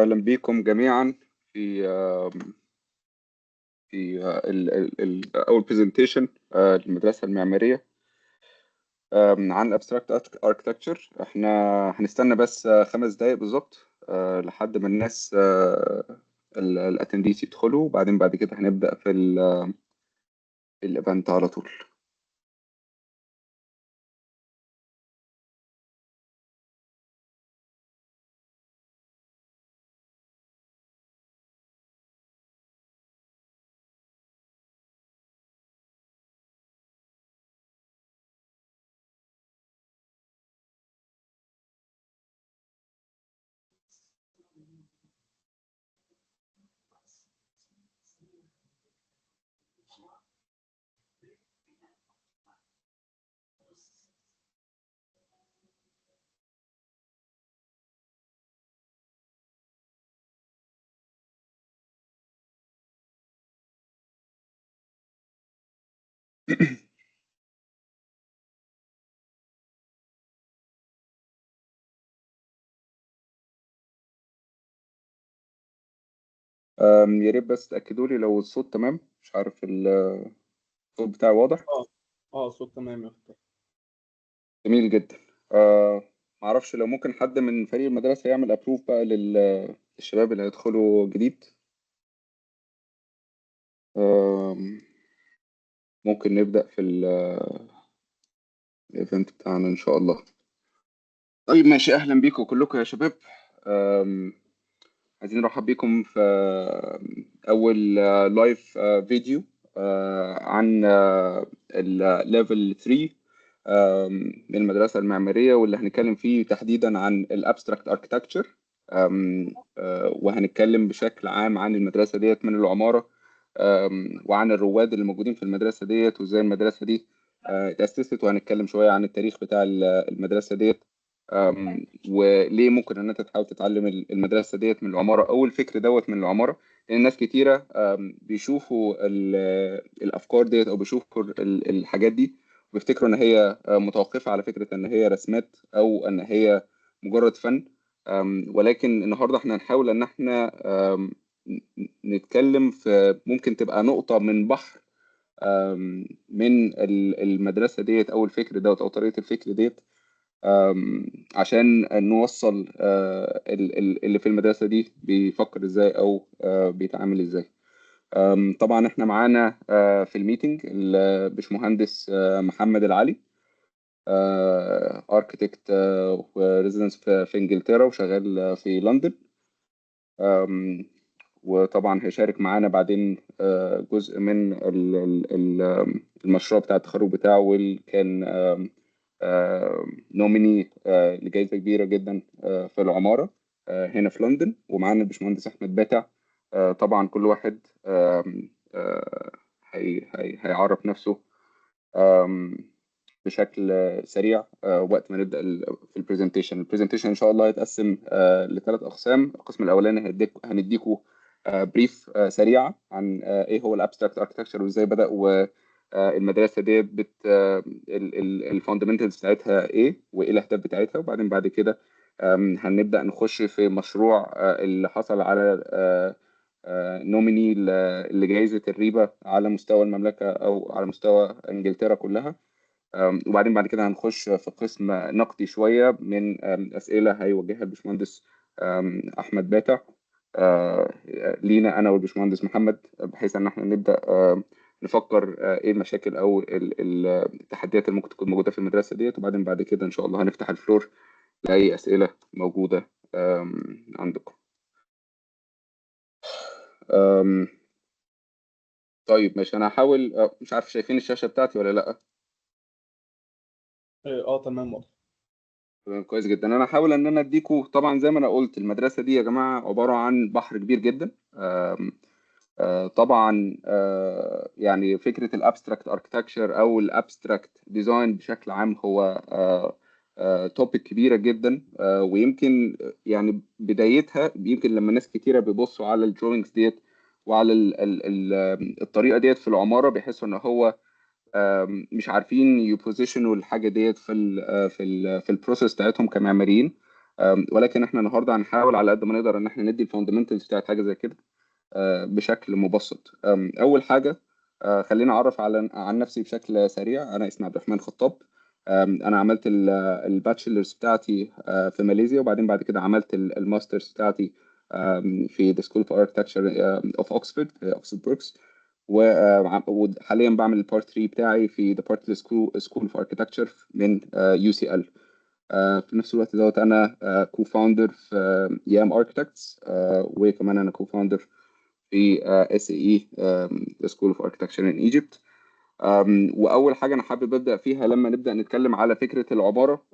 أهلا بكم جميعا في أول برزنتيشن للمدرسة المعمارية عن Abstract Architecture. احنا هنستنى بس 5 دقايق بالظبط لحد ما الناس الاتنديس يدخلوا، وبعدين بعد كده هنبدأ في الايفنت على طول. يا ريت بس تأكدوا لي لو الصوت تمام. مش عارف الصوت بتاعي واضح. اه صوت تمام يا اختي. جميل جدا. معرفش لو ممكن حد من فريق المدرسة يعمل ابروف بقى للشباب اللي هيدخلوا جديد. آم، ممكن نبدأ في الايفنت بتاعنا إن شاء الله. طيب ماشي، أهلا بيكم كلكم يا شباب. آم، عايزين نرحب بيكم في أول لايف فيديو عن الليفل 3 من المدرسة المعمارية، واللي هنتكلم فيه تحديدا عن الابستراكت اركتكتشر. وهنتكلم بشكل عام عن المدرسة ديت من العمارة، وعن الرواد اللي موجودين في المدرسة ديت وازاي المدرسة دي اتأسست، وهنتكلم شوية عن التاريخ بتاع المدرسة ديت. وليه ممكن ان انت تحاول تتعلم المدرسة ديت من العمارة او الفكر دوت من العمارة. لان ناس كتيرة بيشوفوا الافكار ديت او بيشوفوا الحاجات دي، وبيفتكروا ان هي متوقفة على فكرة ان هي رسمات او ان هي مجرد فن. ولكن النهارده احنا هنحاول ان احنا نتكلم في ممكن تبقى نقطة من بحر من المدرسة ديت او الفكر دوت او طريقة الفكر ديت، عشان نوصل اللي في المدرسة دي بيفكر ازاي او بيتعامل ازاي. طبعا احنا معانا في الميتنج البشمهندس محمد العلي، اركتكت وريزيدنس في انجلترا وشغال في لندن. أم، وطبعا هيشارك معانا بعدين جزء من المشروع بتاع التخرج بتاعه، واللي كان نوميني لجائزة كبيرة جدا في العمارة هنا في لندن. ومعانا الباشمهندس أحمد باتع. طبعا كل واحد هيعرف نفسه بشكل سريع وقت ما نبدا في البرزنتيشن ان شاء الله هيتقسم لثلاث اقسام. القسم الاولاني هنديكوا بريف سريعه عن ايه هو الابستراكت اركتكتشر وازاي بدا، والمدرسه دي الفاندمنتالز بتاعتها ايه وايه الاهداف بتاعتها. وبعدين بعد كده هنبدا نخش في مشروع اللي حصل على نوميني لجائزه الريبه على مستوى المملكه او على مستوى انجلترا كلها. وبعدين بعد كده هنخش في قسم نقدي شوية من أسئلة هيوجهها الباشمهندس أحمد باتع لينا أنا والباشمهندس محمد، بحيث إن احنا نبدأ نفكر إيه المشاكل أو التحديات اللي ممكن تكون موجودة في المدرسة ديت. وبعدين بعد كده إن شاء الله هنفتح الفلور لأي أسئلة موجودة عندكم. آم، طيب ماشي، أنا هحاول مش عارف شايفين الشاشة بتاعتي ولا لأ؟ تمام واضح. تمام، كويس جدا. انا هحاول ان انا اديكوا، طبعا زي ما انا قلت المدرسه دي يا جماعه عباره عن بحر كبير جدا. طبعا يعني فكره الابستراكت اركتكتشر او الابستراكت ديزاين بشكل عام هو توبيك كبيره جدا. ويمكن يعني بدايتها يمكن لما ناس كتيره بيبصوا على الدروينجز ديت وعلى الطريقه ديت في العماره، بيحسوا ان هو مش عارفين يبوزيشنوا الحاجه ديت في البروسيس بتاعتهم كمعماريين. ولكن احنا النهارده هنحاول على قد ما نقدر ان احنا ندي الفاندمنتالز بتاعت حاجه زي كده بشكل مبسط. اول حاجه، خليني اعرف عن نفسي بشكل سريع. انا اسمي عبد الرحمن خطاب. انا عملت الباتشلرز بتاعتي في ماليزيا، وبعدين بعد كده عملت الماسترز بتاعتي في The School of Architecture of Oxford في اوكسفورد بروكس. وحاليا بعمل البارت 3 بتاعي في The Bartlett School of Architecture من UCL. في نفس الوقت دوت انا كو فاوندر في يام اركتكتس، وكمان انا كو فاوندر في اس اي سكول اوف اركتكتشر ان ايجيبت. واول حاجه انا حابب ابدا فيها لما نبدا نتكلم على فكره العماره،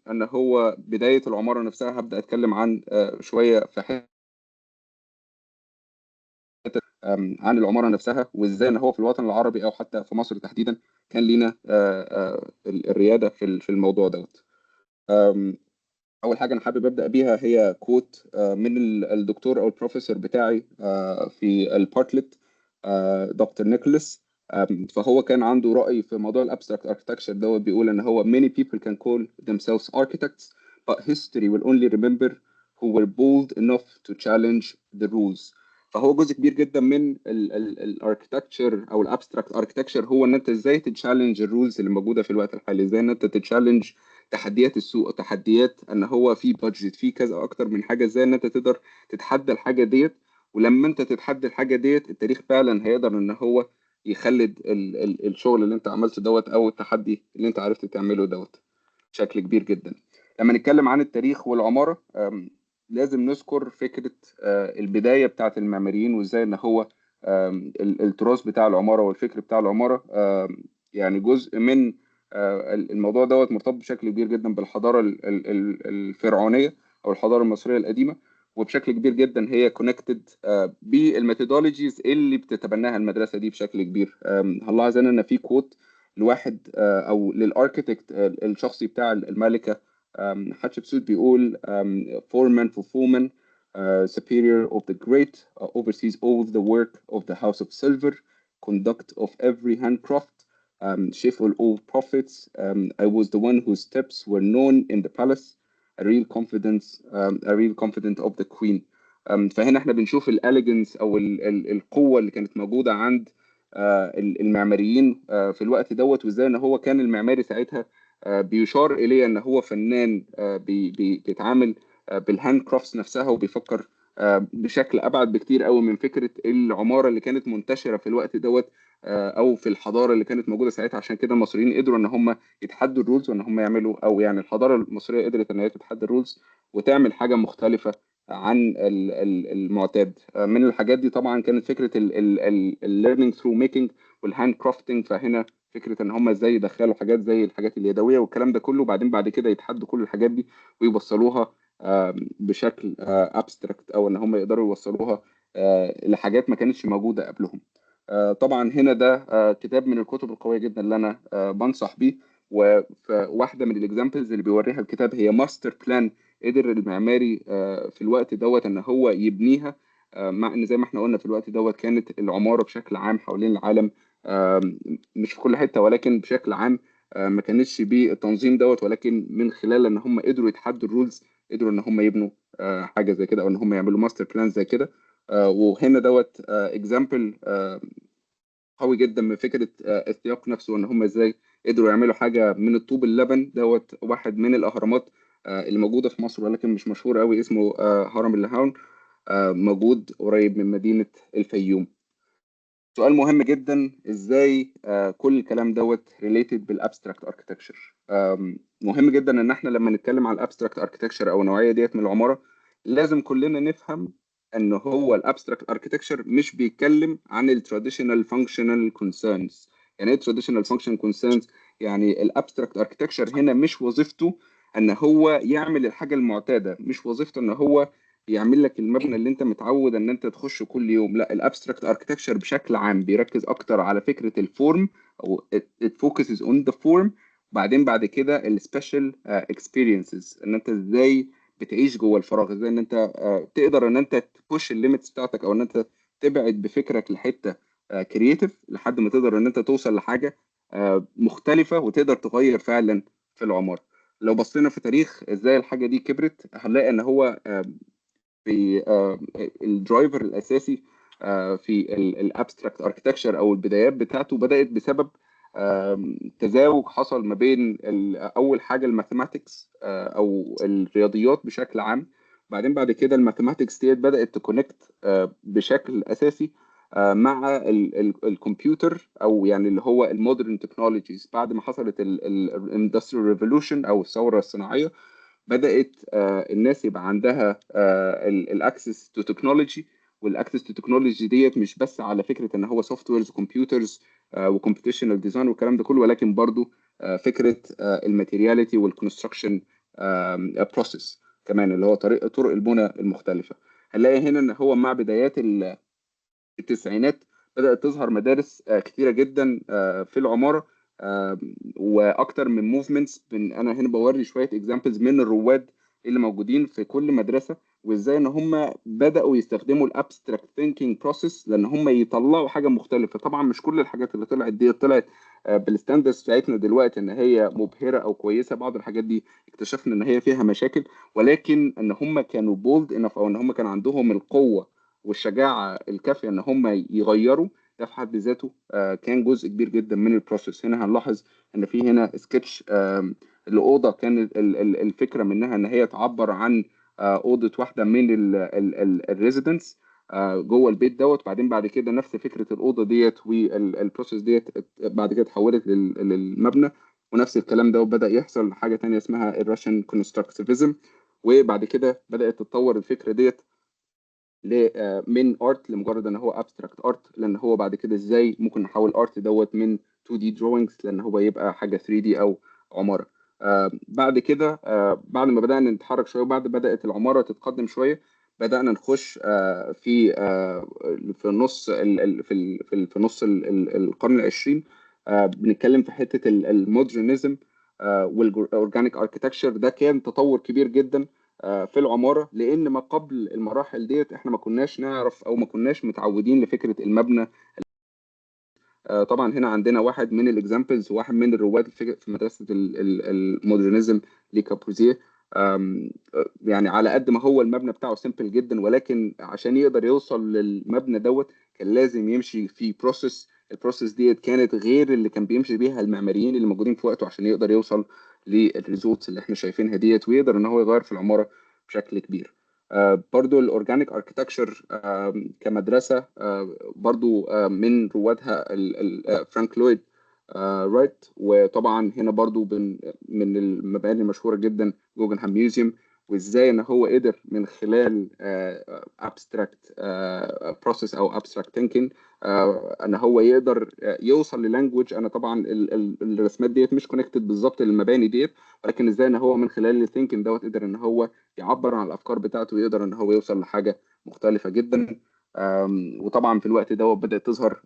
ان هو بدايه العماره نفسها. هبدا اتكلم عن شويه في عن العماره نفسها، وازاي ان هو في الوطن العربي او حتى في مصر تحديدا كان لينا الرياده في الموضوع دوت. اول حاجه انا حابب ابدا بيها هي كوت من الدكتور او البروفيسور بتاعي في البارتلت، دكتور نيكولاس. فهو كان عنده راي في موضوع الابستراكت اركتكتشر ده، بيقول ان هو many people can call themselves architects but history will only remember who were bold enough to challenge the rules. فهو جزء كبير جدا من الاركتكتشر او الابستراكت اركتكتشر هو ان انت ازاي تتشالنج الرولز اللي موجوده في الوقت الحالي، ازاي ان انت تتشالنج تحديات السوق، تحديات ان هو في بادجت، في كذا اكتر من حاجه، ازاي ان انت تقدر تتحدى الحاجه ديت. ولما انت تتحدى الحاجه ديت التاريخ فعلا هيقدر ان هو يخلد الشغل اللي انت عملته دوت، او التحدي اللي انت عرفت تعمله دوت بشكل كبير جدا. لما نتكلم عن التاريخ والعماره، لازم نذكر فكره البدايه بتاعت المعماريين، وازاي ان هو التراث بتاع العماره والفكر بتاع العماره يعني جزء من الموضوع دوت مرتبط بشكل كبير جدا بالحضاره الفرعونيه او الحضاره المصريه القديمه. وبشكل كبير جدا هي كونكتد بالميثودولوجيز اللي بتتبناها المدرسه دي بشكل كبير. هنلاحظ هنا ان في كوت لواحد او للاركيتكت الشخصي بتاع الملكه حتشبسوت، بيقول foreman for foreman, superior of the great, oversees all the work of the house of silver, conduct of every handcraft, chief of all prophets. I was the one whose steps were known in the palace, a real confidant of the queen. فهنا احنا بنشوف الاليجنس او القوه اللي كانت موجوده عند المعماريين في الوقت دوت، وازاي ان هو كان المعماري ساعتها بيشار اليه ان هو فنان بيتعامل بالهاند كرافتس نفسها، وبيفكر بشكل ابعد بكتير قوي من فكره العماره اللي كانت منتشره في الوقت دوت او في الحضاره اللي كانت موجوده ساعتها. عشان كده المصريين قدروا ان هم يتحدوا الرولز، وان هم يعملوا، او يعني الحضاره المصريه قدرت ان هي تتحدى الرولز وتعمل حاجه مختلفه عن المعتاد. من الحاجات دي طبعا كانت فكره الليرنينج ثرو ميكنج والهاند كرافتنج. فهنا فكره ان هم ازاي يدخلوا حاجات زي الحاجات اليدويه والكلام ده كله، وبعدين بعد كده يتحدوا كل الحاجات دي ويوصلوها بشكل ابستراكت، او ان هم يقدروا يوصلوها لحاجات ما كانتش موجوده قبلهم. طبعا هنا ده كتاب من الكتب القويه جدا اللي انا بنصح بيه. وواحده من الاكزامبلز اللي بيوريها الكتاب هي ماستر بلان قدر المعماري في الوقت دوت ان هو يبنيها. مع ان زي ما احنا قلنا في الوقت دوت كانت العماره بشكل عام حوالين العالم مش في كل حته، ولكن بشكل عام ما كانتش بالتنظيم دوت، ولكن من خلال ان هم قدروا يتحدوا الرولز قدروا ان هم يبنوا حاجه زي كده، او ان هم يعملوا ماستر بلان زي كده. وهنا دوت اكزامبل قوي جدا من فكره السياق نفسه، ان هم ازاي قدروا يعملوا حاجه من الطوب اللبن دوت. واحد من الاهرامات اللي موجوده في مصر ولكن مش مشهور قوي، اسمه هرم اللاهون، موجود قريب من مدينه الفيوم. سؤال مهم جدا، ازاي كل الكلام دوت ريليتد بالابستراكت اركتكتشر. مهم جدا ان احنا لما نتكلم على الابستراكت اركتكتشر او النوعيه ديت من العماره لازم كلنا نفهم ان هو الابستراكت اركتكتشر مش بيتكلم عن التراديشنال فانكشنال كونسيرنز. يعني ايه تراديشنال فانكشنال كونسيرنز؟ يعني الابستراكت اركتكتشر هنا مش وظيفته ان هو يعمل الحاجه المعتاده، مش وظيفته ان هو يعمل لك المبنى اللي انت متعود ان انت تخشه كل يوم. لا، الابستراكت اركتكتشر بشكل عام بيركز اكتر على فكره الفورم، او it focuses on the form. بعدين بعد كده السبيشال اكسبيرينسز، ان انت ازاي بتعيش جوه الفراغ، ازاي ان انت تقدر ان انت تبوش الليميتس بتاعتك، او ان انت تبعد بفكرك لحته كرييتيف لحد ما تقدر ان انت توصل لحاجه مختلفه وتقدر تغير فعلا في العماره. لو بصينا في تاريخ ازاي الحاجه دي كبرت، هنلاقي ان هو في الدرايفر الاساسي في الابستراكت اركتكتشر او البدايات بتاعته بدات بسبب تزاوج حصل ما بين اول حاجه الماثيماتكس او الرياضيات بشكل عام. بعدين بعد كده الماثيماتكس ديت بدات تكونكت بشكل اساسي مع الكمبيوتر، او يعني اللي هو المودرن تكنولوجيز. بعد ما حصلت الاندستريال ريفولوشن او الثوره الصناعيه، بدأت الناس يبقى عندها الاكسس تو تكنولوجي. والاكسس تو تكنولوجي ديت مش بس على فكره ان هو سوفت ويرز وكمبيوترز وكمبيوتيشنال ديزاين والكلام ده كله، ولكن برضو فكره الماتيرياليتي والكونستراكشن بروسيس كمان، اللي هو طرق البناء المختلفه. هنلاقي هنا ان هو مع بدايات التسعينات بدأت تظهر مدارس كتيرة جدا في العمارة، وأكتر من موفمنتس. أنا هنا بوري شوية اكزامبلز من الرواد اللي موجودين في كل مدرسة، وإزاي إن هم بدأوا يستخدموا الابستراكت ثينكينج بروسيس لأن هم يطلعوا حاجة مختلفة. طبعا مش كل الحاجات اللي طلعت دي طلعت بالستاندرز بتاعتنا دلوقتي إن هي مبهرة أو كويسة. بعض الحاجات دي اكتشفنا إن هي فيها مشاكل، ولكن إن هم كانوا بولد انف، أو إن هم كان عندهم القوة والشجاعه الكافيه ان هم يغيروا. ده في حد ذاته كان جزء كبير جدا من البروسيس. هنا هنلاحظ ان في هنا سكتش الاوضه، كان الفكره منها ان هي تعبر عن اوضه واحده من الريزيدنتس جوه البيت دوت. بعدين بعد كده نفس فكره الاوضه ديت والبروسيس ديت بعد كده اتحولت للمبنى، ونفس الكلام ده بدأ يحصل حاجه تانية اسمها الراشن كونستراكتيفيزم. وبعد كده بدأت تتطور الفكره ديت من ارت لمجرد ان هو ابستراكت ارت، لان هو بعد كده ازاي ممكن نحول ارت دوت من 2 دي drawings لان هو يبقى حاجه 3 دي او عماره. بعد كده بعد ما بدانا نتحرك شويه، بعد بدات العماره تتقدم شويه، بدانا نخش في نص في نص القرن العشرين. بنتكلم في حته المودرنزم والاورجانيك اركتكتشر. ده كان تطور كبير جدا في العمارة، لأن ما قبل المراحل ديت إحنا ما كناش نعرف أو ما كناش متعودين لفكرة المبنى. طبعا هنا عندنا واحد من الاكزامبلز، واحد من الرواد في مدرسة المودرنزم لكابوزيه. يعني على قد ما هو المبنى بتاعه سيمبل جدا، ولكن عشان يقدر يوصل للمبنى دوت كان لازم يمشي في بروسيس. البروسيس ديت كانت غير اللي كان بيمشي بيها المعماريين اللي موجودين في وقته، عشان يقدر يوصل للريزولتس اللي احنا شايفينها ديت، ويقدر ان هو يغير في العمارة بشكل كبير. برضو الاورجانيك اركتكتشر كمدرسه برضو من روادها فرانك لويد رايت. وطبعا هنا برضو من المباني المشهوره جدا جوجنهام ميوزيوم، وازاي ان هو قدر من خلال ابستراكت بروسيس او ابستراكت ثينكينج ان هو يقدر يوصل للانجوج. انا طبعا الرسمات ديت مش كونكتد بالظبط للمباني ديت، ولكن ازاي ان هو من خلال الثينكينج دوت قدر ان هو يعبر عن الافكار بتاعته، ويقدر ان هو يوصل لحاجه مختلفه جدا. وطبعا في الوقت ده بدات تظهر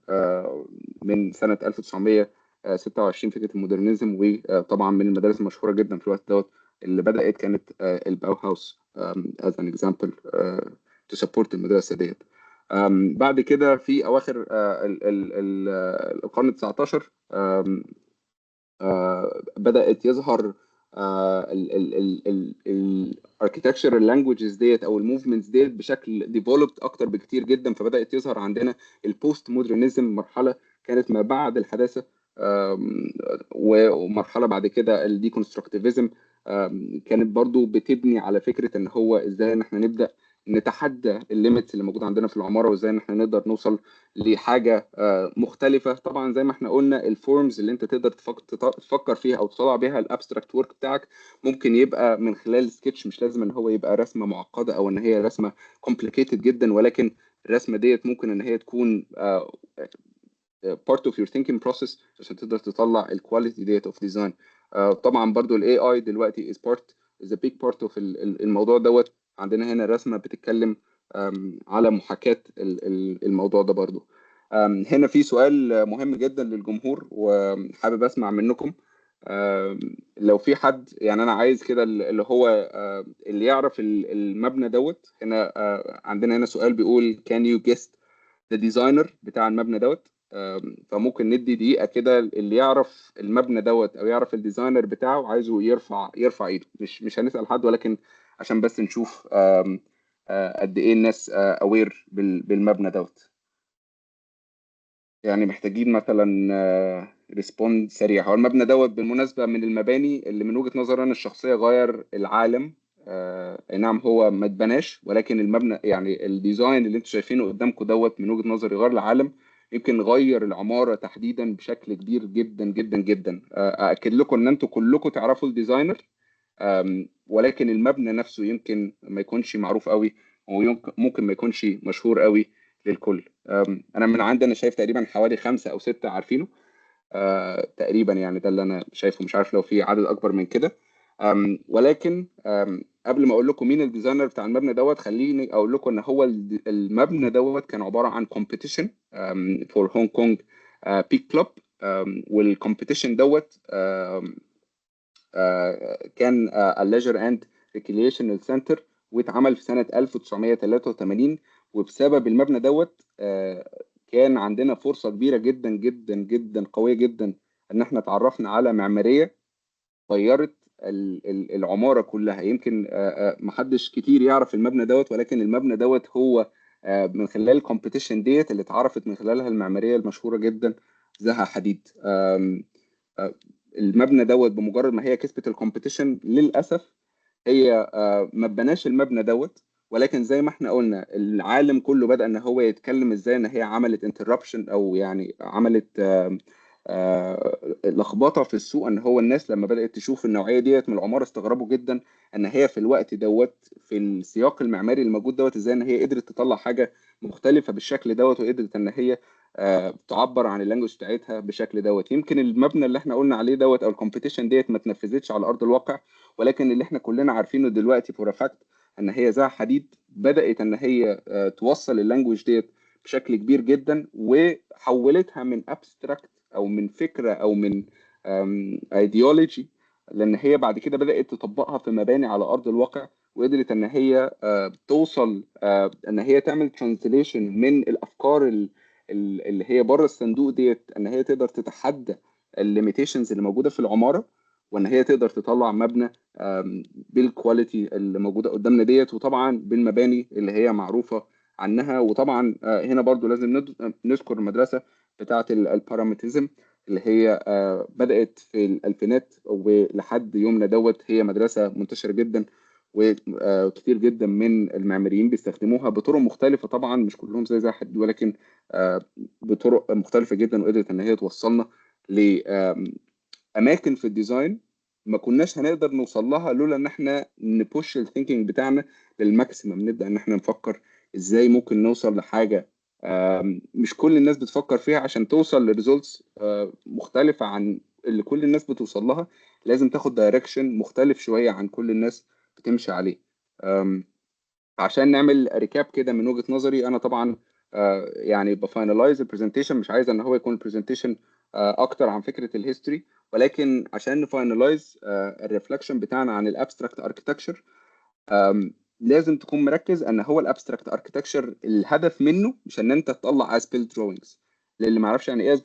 من سنه 1926 فكره المودرنزم. وطبعا من المدارس المشهوره جدا في الوقت دوت اللي بدات كانت الباو هاوس as an example to support المدرسه ديت. بعد كده في اواخر القرن ال 19 بدأت يظهر الاركتكتشر اللانجوجز ديت او الموفمنتس ديت بشكل ديفلوبد اكتر بكتير جدا. فبدأت يظهر عندنا البوست مودرنزم، مرحلة كانت ما بعد الحداثة، ومرحلة بعد كده الديكونستركتيفيزم كانت برضو بتبني على فكرة ان هو ازاي ان احنا نبدأ نتحدى الليميتس اللي موجوده عندنا في العماره، وازاي ان احنا نقدر نوصل لحاجه مختلفه. طبعا زي ما احنا قلنا الفورمز اللي انت تقدر تفكر فيها او تطلع بيها الابستراكت ورك بتاعك ممكن يبقى من خلال سكتش، مش لازم ان هو يبقى رسمه معقده او ان هي رسمه كومبليكيتد جدا، ولكن الرسمه ديت ممكن ان هي تكون part of your thinking process عشان تقدر تطلع الكواليتي ديت اوف ديزاين. طبعا برضو الاي اي دلوقتي is a big part of الموضوع دوت. عندنا هنا رسمه بتتكلم على محاكاة الموضوع ده برضو. هنا في سؤال مهم جدا للجمهور وحابب اسمع منكم. لو في حد، يعني انا عايز كده اللي هو اللي يعرف المبنى دوت. هنا عندنا هنا سؤال بيقول can you guess the designer بتاع المبنى دوت. فممكن ندي دقيقة كده اللي يعرف المبنى دوت أو يعرف الديزاينر بتاعه عايزه يرفع إيده. مش هنسأل حد، ولكن عشان بس نشوف قد إيه الناس أوير بالمبنى دوت. يعني محتاجين مثلا ريسبوند سريع. هو المبنى دوت بالمناسبة من المباني اللي من وجهة نظري أنا الشخصية غير العالم. أي نعم هو ما اتبناش، ولكن المبنى يعني الديزاين اللي انتوا شايفينه قدامكم دوت من وجهة نظري غير العالم. يمكن غير العمارة تحديدا بشكل كبير جدا جدا جدا. أأكد لكم إن انتوا كلكم تعرفوا الديزاينر، ولكن المبنى نفسه يمكن ما يكونش معروف قوي، وممكن ما يكونش مشهور قوي للكل. انا من عندي انا شايف تقريبا حوالي 5 او 6 عارفينه تقريبا. يعني ده اللي انا شايفه، مش عارف لو في عدد اكبر من كده. ولكن قبل ما اقول لكم مين الديزاينر بتاع المبنى دوت، خليني اقول لكم ان هو المبنى دوت كان عباره عن كومبيتيشن فور هونج كونج بيك كلوب. والكومبيتيشن دوت كان الليجر اند ريكريشنال سنتر، واتعمل في سنة 1983. وبسبب المبنى دوت كان عندنا فرصة كبيرة جدا جدا جدا قوية جدا ان احنا اتعرفنا على معمارية غيرت العمارة كلها. يمكن محدش كتير يعرف المبنى دوت، ولكن المبنى دوت هو من خلال الكومبيتيشن ديت اللي اتعرفت من خلالها المعمارية المشهورة جدا زها حديد. آه، المبنى دوت بمجرد ما هي كسبت الكومبيتيشن للاسف هي ما بناش المبنى دوت. ولكن زي ما احنا قلنا العالم كله بدأ ان هو يتكلم ازاي ان هي عملت انتربشن، او يعني عملت لخبطه في السوق. ان هو الناس لما بدأت تشوف النوعيه ديت من العماره استغربوا جدا ان هي في الوقت دوت في السياق المعماري الموجود دوت ازاي ان هي قدرت تطلع حاجه مختلفه بالشكل دوت، وقدرت ان هي تعبر عن اللانجوج بتاعتها بالشكل دوت. يمكن المبنى اللي احنا قلنا عليه دوت او الكومبيتيشن ديت ما تنفذتش على ارض الواقع، ولكن اللي احنا كلنا عارفينه دلوقتي فور فاكت ان هي زها حديد بدات ان هي توصل اللانجوج ديت بشكل كبير جدا، وحولتها من ابستراكت او من فكره او من ايديولوجي، لان هي بعد كده بدات تطبقها في مباني على ارض الواقع. وقدرت ان هي توصل ان هي تعمل ترانزليشن من الافكار اللي هي بره الصندوق ديت، ان هي تقدر تتحدى الليميتيشنز اللي موجوده في العماره، وان هي تقدر تطلع مبنى بالكواليتي اللي موجوده قدامنا ديت، وطبعا بالمباني اللي هي معروفه عنها. وطبعا هنا برضو لازم نذكر المدرسه بتاعه البارامتريزم اللي هي بدات في الالفينات ولحد يومنا دوت. هي مدرسه منتشره جدا، وكتير جدا من المعماريين بيستخدموها بطرق مختلفه. طبعا مش كلهم زي حد، ولكن بطرق مختلفه جدا، وقدرت ان هي توصلنا اماكن في الديزاين ما كناش هنقدر نوصل لها لولا ان احنا نبوش الثينكينج بتاعنا للماكسيمم. نبدا ان احنا نفكر ازاي ممكن نوصل لحاجه مش كل الناس بتفكر فيها عشان توصل لريزولتس مختلفه عن اللي كل الناس بتوصل لها. لازم تاخد دايركشن مختلف شويه عن كل الناس بتمشي عليه. عشان نعمل ريكاب كده من وجهة نظري انا طبعا يعني بفاينلايز البرزنتيشن. مش عايز ان هو يكون البرزنتيشن اكتر عن فكرة الهيستوري، ولكن عشان نفاينلايز الريفلكشن بتاعنا عن الابستراكت اركتكتشر لازم تكون مركز ان هو الابستراكت اركتكتشر الهدف منه مش ان انت تطلع از بيلت دروينجز. للي ما يعرفش يعني ايه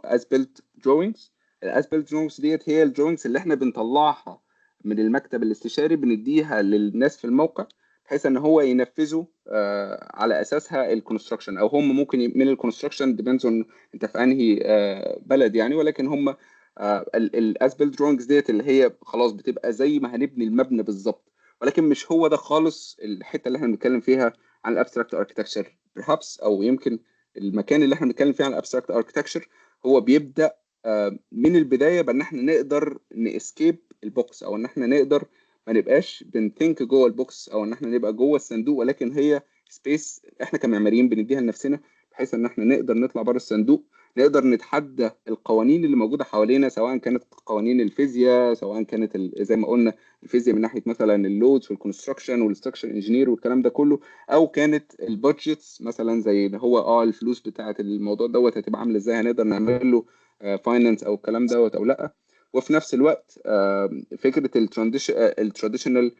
از بيلت دروينجز، الاز بيلت دروينجز ديت هي الدروينجز اللي احنا بنطلعها من المكتب الاستشاري بنديها للناس في الموقع، بحيث ان هو ينفذوا على اساسها الكونستراكشن. او هم ممكن من الكونستراكشن ديبيندز اون انت في انهي بلد يعني. ولكن هم الاز بيلت دروينجز ديت اللي هي خلاص بتبقى زي ما هنبني المبنى بالظبط. ولكن مش هو ده خالص الحته اللي احنا بنتكلم فيها عن الابستراكت اركتكتشر perhaps، او يمكن المكان اللي احنا بنتكلم فيه عن الابستراكت اركتكتشر هو بيبدا من البدايه بان احنا نقدر ناسكيب البوكس، او ان احنا نقدر ما نبقاش بنثينك جوه البوكس، او ان احنا نبقى جوه الصندوق، ولكن هي سبيس احنا كمعماريين بنديها لنفسنا بحيث ان احنا نقدر نطلع بره الصندوق، نقدر نتحدى القوانين اللي موجوده حوالينا، سواء كانت قوانين الفيزياء، سواء كانت زي ما قلنا الفيزياء من ناحيه مثلا اللودز والكونستراكشن والستراكشر انجينير والكلام ده كله، او كانت البادجتس مثلا زي اللي هو الفلوس بتاعه الموضوع دوت هتبقى عامله ازاي، هنقدر نعمل له فاينانس او الكلام دوت او لا. وفي نفس الوقت فكره التراديشنال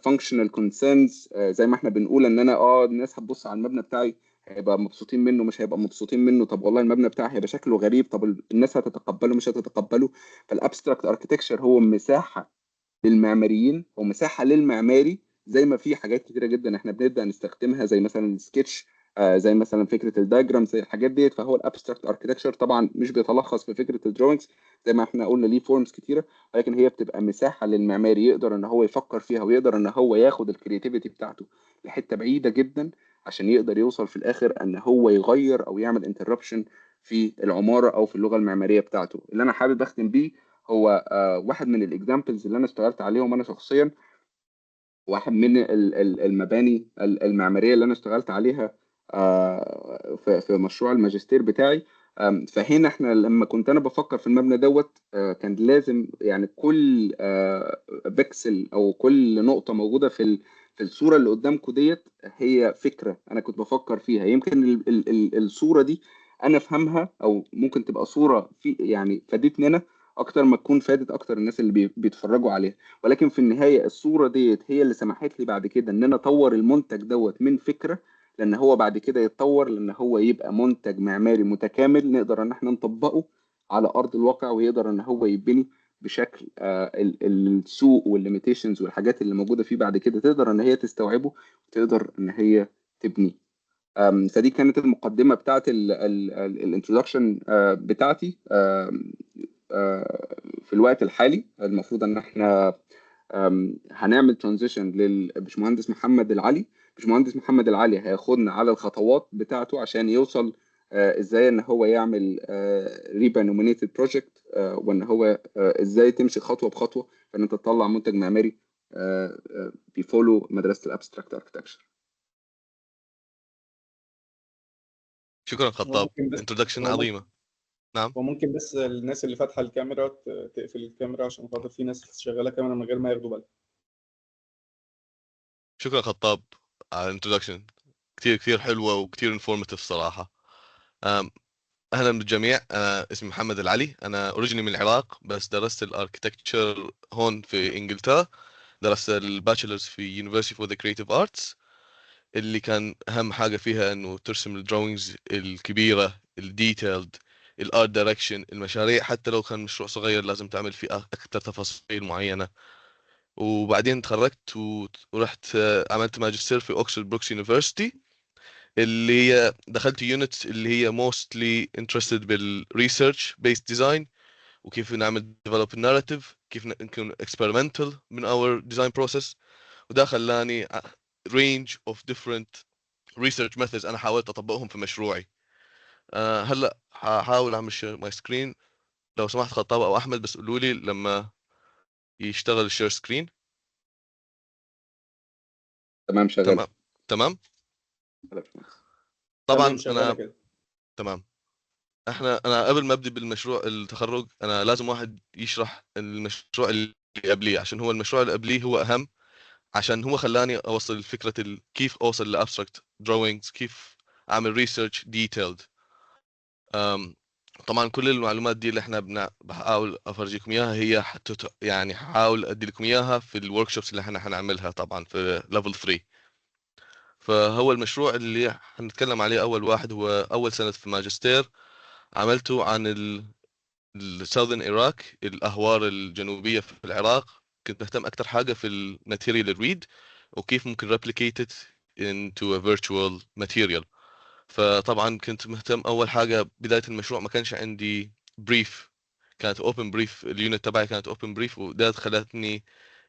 فانكشنال كونسيرنز، زي ما احنا بنقول ان انا الناس هتبص على المبنى بتاعي هيبقى مبسوطين منه مش هيبقى مبسوطين منه، طب والله المبنى بتاعي هيبقى شكله غريب، طب الناس هتتقبله مش هتتقبله. فالابستراكت اركتكتشر هو مساحه للمعماريين ومساحه للمعماري، زي ما في حاجات كتيره جدا احنا بنبدا نستخدمها زي مثلا السكتش، زي مثلا فكره الدايجرام، زي الحاجات ديت. فهو الابستراكت اركتكتشر طبعا مش بيتلخص في فكره الدروينجز زي ما احنا قلنا، ليه فورمز كتيره، ولكن هي بتبقى مساحه للمعماري يقدر ان هو يفكر فيها، ويقدر ان هو ياخد الكرياتيفيتي بتاعته لحته بعيده جدا، عشان يقدر يوصل في الاخر ان هو يغير او يعمل انتربشن في العماره او في اللغه المعماريه بتاعته. اللي انا حابب اختم بيه هو واحد من الاكزامبلز اللي انا اشتغلت عليهم انا شخصيا، واحد من المباني المعماريه اللي انا اشتغلت عليها في مشروع الماجستير بتاعي. فهنا احنا لما كنت انا بفكر في المبنى دوت، كان لازم يعني كل بكسل او كل نقطه موجوده في الصوره اللي قدامكم ديت هي فكره انا كنت بفكر فيها. يمكن الصوره دي انا افهمها، او ممكن تبقى صوره في يعني فادتني انا اكتر ما تكون فادت اكتر الناس اللي بيتفرجوا عليها، ولكن في النهاية الصورة ديت هي اللي سمحت لي بعد كده ان انا اطور المنتج دوت من فكرة، لان هو بعد كده يتطور لان هو يبقى منتج معماري متكامل نقدر ان احنا نطبقه على ارض الواقع، ويقدر ان هو يبني بشكل السوق والليميتيشنز والحاجات اللي موجودة فيه بعد كده تقدر ان هي تستوعبه، وتقدر ان هي تبنيه. فدي كانت المقدمة بتاعت الانترودكشن بتاعتي. في الوقت الحالي المفروض ان احنا هنعمل ترانزيشن للبشمهندس محمد العلي. باشمهندس محمد العلي هياخدنا على الخطوات بتاعته عشان يوصل ازاي ان هو يعمل ريبا نومينيتد بروجكت، وان هو ازاي تمشي خطوه بخطوه فان انت تطلع منتج معماري بيفولو مدرسه الابستراكت اركتكتشر. شكرا هو خطاب، ممكن بس انترودكشن هو ممكن عظيمة. نعم. هو ممكن بس الناس اللي فاتحه الكاميرا تقفل الكاميرا، عشان خاطر في ناس شغاله كاميرا من غير ما ياخدوا بالهم. شكرا خطاب على الانترودكشن، كتير كتير حلوة وكتير انفورماتيف صراحة. أم، أهلا بالجميع، أنا اسمي محمد العلي، أنا أوريجيني من العراق بس درست الاركتكتشر هون في إنجلترا. درست الباتشلرز في University for the Creative Arts، اللي كان أهم حاجة فيها إنه ترسم الدراونجز الكبيرة الديتيلد، الارت دايركشن، المشاريع حتى لو كان مشروع صغير لازم تعمل فيه أكثر تفاصيل معينة. وبعدين تخرجت ورحت عملت ماجستير في اوكسفورد بروكس يونيفرسيتي، اللي هي دخلت يونت اللي هي موستلي انترستد بالريسيرش بيست ديزاين، وكيف نعمل ديفلوب الناراتيف، كيف نكون experimental من our design process. وده خلاني range of different research methods انا حاولت اطبقهم في مشروعي. هلا هحاول اعمل شير ماي سكرين. لو سمحت خطاب او احمد بس قولوا لي لما يشتغل الشير سكرين. تمام شغال. تمام. تمام. شغال يا باشمهندس. تمام، طبعا شغاله انا كده. تمام. انا قبل ما ابدي بالمشروع التخرج انا لازم واحد يشرح المشروع اللي قبليه، عشان هو المشروع اللي قبليه هو اهم، عشان هو خلاني اوصل فكرة كيف اوصل لابستراكت دروينجز، كيف اعمل ريسيرش ديتيلد. طبعا كل المعلومات دي اللي احنا بحاول افرجيكم اياها هي يعني هحاول ادي لكم اياها في الورك شوبس اللي احنا هنعملها طبعا في ليفل 3. فهو المشروع اللي هنتكلم عليه اول واحد هو اول سنة في ماجستير، عملته عن الساوثن عراق، الاهوار الجنوبيه في العراق. كنت مهتم اكثر حاجه في الماتيريال الريد وكيف ممكن replicate it into a virtual material. فطبعا كنت مهتم اول حاجه بدايه المشروع ما كانش عندي بريف، كانت اوبن بريف، اليونت تبعي كانت اوبن بريف، وده خلتني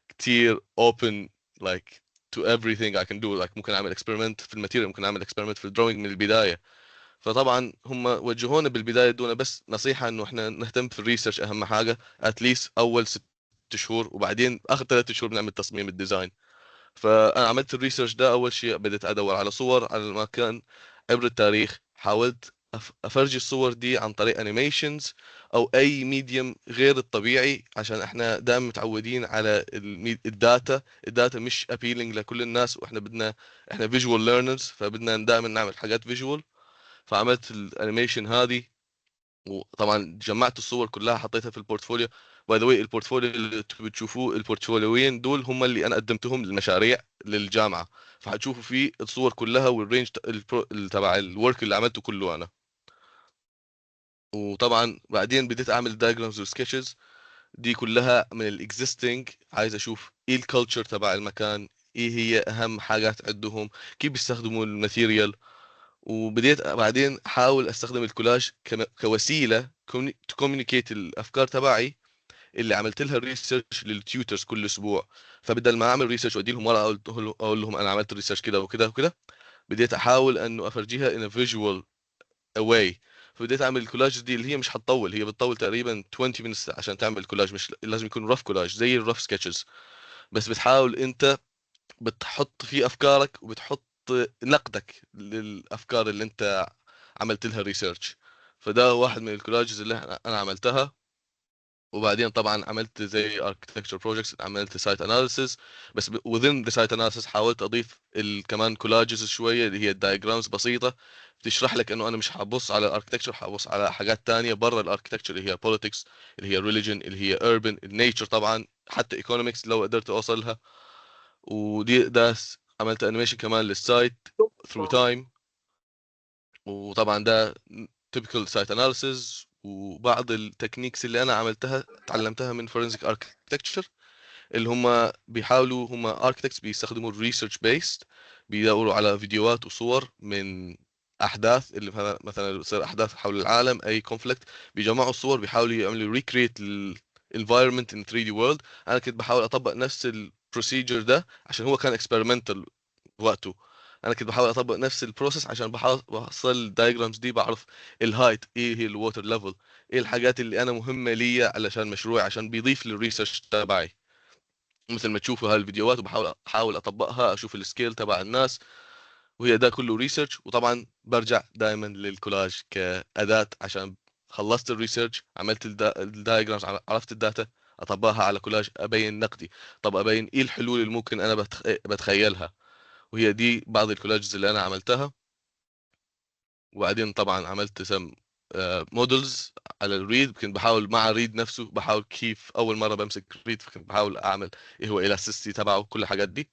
كتير open like to everything I can do. like ممكن اعمل experiment في الماتيريال، ممكن اعمل experiment في الدروينج من البدايه. فطبعا هم وجهونا بالبدايه دونا بس نصيحه انه احنا نهتم في الريسيرش اهم حاجه، اتليست اول 6 شهور، وبعدين اخر 3 شهور بنعمل تصميم الديزاين. فانا عملت الريسيرش ده. اول شيء بديت ادور على صور على المكان عبر التاريخ، حاولت افرجي الصور دي عن طريق انيميشنز او اي ميديم غير الطبيعي، عشان احنا دائما متعودين على الداتا مش appealing لكل الناس، واحنا بدنا احنا visual learners، فبدنا دائما نعمل حاجات visual. فعملت الانيميشن هذه، وطبعا جمعت الصور كلها حطيتها في البورتفوليو. باي ذا واي البورتفوليو اللي بتشوفوه، البورتفوليوين دول هم اللي انا قدمتهم للمشاريع للجامعه، فحتشوفوا فيه الصور كلها والرينج تبع الورك اللي عملته كله انا. وطبعا بعدين بديت اعمل دايجرامز وسكتشز، دي كلها من الاكزيستنج، عايز اشوف ايه الكالتشر تبع المكان، ايه هي اهم حاجات عندهم، كيف بيستخدموا الماتيريال. وبديت بعدين احاول استخدم الكولاج كوسيله تكوميونيكيت الافكار تبعي اللي عملت لها ريسيرش للتيوترز كل اسبوع. فبدل ما اعمل ريسيرش وادي لهم ورقه اقول لهم انا عملت ريسيرش كده وكده وكده، بديت احاول انه افرجيها in a visual away. فبديت اعمل الكولاج دي اللي هي مش حتطول، هي بتطول تقريبا 20 minutes عشان تعمل كولاج، مش لازم يكون رف كولاج زي الرف سكتشز، بس بتحاول انت بتحط فيه افكارك وبتحط نقدك للافكار اللي انت عملت لها ريسيرش. فده واحد من الكولاجز اللي انا عملتها. وبعدين طبعا عملت زي architecture projects، عملت site analysis، بس within the site analysis حاولت اضيف كمان collages شويه اللي هي diagrams بسيطه بتشرح لك انه انا مش حبص على الاركتكتشر، حبص على حاجات تانية برا الاركتكتشر اللي هي politics، اللي هي religion، اللي هي urban، النيتشر طبعا، حتى economics لو قدرت اوصلها. عملت انيميشن كمان للسايت through time. وطبعا ده typical site analysis. وبعض التكنيكس اللي انا عملتها اتعلمتها من forensic architecture، اللي هم بيحاولوا، هم architects بيستخدموا research based، بيدوروا على فيديوهات وصور من احداث اللي مثلا بتصير احداث حول العالم، اي conflict، بيجمعوا الصور بيحاولوا يعملوا recreate environment in 3D world. انا كنت بحاول اطبق نفس البروسيجر ده عشان هو كان experimental وقته. انا كنت بحاول اطبق نفس البروسيس عشان بحصل الدايجرامز دي، بعرف الهايت، ايه هي الووتر ليفل، ايه الحاجات اللي انا مهمه لي علشان مشروعي عشان بيضيف للريسيرش تبعي. مثل ما تشوفوا هالفيديوهات احاول اطبقها، اشوف السكيل تبع الناس، وهي ده كله ريسيرش. وطبعا برجع دائما للكولاج كاداه، عشان خلصت الريسيرش، عملت الدايجرامز، عرفت الداتا، اطبقها على كولاج، ابين نقدي، طب ابين ايه الحلول اللي ممكن انا بتخيلها. وهي دي بعض الكولاجز اللي انا عملتها. وبعدين طبعا عملت سم مودلز على الريد، كنت بحاول مع الريد نفسه، بحاول كيف اول مره بمسك ريد، فكنت بحاول اعمل ايه هو الاستيسيتي تبعه، كل الحاجات دي.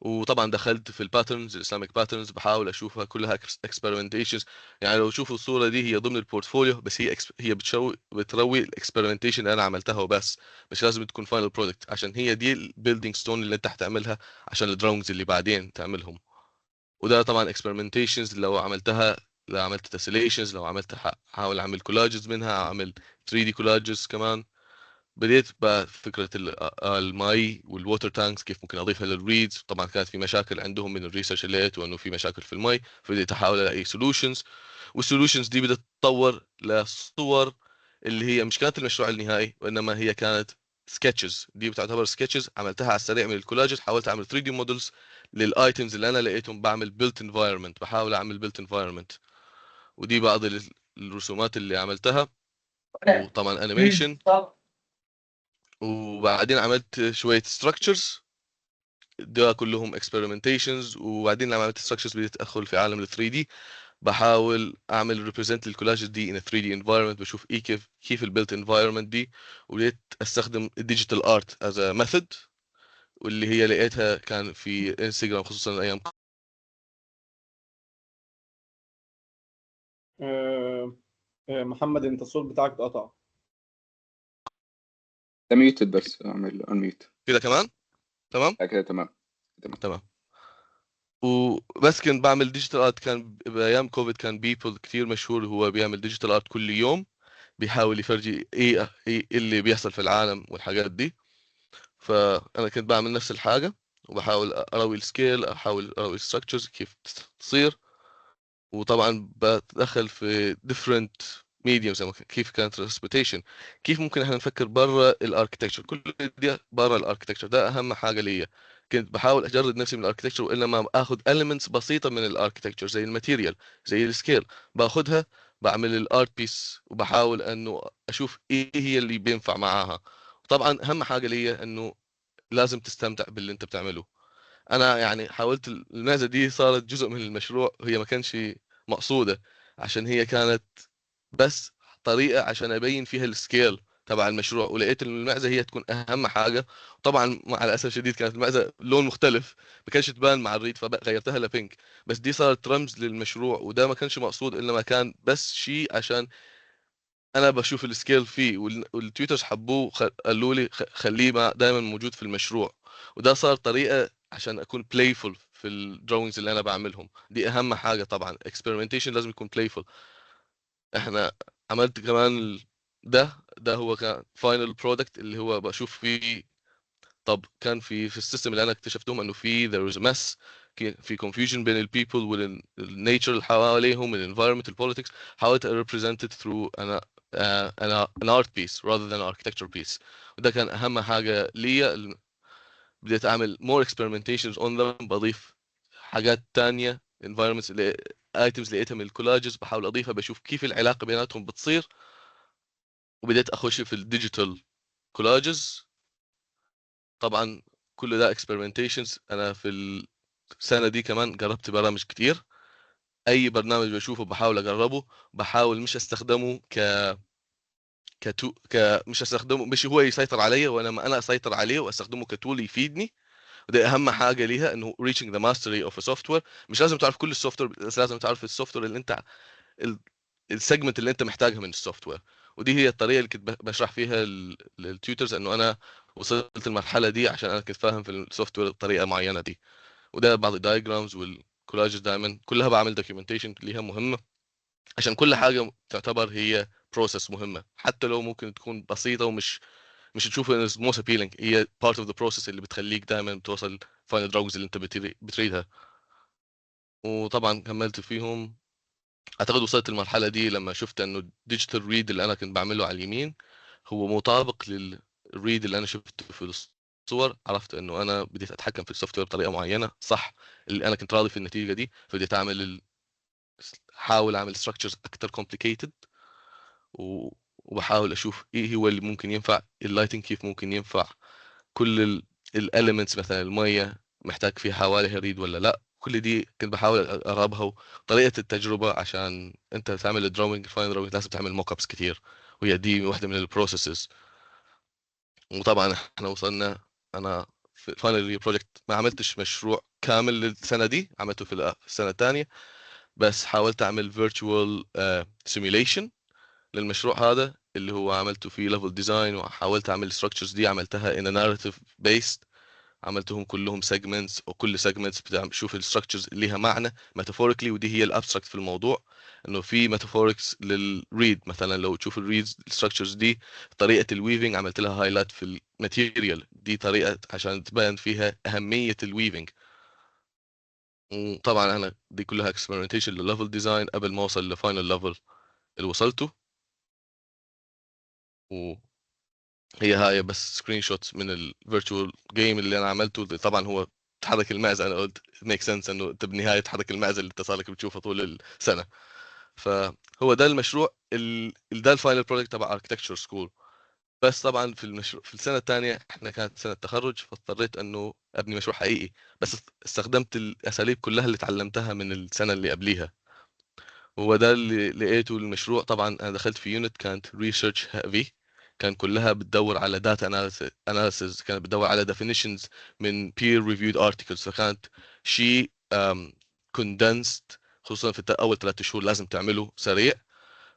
وطبعا دخلت في الباترنز، الاسلامك باترنز، بحاول اشوفها كلها اكسبيرمنتيشنز. يعني لو تشوفوا الصوره دي هي ضمن البورتفوليو، بس هي بتروي الاكسبيرمنتيشن اللي انا عملتها وبس، مش لازم تكون فاينل برودكت، عشان هي دي البيلدينج ستون اللي انت هتعملها عشان الدراونجز اللي بعدين تعملهم. وده طبعا اكسبيرمنتيشنز لو عملتها، لو عملت تسليشنز، لو عملت حاول اعمل كولاجز منها، اعمل 3 دي كولاجز كمان. بديت بقى فكره الماي والووتر تانكس كيف ممكن اضيفها للريدز. طبعا كانت في مشاكل عندهم من الريسيرش اللي لقيته انه في مشاكل في الماي، فبديت احاول الاقي سولوشنز. والسولوشنز دي بدات تتطور لصور اللي هي مش كانت المشروع النهائي، وانما هي كانت سكتشز. دي بتعتبر سكتشز عملتها على السريع من الكولاجز، حاولت اعمل 3 دي مودلز للايتمز اللي انا لقيتهم، بعمل بيلت انفايرمنت، بحاول اعمل بيلت انفايرمنت. ودي بعض الرسومات اللي عملتها، وطبعا انيميشن. وبعدين عملت شويه ستراكشرز، ده كلهم اكسبيرمنتيشنز. وبعدين لما عملت ستراكشرز بديت ادخل في عالم ال 3 دي، بحاول اعمل ريبريزنت للكولاج دي ان 3 دي انفايرمنت، بشوف ايه كيف البيلت انفايرمنت دي. وبديت استخدم الديجيتال ارت از ميثود، واللي هي لقيتها كان في انستغرام خصوصا الايام. محمد انت الصوت بتاعك اتقطع. ده ميوتد، بس اعمل انميوت. كده كمان تمام. كده تمام. تمام. تمام. وبس كنت بعمل ديجيتال ارت، كان بايام كوفيد كان بيبل كثير مشهور هو بيعمل ديجيتال ارت كل يوم، بيحاول يفرجي ايه اللي بيحصل في العالم والحاجات دي. فانا كنت بعمل نفس الحاجه، وبحاول اروي السكيل، احاول اروي الستراكشرز كيف تصير. وطبعا بتدخل في different mediums، يعني كيف كانت transportation، كيف ممكن احنا نفكر برا الاركتكتشر، كل دي برا الاركتكتشر، ده اهم حاجه ليا. كنت بحاول اجرد نفسي من الاركتكتشر، والا ما اخذ elements بسيطه من الاركتكتشر زي الماتيريال، زي السكيل، باخذها بعمل الارت بيس، وبحاول انه اشوف ايه هي اللي بينفع معاها. طبعا اهم حاجه ليا انه لازم تستمتع باللي انت بتعمله. انا يعني حاولت الميزه دي صارت جزء من المشروع، هي ما كانش مقصوده، عشان هي كانت بس طريقه عشان ابين فيها السكيل تبع المشروع، ولقيت ان المعزه هي تكون اهم حاجه. طبعا مع الاسف الشديد كانت المعزه لون مختلف، ما كانش تبان مع الريد فغيرتها لبينك. بس دي صارت رمز للمشروع، وده ما كانش مقصود، الا ما كان بس شيء عشان انا بشوف السكيل فيه والتويترز حبوه، قالوا لي خليه دائما موجود في المشروع. وده صار طريقه عشان اكون playful في الدروينجز اللي انا بعملهم. دي اهم حاجه طبعا، experimentation لازم يكون playful. احنا عملت كمان ده هو كان فاينل برودكت اللي هو بشوف فيه. طب كان في السيستم اللي انا اكتشفتهم انه في there is a mess، في confusion بين البيبل والنيتشر اللي حواليهم، الانفايرمنت، البوليتكس. حاولت represent it through an art piece rather than architecture piece. وده كان اهم حاجه ليا. بديت اعمل more experimentations on them، بضيف حاجات تانية environments اللي items لقيتها من الكولاجز بحاول اضيفها، بشوف كيف العلاقه بيناتهم بتصير. وبديت اخش في الديجيتال كولاجز. طبعا كل ده experimentations. انا في السنه دي كمان جربت برامج كتير. اي برنامج بشوفه بحاول اجربه، بحاول مش استخدمه مش استخدمه مش هو يسيطر علي، وانما انا اسيطر عليه واستخدمه كتول يفيدني. وده اهم حاجه ليها، انه reaching the mastery of a software. مش لازم تعرف كل السوفت وير، بس لازم تعرف السوفت وير اللي انت السيجمنت اللي انت محتاجها من السوفت وير. ودي هي الطريقه اللي كنت بشرح فيها للتيوترز انه انا وصلت المرحله دي عشان انا كنت فاهم في السوفت وير بطريقه معينه دي. وده بعض الدايجرامز والكولاجز دائما كلها بعمل دوكيومنتيشن ليها مهمه، عشان كل حاجه تعتبر هي بروسيس مهمه، حتى لو ممكن تكون بسيطه مش تشوفها as most appealing. هي part of the process اللي بتخليك دائما توصل final drugs اللي انت بتريدها. وطبعا كملت فيهم. اعتقد وصلت المرحله دي لما شفت انه الديجيتال ريد اللي انا كنت بعمله على اليمين هو مطابق للريد اللي انا شفته في الصور. عرفت انه انا بديت اتحكم في السوفت وير بطريقه معينه صح، اللي انا كنت راضي في النتيجه دي. فبديت احاول اعمل structures اكثر complicated، وبحاول اشوف ايه هو اللي ممكن ينفع اللايتنج، كيف ممكن ينفع كل الاليمنتس. مثلا الميه محتاج فيها حوالي ريد ولا لا. كل دي كنت بحاول اقربها. وطريقه التجربه، عشان انت تعمل الدروينج الفاين دروينج لازم تعمل موك ابس كتير، وهي دي واحده من البروسيسز. وطبعا احنا وصلنا. انا في فاينل بروجكت ما عملتش مشروع كامل للسنه دي، عملته في السنه الثانيه. بس حاولت اعمل فيرتشوال سيميوليشن للمشروع هذا اللي هو عملته فيه ليفل ديزاين. وحاولت اعمل structures دي عملتها in a narrative based. عملتهم كلهم segments، وكل segments بتشوف الستراكشرز اللي ليها معنى metaphorically. ودي هي الابستراكت في الموضوع، انه في metaphorics للريد. مثلا لو تشوف الريد الستراكشرز دي، طريقه الويفنج عملت لها هايلايت في الماتيريال دي، طريقه عشان تبين فيها اهميه الويفنج. وطبعا انا دي كلها experimentation للليفل ديزاين قبل ما اوصل لفاينل ليفل اللي وصلته. هي هاي بس سكرين شوت من الفيرتشوال جيم اللي انا عملته. طبعا هو تحرك المعزه، انا قلت ميك سنس انه انت بالنهايه تحرك المعزه اللي انت صار لك بتشوفها طول السنه. فهو ده المشروع ده الفاينل بروجكت تبع اركتكتشر سكول. بس طبعا في المشروع في السنه الثانيه احنا كانت سنه تخرج، فاضطريت انه ابني مشروع حقيقي. بس استخدمت الاساليب كلها اللي تعلمتها من السنه اللي قبليها. هو ده اللي لقيته المشروع. طبعا انا دخلت في يونت كانت ريسيرش هيفي، كان كلها بتدور على داتا اناليسيز، كانت بتدور على definitions من peer reviewed articles. فكانت شيء condensed، خصوصا في اول 3 شهور لازم تعمله سريع.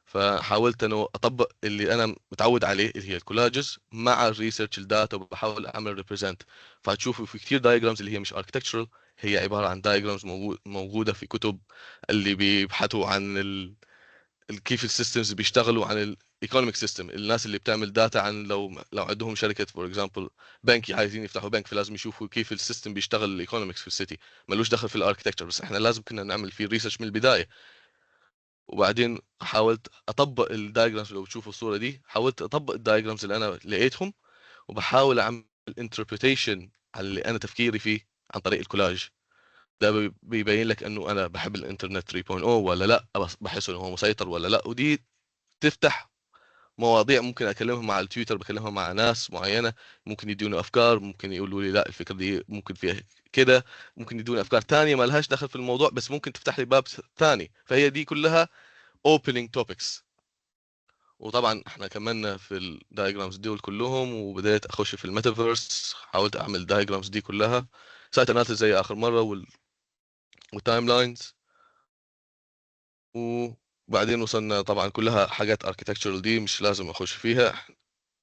فحاولت انه اطبق اللي انا متعود عليه اللي هي الكولاجز مع الريسيرش الداتا، وبحاول اعمل ريبريزنت. فهتشوفوا في كتير دايجرامز اللي هي مش architectural، هي عباره عن دايجرامز موجوده في كتب اللي بيبحثوا عن كيف السيستمز بيشتغلوا، عن الايكونوميك سيستم. الناس اللي بتعمل داتا عن لو عندهم شركه فور اكزامبل بنك عايزين يفتحوا بنك، فلازم يشوفوا كيف السيستم بيشتغل الايكونومكس في السيتي. ملوش دخل في الاركتكتشر، بس احنا لازم كنا نعمل فيه ريسيرش من البدايه. وبعدين حاولت اطبق الدايجرامز. لو تشوفوا الصوره دي، حاولت اطبق الدايجرامز اللي انا لقيتهم، وبحاول اعمل انتربريتيشن على اللي انا تفكيري فيه عن طريق الكولاج. ده بيبين لك انه انا بحب الانترنت 3.0 ولا لا، بحس انه هو مسيطر ولا لا. ودي تفتح مواضيع ممكن اكلمها مع التويتر، بكلمها مع ناس معينه، ممكن يدوني افكار، ممكن يقولوا لي لا الفكره دي ممكن فيها كده، ممكن يدوني افكار تانية ما لهاش دخل في الموضوع، بس ممكن تفتح لي باب ثاني. فهي دي كلها opening topics. وطبعا احنا كملنا في الدايجرامز دول كلهم، وبدأت اخش في الميتافيرس، حاولت اعمل دايجرامز دي كلها سايت اناليسيس زي اخر مره والتايم لاينز. وبعدين وصلنا طبعا كلها حاجات اركيتكتشرال، دي مش لازم اخش فيها،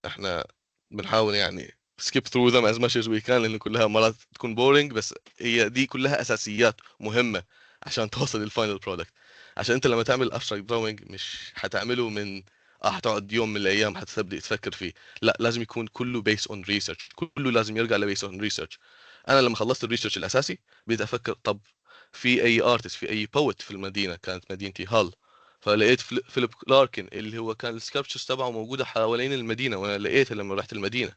احنا بنحاول يعني skip through them as much as we can، لان كلها مرات تكون boring، بس هي دي كلها اساسيات مهمه عشان توصل للفاينل برودكت. عشان انت لما تعمل abstract drawing مش هتعمله من هتقعد يوم من الايام هتبدا تفكر فيه، لا لازم يكون كله based on research، كله لازم يرجع ل based on research. انا لما خلصت الريسيرش الاساسي بديت افكر، طب في اي ارتست، في اي بويت في المدينه، كانت مدينتي هال، فلقيت فيليب كلاركن اللي هو كان السكالبتشرز تبعه موجوده حوالين المدينه، وانا لقيتها لما رحت المدينه،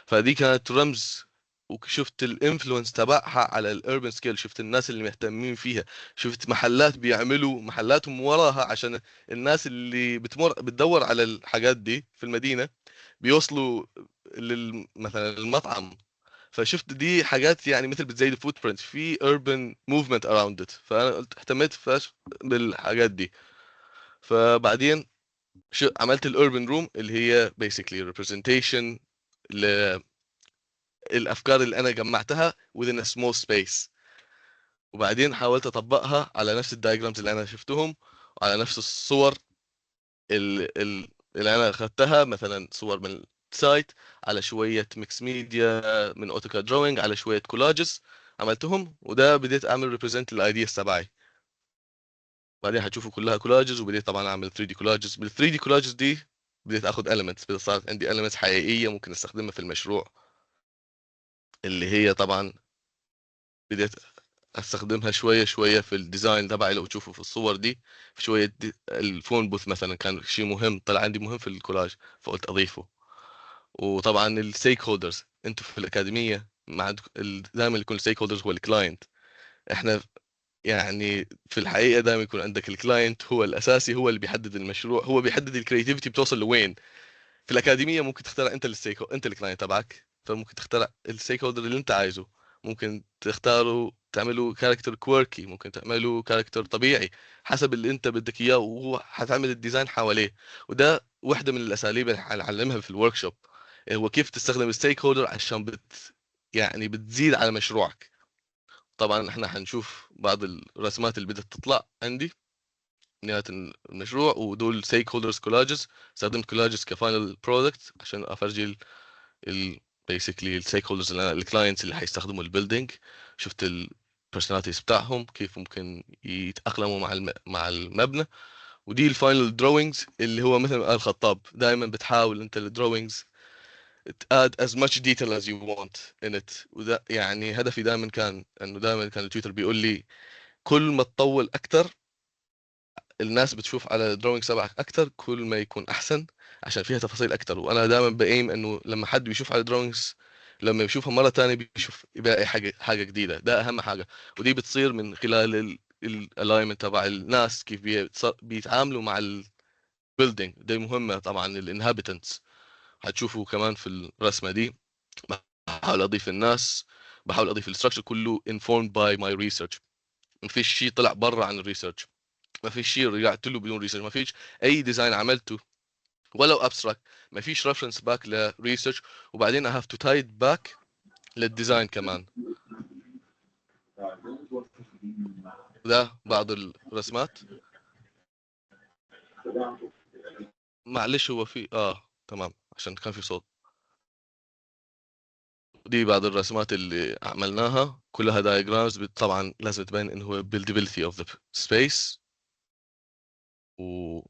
فدي كانت رمز. وشفت الانفلونس تبعها على الاربن سكيل، شفت الناس اللي مهتمين فيها، شفت محلات بيعملوا محلاتهم وراها عشان الناس اللي بتدور على الحاجات دي في المدينه بيوصلوا مثلا المطعم. فشفت دي حاجات يعني مثل بتزيد الفوت برنت في urban movement around it، فانا اهتميت بالحاجات دي. فبعدين عملت الاربن روم اللي هي basically representation للافكار اللي انا جمعتها within a small space، وبعدين حاولت اطبقها على نفس الدايجرامز اللي انا شفتهم، وعلى نفس الصور اللي انا اخذتها، مثلا صور من السايت، على شويه ميكس ميديا من اوتوكاد دروينج، على شويه كولاجز عملتهم، وده بديت اعمل ريبريزنت للايدياز تبعي. بعدين حتشوفوا كلها كولاجز، وبديت طبعا اعمل 3 دي كولاجز. بال 3 دي كولاجز دي بديت اخذ elements، بديت صارت عندي elements حقيقيه ممكن استخدمها في المشروع، اللي هي طبعا بديت استخدمها شويه شويه في الديزاين تبعي. لو تشوفوا في الصور دي في شويه الفون بوث مثلا كان شيء مهم، طلع عندي مهم في الكولاج فقلت اضيفه. وطبعا الستيك هولدرز، انتوا في الاكاديميه مع دائما يكون الستيك هولدرز هو الكلاينت. احنا يعني في الحقيقه دائما يكون عندك الكلاينت هو الاساسي، هو اللي بيحدد المشروع، هو بيحدد الكرياتيفيتي بتوصل لوين. في الاكاديميه ممكن تختار انت انت الكلاينت تبعك، فممكن تختار الستيك هولدر اللي انت عايزه، ممكن تختاروا تعملوا كاركتر كويركي، ممكن تعملوا كاركتر طبيعي حسب اللي انت بدك اياه، وهو هتعمل الديزاين حواليه. وده واحده من الاساليب اللي هنعلمها في الورك شوب، هو كيف تستخدم الستيك هولدر عشان يعني بتزيد على مشروعك. طبعا احنا هنشوف بعض الرسمات اللي بدأت تطلع عندي نهاية المشروع، ودول ستيك هولدرز كولاجز. استخدمت كولاجز كفاينل برودكت عشان افرجي ال basically الستيك هولدرز اللي الكلاينتس اللي هيستخدموا البيلدينج. شفت البرسوناليتيز بتاعهم كيف ممكن يتأقلموا مع المبنى. ودي الفاينل دروينجز اللي هو مثل ما قال خطاب، دائما بتحاول انت الدروينجز add as much detail as you want in it. وده يعني هدفي دائما كان انه دائما كان التويتر بيقول لي كل ما تطول اكثر الناس بتشوف على الدروينج تبعك اكثر، كل ما يكون احسن عشان فيها تفاصيل اكثر. وانا دائما بقيم انه لما حد بيشوف على الدروينجز لما يشوفها مره ثانيه بيشوف يلاقي حاجه جديده، ده اهم حاجه. ودي بتصير من خلال الالاينمنت تبع الناس كيف بيتعاملوا مع البيلدينج، دي مهمه طبعا الانهابيتنتس. هتشوفوا كمان في الرسمه دي بحاول اضيف الناس، بحاول اضيف الاستراكشر كله informed by my research، ما فيش شيء طلع برا عن الريسيرش، ما فيش شيء رجعت له بدون ريسيرش، ما فيش اي ديزاين عملته ولو ابستراكت ما فيش ريفرنس باك لريسيرش، وبعدين I have to tie it back للديزاين كمان. ده بعض الرسمات، معلش هو في تمام عشان كان في صوت. دي بعض الرسمات اللي عملناها كلها diagrams، طبعا لازم تبين انه هو buildability of the space، و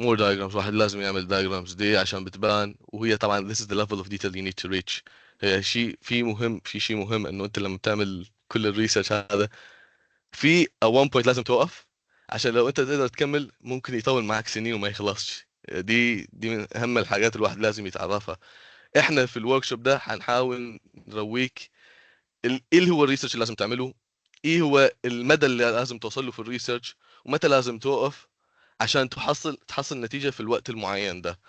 more diagrams، واحد لازم يعمل diagrams دي عشان بتبان. وهي طبعا this is the level of detail you need to reach. هي شيء مهم انه انت لما تعمل كل الريسيرش هذا في at one point لازم توقف، عشان لو انت تقدر تكمل ممكن يطول معك سنين وما يخلصش. دي من اهم الحاجات الواحد لازم يتعرفها. احنا في الورك شوب ده حنحاول نرويك ايه اللي هو الريسيرش اللي لازم تعمله، ايه هو المدى اللي لازم توصل له في الريسيرش، ومتى لازم توقف عشان تحصل نتيجه في الوقت المعين ده.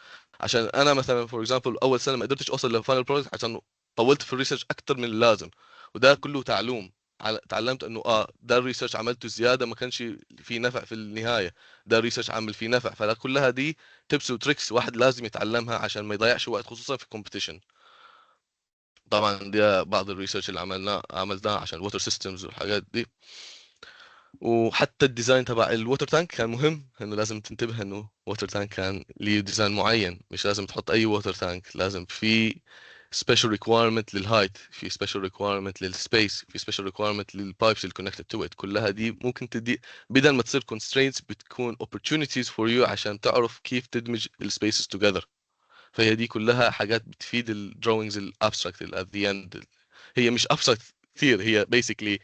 عشان انا مثلا فور اكزامبل اول سنه ما قدرتش اوصل للفاينل برودكت عشان طولت في الريسيرش اكثر من اللازم، وده كله تعلوم تعلمت انه ده الريسيرش عملته زياده ما كانش في نفع في النهايه، ده الريسيرش عمل فيه نفع. فكلها دي تبس وتريكس واحد لازم يتعلمها عشان ما يضيعش وقت، خصوصا في الكومبيتيشن. طبعا دي بعض الريسيرش اللي عملناه عشان الووتر سيستمز والحاجات دي. وحتى الديزاين تبع الووتر تانك كان مهم، انه لازم تنتبه انه ووتر تانك كان ليه ديزاين معين، مش لازم تحط اي ووتر تانك، لازم في special requirement للهايت، في special requirement للسبيس، في special requirement للبايبس اللي connected to it. كلها دي ممكن تدي بدل ما تصير constraints بتكون opportunities for you عشان تعرف كيف تدمج السبيسز together. فهي دي كلها حاجات بتفيد الدروينجز الابستراكت at the end. هي مش abstract كثير، هي basically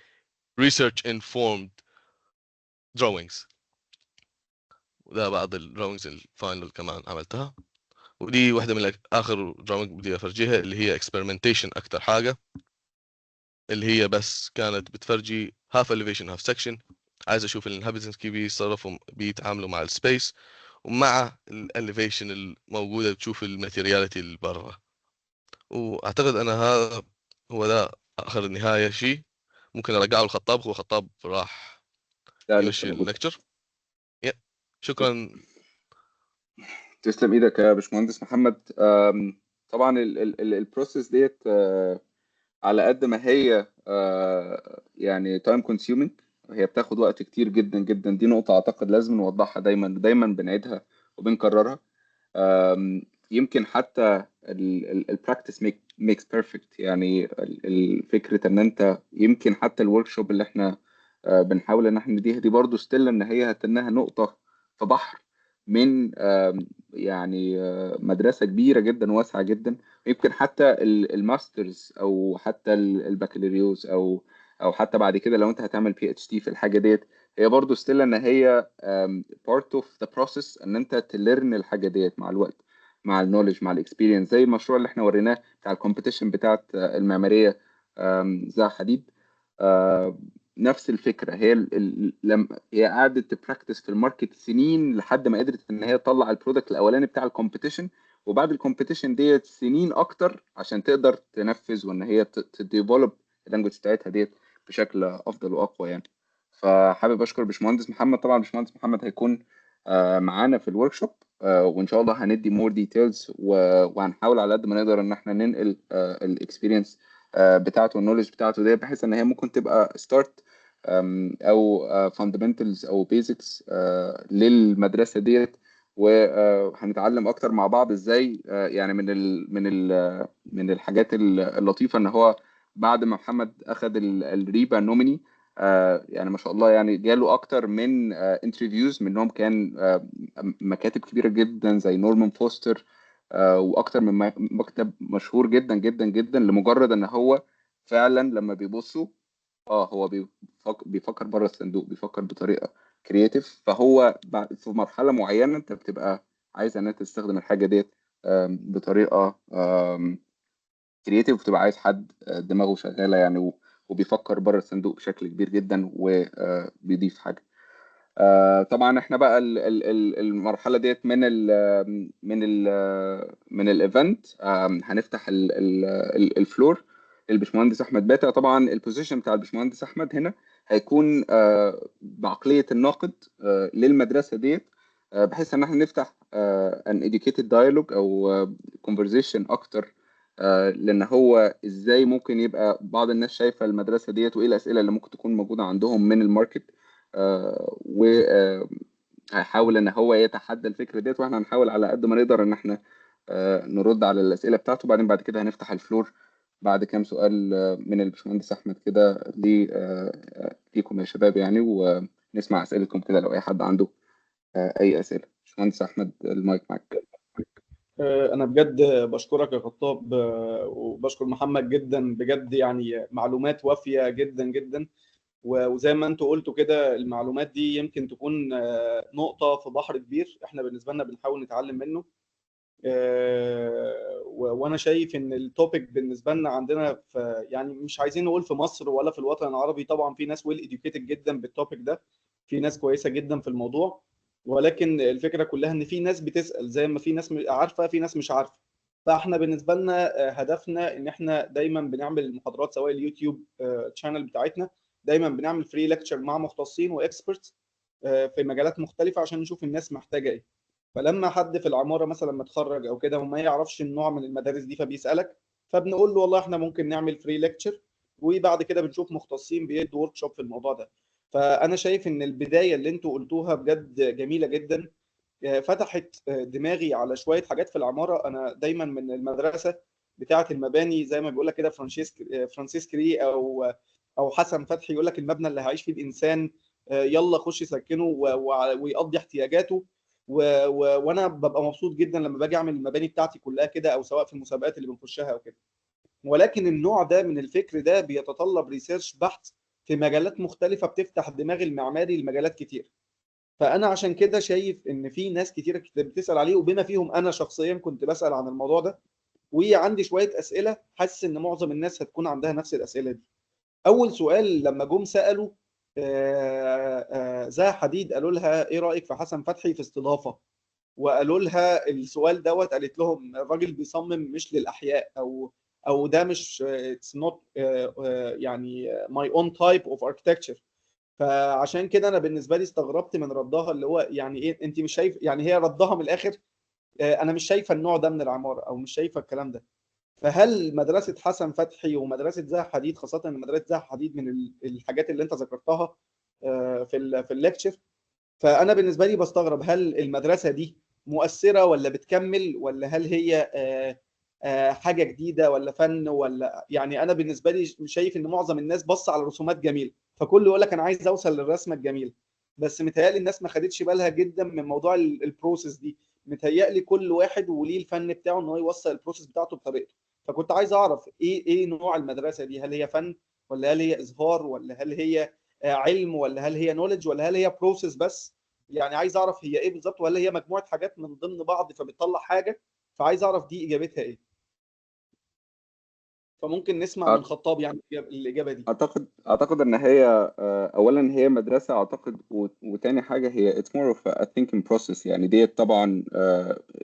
research informed drawings. وده بعض الدراونجز الفاينل كمان عملتها. ودي واحدة من آخر دراونج بدي أفرجيها، اللي هي experimentation أكتر حاجة، اللي هي بس كانت بتفرجي half elevation half section. عايز أشوف الانهابيتنتس كيف بيتعاملوا مع السبيس ومع الاليفيشن الموجودة، تشوف الماتيرياليتي اللي برا. وأعتقد أنا هذا هو ده آخر النهاية شيء ممكن أرجعه للخطاب. هو خطاب راح لا لسه يمشي موجود. الليكتشر. شكرا. تسلم ايدك يا باشمهندس محمد. طبعا البروسيس ديت على قد ما هي يعني تايم كونسيومينج، هي بتاخد وقت كتير جدا جدا. دي نقطة اعتقد لازم نوضحها دايما، دايما بنعيدها وبنكررها. يمكن حتى البراكتس ميكس بيرفكت. يعني الفكرة ان انت يمكن حتى الورك شوب اللي احنا بنحاول ان احنا نديها دي برضو ستيل ان هي هتنها نقطة في بحر من يعني مدرسة كبيرة جدا واسعة جدا. يمكن حتى الماسترز او حتى البكالوريوس او حتى بعد كده لو انت هتعمل بي اتش دي في الحاجة ديت، هي برضو ستيل ان هي part of the process ان انت تلرن الحاجة ديت مع الوقت، مع النولج، مع الاكسبيرينس. زي المشروع اللي احنا وريناه بتاع الكومبيتيشن بتاعت المعمارية زي حديد. نفس الفكرة. هي هي قعدت تبراكتس في الماركت سنين لحد ما قدرت ان هي تطلع البرودكت الاولاني بتاع الكومبيتيشن، وبعد الكومبيتيشن ديت سنين اكتر عشان تقدر تنفذ وان هي تديفلوب اللانجوج بتاعتها ديت بشكل افضل واقوى يعني. فحابب اشكر باشمهندس محمد. طبعا باشمهندس محمد هيكون معانا في الورك شوب، وان شاء الله هندي مور ديتيلز، وهنحاول على قد ما نقدر ان احنا ننقل الاكسبيرينس بتاعته والنولج بتاعته دي، بحيث ان هي ممكن تبقى ستارت او فاندمنتالز او بيزكس للمدرسه ديت. وهنتعلم اكتر مع بعض ازاي يعني من الحاجات اللطيفه ان هو بعد ما محمد اخذ الريبا نوميني يعني ما شاء الله يعني جاله اكتر من انترفيوز، منهم كان مكاتب كبيره جدا زي نورمان فوستر واكتر من مكتب مشهور جدا جدا جدا، لمجرد ان هو فعلا لما بيبصوا هو بيفكر بره الصندوق، بيفكر بطريقه كرييتيف. فهو في مرحله معينه انت بتبقى عايز ان انت تستخدم الحاجه ديت بطريقه كرييتيف، وتبقى عايز حد دماغه شغاله يعني وبيفكر بره الصندوق بشكل كبير جدا وبيضيف حاجه. طبعا احنا بقى المرحله ديت من الايفنت هنفتح الفلور للبشمهندس احمد باتع. طبعا البوزيشن بتاع البشمهندس احمد هنا هيكون بعقليه الناقد للمدرسه ديت، بحيث ان احنا نفتح ان educated dialogue او conversation اكتر، لان هو ازاي ممكن يبقى بعض الناس شايفه المدرسه ديت، وايه الاسئله اللي ممكن تكون موجوده عندهم من الماركت، وهيحاول ان هو يتحدى الفكره ديت، واحنا هنحاول على قد ما نقدر ان احنا نرد على الاسئله بتاعته. وبعدين بعد كده هنفتح الفلور بعد كام سؤال من الباشمهندس احمد كده ليكم يا شباب يعني، ونسمع اسئلتكم كده لو اي حد عنده اي اسئله. باشمهندس احمد المايك معاك. أنا بجد بشكرك يا خطاب، وبشكر محمد جدا بجد، يعني معلومات وافية جدا جدا. وزي ما انتوا قلتوا كده، المعلومات دي يمكن تكون نقطة في بحر كبير احنا بالنسبة لنا بنحاول نتعلم منه. وانا شايف ان التوبيك بالنسبة لنا عندنا في، يعني مش عايزين نقول في مصر ولا في الوطن العربي، طبعا في ناس ويل اديوكيتد جدا بالتوبيك ده، في ناس كويسة جدا في الموضوع، ولكن الفكرة كلها ان في ناس بتسأل زي ما في ناس عارفة، في ناس مش عارفة. فاحنا بالنسبة لنا هدفنا ان احنا دايما بنعمل محاضرات، سواء اليوتيوب تشانل بتاعتنا دايما بنعمل فري ليكتشر مع مختصين واكسبرتس في مجالات مختلفه عشان نشوف الناس محتاجه ايه. فلما حد في العماره مثلا متخرج او كده وما يعرفش النوع من المدارس دي فبيسالك، فبنقول له والله احنا ممكن نعمل فري ليكتشر، وبعد كده بنشوف مختصين بيدوا ورك شوب في الموضوع ده. فانا شايف ان البدايه اللي انتوا قلتوها بجد جميله جدا، فتحت دماغي على شويه حاجات في العماره. انا دايما من المدرسه بتاعه المباني زي ما بيقول لك كده فرانسيس كري او حسن فتحي، يقول لك المبنى اللي هيعيش فيه الانسان، يلا خش سكنه ويقضي احتياجاته. وانا ببقى مبسوط جدا لما باجي اعمل المباني بتاعتي كلها كده، او سواء في المسابقات اللي بنخشها او كده. ولكن النوع ده من الفكر ده بيتطلب ريسيرش بحت في مجالات مختلفه، بتفتح دماغ المعماري لمجالات كتير. فانا عشان كده شايف ان في ناس كتيره بتسال عليه، وبما فيهم انا شخصيا كنت بسال عن الموضوع ده، وعندي شويه اسئله حاسس ان معظم الناس هتكون عندها نفس الاسئله دي. اول سؤال لما جم سالوا زها حديد، قالوا لها ايه رايك في حسن فتحي في استضافه؟ وقالوا لها السؤال دوت، قالت لهم الراجل بيصمم مش للاحياء، او ده مش اتس نوت يعني ماي اون تايب اوف اركتكتشر. فعشان كده انا بالنسبه لي استغربت من ردها، اللي هو يعني ايه انت مش شايف؟ يعني هي ردها من الاخر انا مش شايفه النوع ده من العماره، او مش شايفه الكلام ده. فهل مدرسه حسن فتحي ومدرسه زها حديد، خاصه ان مدرسه زها حديد من الحاجات اللي انت ذكرتها في الليكتشر، فانا بالنسبه لي بستغرب هل المدرسه دي مؤثره ولا بتكمل، ولا هل هي حاجه جديده ولا فن؟ ولا يعني انا بالنسبه لي شايف ان معظم الناس بص على رسومات جميله، فكل يقول لك انا عايز اوصل للرسمه الجميله. بس متهيألي الناس ما خدتش بالها جدا من موضوع البروسيس دي. متهيألي كل واحد وليه الفن بتاعه ان هو يوصل البروسيس بتاعته بطريقته. فكنت عايز اعرف ايه نوع المدرسه دي، هل هي فن، ولا هل هي اظهار، ولا هل هي علم، ولا هل هي نوليدج، ولا هل هي بروسيس بس؟ يعني عايز اعرف هي ايه بالظبط، ولا هي مجموعه حاجات من ضمن بعض فبتطلع حاجه؟ فعايز اعرف دي اجابتها ايه. فممكن نسمع من أع- خطاب يعني الاجابه دي. اعتقد ان هي اولا هي مدرسه اعتقد، وتاني حاجه هي it's more of a thinking process. يعني ديت طبعا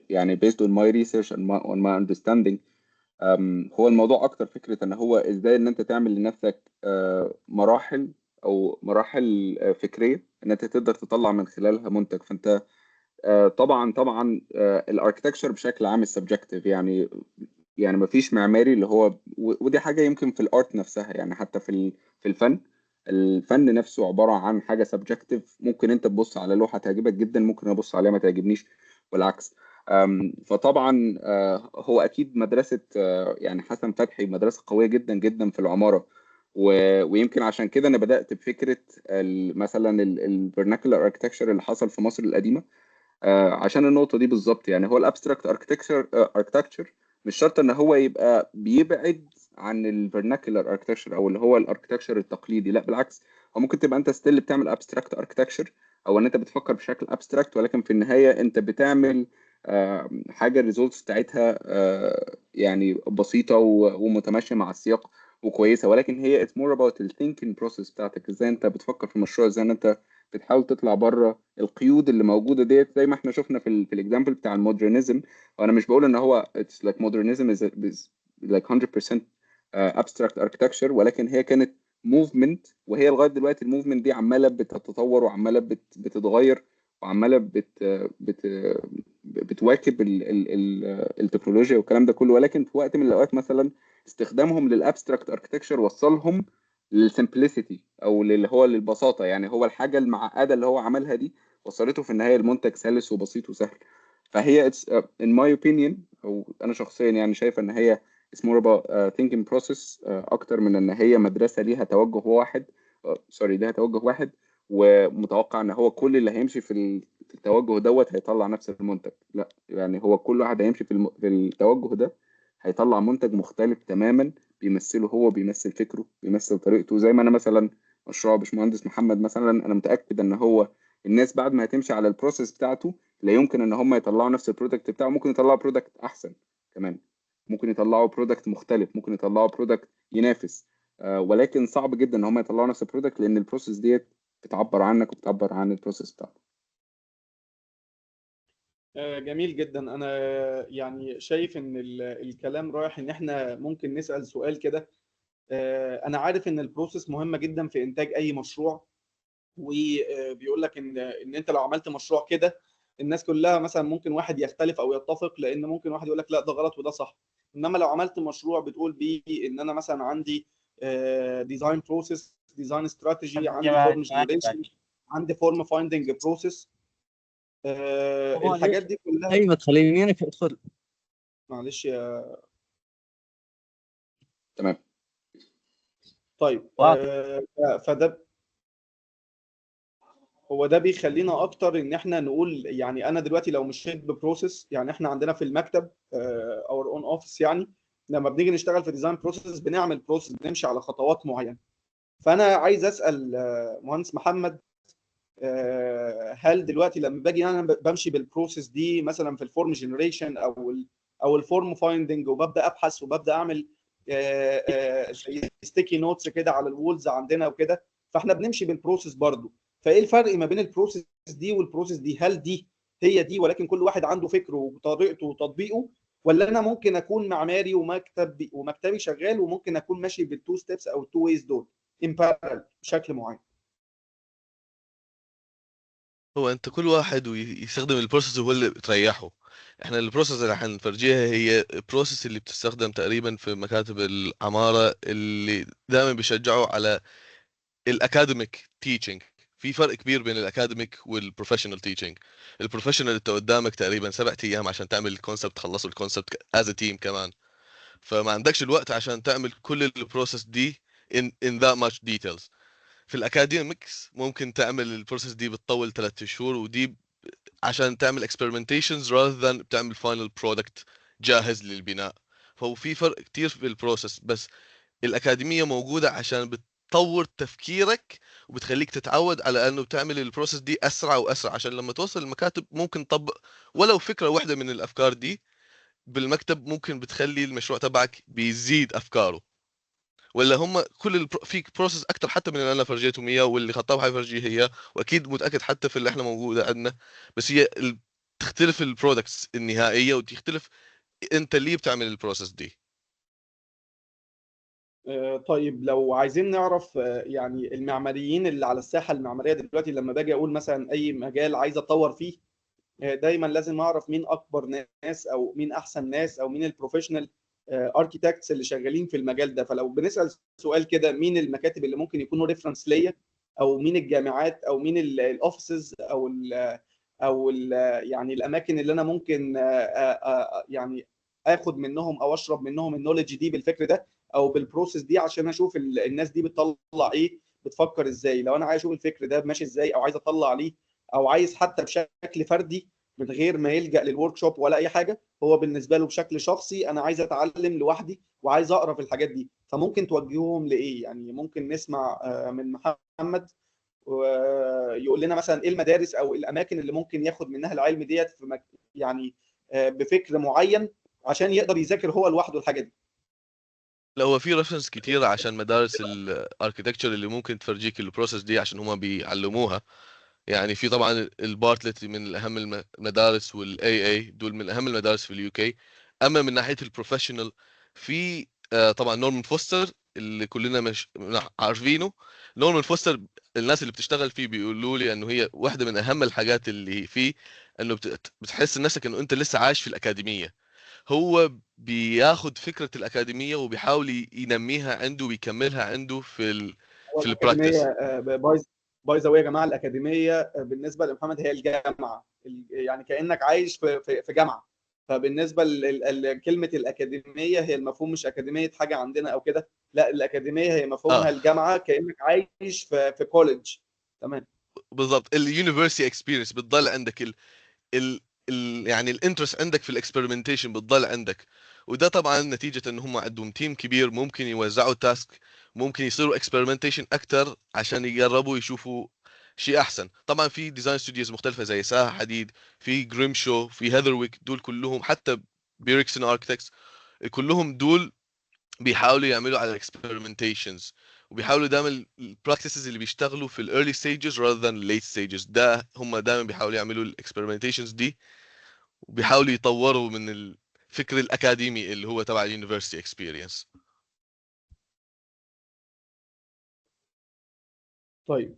يعني based on my research and on my understanding. هو الموضوع اكتر فكره ان هو ازاي ان انت تعمل لنفسك مراحل، او مراحل فكريه ان انت تقدر تطلع من خلالها منتج. فانت طبعا الاركتكتشر بشكل عام السبجكتيف، يعني مفيش معماري اللي هو ودي حاجه يمكن في الارت نفسها، يعني حتى في الفن. الفن نفسه عباره عن حاجه سبجكتيف. ممكن انت تبص على لوحه تعجبك جدا، ممكن ابص عليها ما تعجبنيش، والعكس. فطبعا هو اكيد مدرسه يعني حسن فتحي مدرسه قويه جدا جدا في العماره. ويمكن عشان كده انا بدات بفكره مثلا الفيرناكولار اركتكتشر اللي حصل في مصر القديمه، عشان النقطة دي بالظبط. يعني هو الابستراكت اركتكتشر مش شرط ان هو يبقى بيبعد عن الفرناكولار اركتكتشر او اللي هو الاركتكتشر التقليدي. لا بالعكس، هو ممكن تبقى انت ستيل بتعمل ابستراكت اركتكتشر، او ان انت بتفكر بشكل ابستراكت، ولكن في النهاية انت بتعمل حاجة الريزولتس بتاعتها يعني بسيطة ومتماشية مع السياق وكويسة. ولكن هي it's more about the thinking process بتاعتك، ازاي انت بتفكر في المشروع، ازاي ان انت بتحاول تطلع بره القيود اللي موجوده ديت، زي ما احنا شفنا في الاكزامبل بتاع المودرنزم. وانا مش بقول ان هو it's like modernism is like 100% abstract architecture، ولكن هي كانت موفمنت، وهي لغايه دلوقتي الموفمنت دي عماله بتتطور وعماله بتتغير، وعماله بت بتواكب التكنولوجيا والكلام ده كله. ولكن في وقت من الاوقات مثلا استخدامهم للابستراكت اركتكتشر وصلهم للسمبلسيتي، او اللي هو للبساطه. يعني هو الحاجه المعقده اللي هو عملها دي وصلته في النهايه المنتج سلس وبسيط وسهل. فهي in my opinion، او انا شخصيا يعني شايف ان هي it's more about thinking process اكتر من ان هي مدرسه ليها توجه واحد. سوري، ليها توجه واحد، ومتوقع ان هو كل اللي هيمشي في التوجه دوت هيطلع نفس المنتج. لا، يعني هو كل واحد هيمشي في التوجه ده هيطلع منتج مختلف تماما، بيمثله هو، بيمثل فكره، بيمثل طريقته. زي ما انا مثلا مشروع باشمهندس محمد مثلا، انا متاكد ان هو الناس بعد ما هتمشي على البروسيس بتاعته لا يمكن ان هم يطلعوا نفس البرودكت بتاعه، ممكن يطلعوا برودكت احسن كمان، ممكن يطلعوا برودكت مختلف، ممكن يطلعوا برودكت ينافس. ولكن صعب جدا ان هم يطلعوا نفس البرودكت، لان البروسيس ديت بتعبر عنك وبتعبر عن البروسيس بتاعتك. جميل جدا. انا يعني شايف ان الكلام رايح ان احنا ممكن نسال سؤال كده. انا عارف ان البروسيس مهمه جدا في انتاج اي مشروع، وبيقول لك ان انت لو عملت مشروع كده الناس كلها مثلا ممكن واحد يختلف او يتفق، لان ممكن واحد يقول لك لا ده غلط وده صح. انما لو عملت مشروع بتقول بيه ان انا مثلا عندي ديزاين بروسيس، ديزاين استراتيجي، عندي فورم جنريشن، عندي فورم فايندنج بروسيس، الحاجات دي كلها. اي ما تخليني انا ادخل. معلش تمام. طيب واضح. فده هو ده بيخلينا اكتر ان احنا نقول، يعني انا دلوقتي لو مشيت ببروسيس، يعني احنا عندنا في المكتب اور اون اوفيس، يعني لما بنيجي نشتغل في ديزاين بروسيس بنعمل بروسيس، بنمشي على خطوات معينه. فانا عايز اسال مهندس محمد، هل دلوقتي لما باجي انا بمشي بالبروسيس دي مثلا في الفورم جنريشن او الفورم فايندنج، وببدا ابحث وببدا اعمل زي ستيكي نوتس كده على الوولز عندنا وكده، فاحنا بنمشي بالبروسيس برضو. فايه الفرق ما بين البروسيس دي والبروسيس دي؟ هل دي هي دي ولكن كل واحد عنده فكره وطريقته وتطبيقه، ولا انا ممكن اكون معماري ومكتبي شغال وممكن اكون ماشي بالتو ستيبس او التو ويز دول ان بارallel بشكل معين؟ هو انت كل واحد ويستخدم البروسيس هو اللي بتريحه. احنا البروسيس اللي حنفرجيها هي البروسيس اللي بتستخدم تقريبا في مكاتب العمارة، اللي دائما بيشجعوا على الاكاديميك تيتشنج. في فرق كبير بين الاكاديميك والبروفيشنال تيتشنج. البروفيشنال انت قدامك تقريبا 7 ايام عشان تعمل الكونسبت، تخلصوا الكونسبت از تيم كمان، فما عندكش الوقت عشان تعمل كل البروسيس دي in that much details. في الاكاديميكس ممكن تعمل البروسيس دي بتطول 3 شهور، ودي عشان تعمل experimentations rather than بتعمل final product جاهز للبناء. فهو في فرق كتير في البروسيس، بس الأكاديمية موجودة عشان بتطور تفكيرك وبتخليك تتعود على انه بتعمل البروسيس دي اسرع واسرع، عشان لما توصل المكاتب ممكن تطبق ولو فكرة واحدة من الافكار دي بالمكتب، ممكن بتخلي المشروع تبعك بيزيد افكاره. ولا هم كل في بروسيس اكتر حتى من اللي انا فرجيتهم اياه واللي خطاب حيفرجيه هي، واكيد متاكد حتى في اللي احنا موجوده عندنا. بس هي تختلف البرودكتس النهائيه، وتختلف انت اللي بتعمل البروسيس دي. طيب لو عايزين نعرف يعني المعماريين اللي على الساحه المعماريه دلوقتي، لما باجي اقول مثلا اي مجال عايز اتطور فيه، دايما لازم اعرف مين اكبر ناس او مين احسن ناس او مين البروفيشنال اركيتكتس اللي شغالين في المجال ده. فلو بنسال سؤال كده، مين المكاتب اللي ممكن يكونوا ريفرنس ليا، او مين الجامعات او مين الاوفيسز او يعني الاماكن اللي انا ممكن يعني اخد منهم او اشرب منهم النولج دي بالفكر ده او بالبروسيس دي، عشان اشوف الناس دي بتطلع ايه، بتفكر ازاي. لو انا عايز اشوف الفكر ده ماشي ازاي، او عايز اطلع ليه، او عايز حتى بشكل فردي من غير ما يلجأ للورك شوب ولا اي حاجه، هو بالنسبه له بشكل شخصي انا عايز اتعلم لوحدي وعايز اقرا في الحاجات دي، فممكن توجهوهم لايه؟ يعني ممكن نسمع من محمد ويقول لنا مثلا ايه المدارس او الاماكن اللي ممكن ياخد منها العلم ديت في يعني بفكر معين عشان يقدر يذاكر هو لوحده الحاجه دي. لا، هو في ريفرنس كتير عشان مدارس الاركتكتشر اللي ممكن تفرجيك البروسيس دي عشان هما بيعلموها. يعني في طبعا البارتلت من اهم المدارس، والاي اي دول من اهم المدارس في اليو كي. اما من ناحيه البروفيشنال، في طبعا نورمان فوستر اللي كلنا مش عارفينه. نورمان فوستر الناس اللي بتشتغل فيه بيقولوا لي انه هي واحده من اهم الحاجات اللي فيه، انه بتحس نفسك انه انت لسه عايش في الاكاديميه. هو بياخد فكره الاكاديميه وبيحاول ينميها عنده ويكملها عنده هو في الاكاديميه البراكتس. باي ذا واي يا جماعه، الاكاديميه بالنسبه لمحمد هي الجامعه، يعني كانك عايش في جامعه. فبالنسبه لكلمه الاكاديميه، هي المفهوم مش اكاديميه حاجه عندنا او كده، لا الاكاديميه هي مفهومها اه، الجامعه، كانك عايش في كوليدج. تمام. بالضبط. اليونيفرسيتي اكسبيرينس بتضل عندك ال يعني الانترست عندك في الاكسبيرمنتيشن بتضل عندك. وده طبعا نتيجة ان هم عندهم تيم كبير، ممكن يوزعوا تاسك، ممكن يصيروا اكسبيرمنتيشن اكتر عشان يجربوا يشوفوا شيء احسن. طبعا في ديزاين ستوديوز مختلفة زي ساها حديد، في جريم شو، في هيذرويك، دول كلهم حتى بيركسون اركتكتس، كلهم دول بيحاولوا يعملوا على الاكسبيرمنتيشنز، وبيحاولوا دايما البراكتسز اللي بيشتغلوا في الايرلي ستيجز rather than late stages. ده هم دايما بيحاولوا يعملوا الاكسبيرمنتيشنز دي، وبيحاولوا يطوروا من الفكر الأكاديمي اللي هو تبع اليونيفرسيتي اكسبيرينس. طيب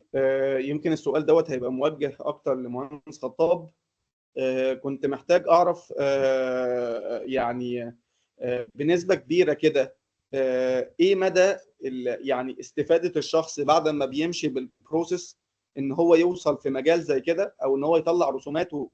يمكن السؤال دوت هيبقى موجه اكتر لمهندس خطاب. كنت محتاج اعرف يعني بنسبة كبيرة كده ايه مدى يعني استفادة الشخص بعد ما بيمشي بالبروسيس ان هو يوصل في مجال زي كده، او ان هو يطلع رسوماته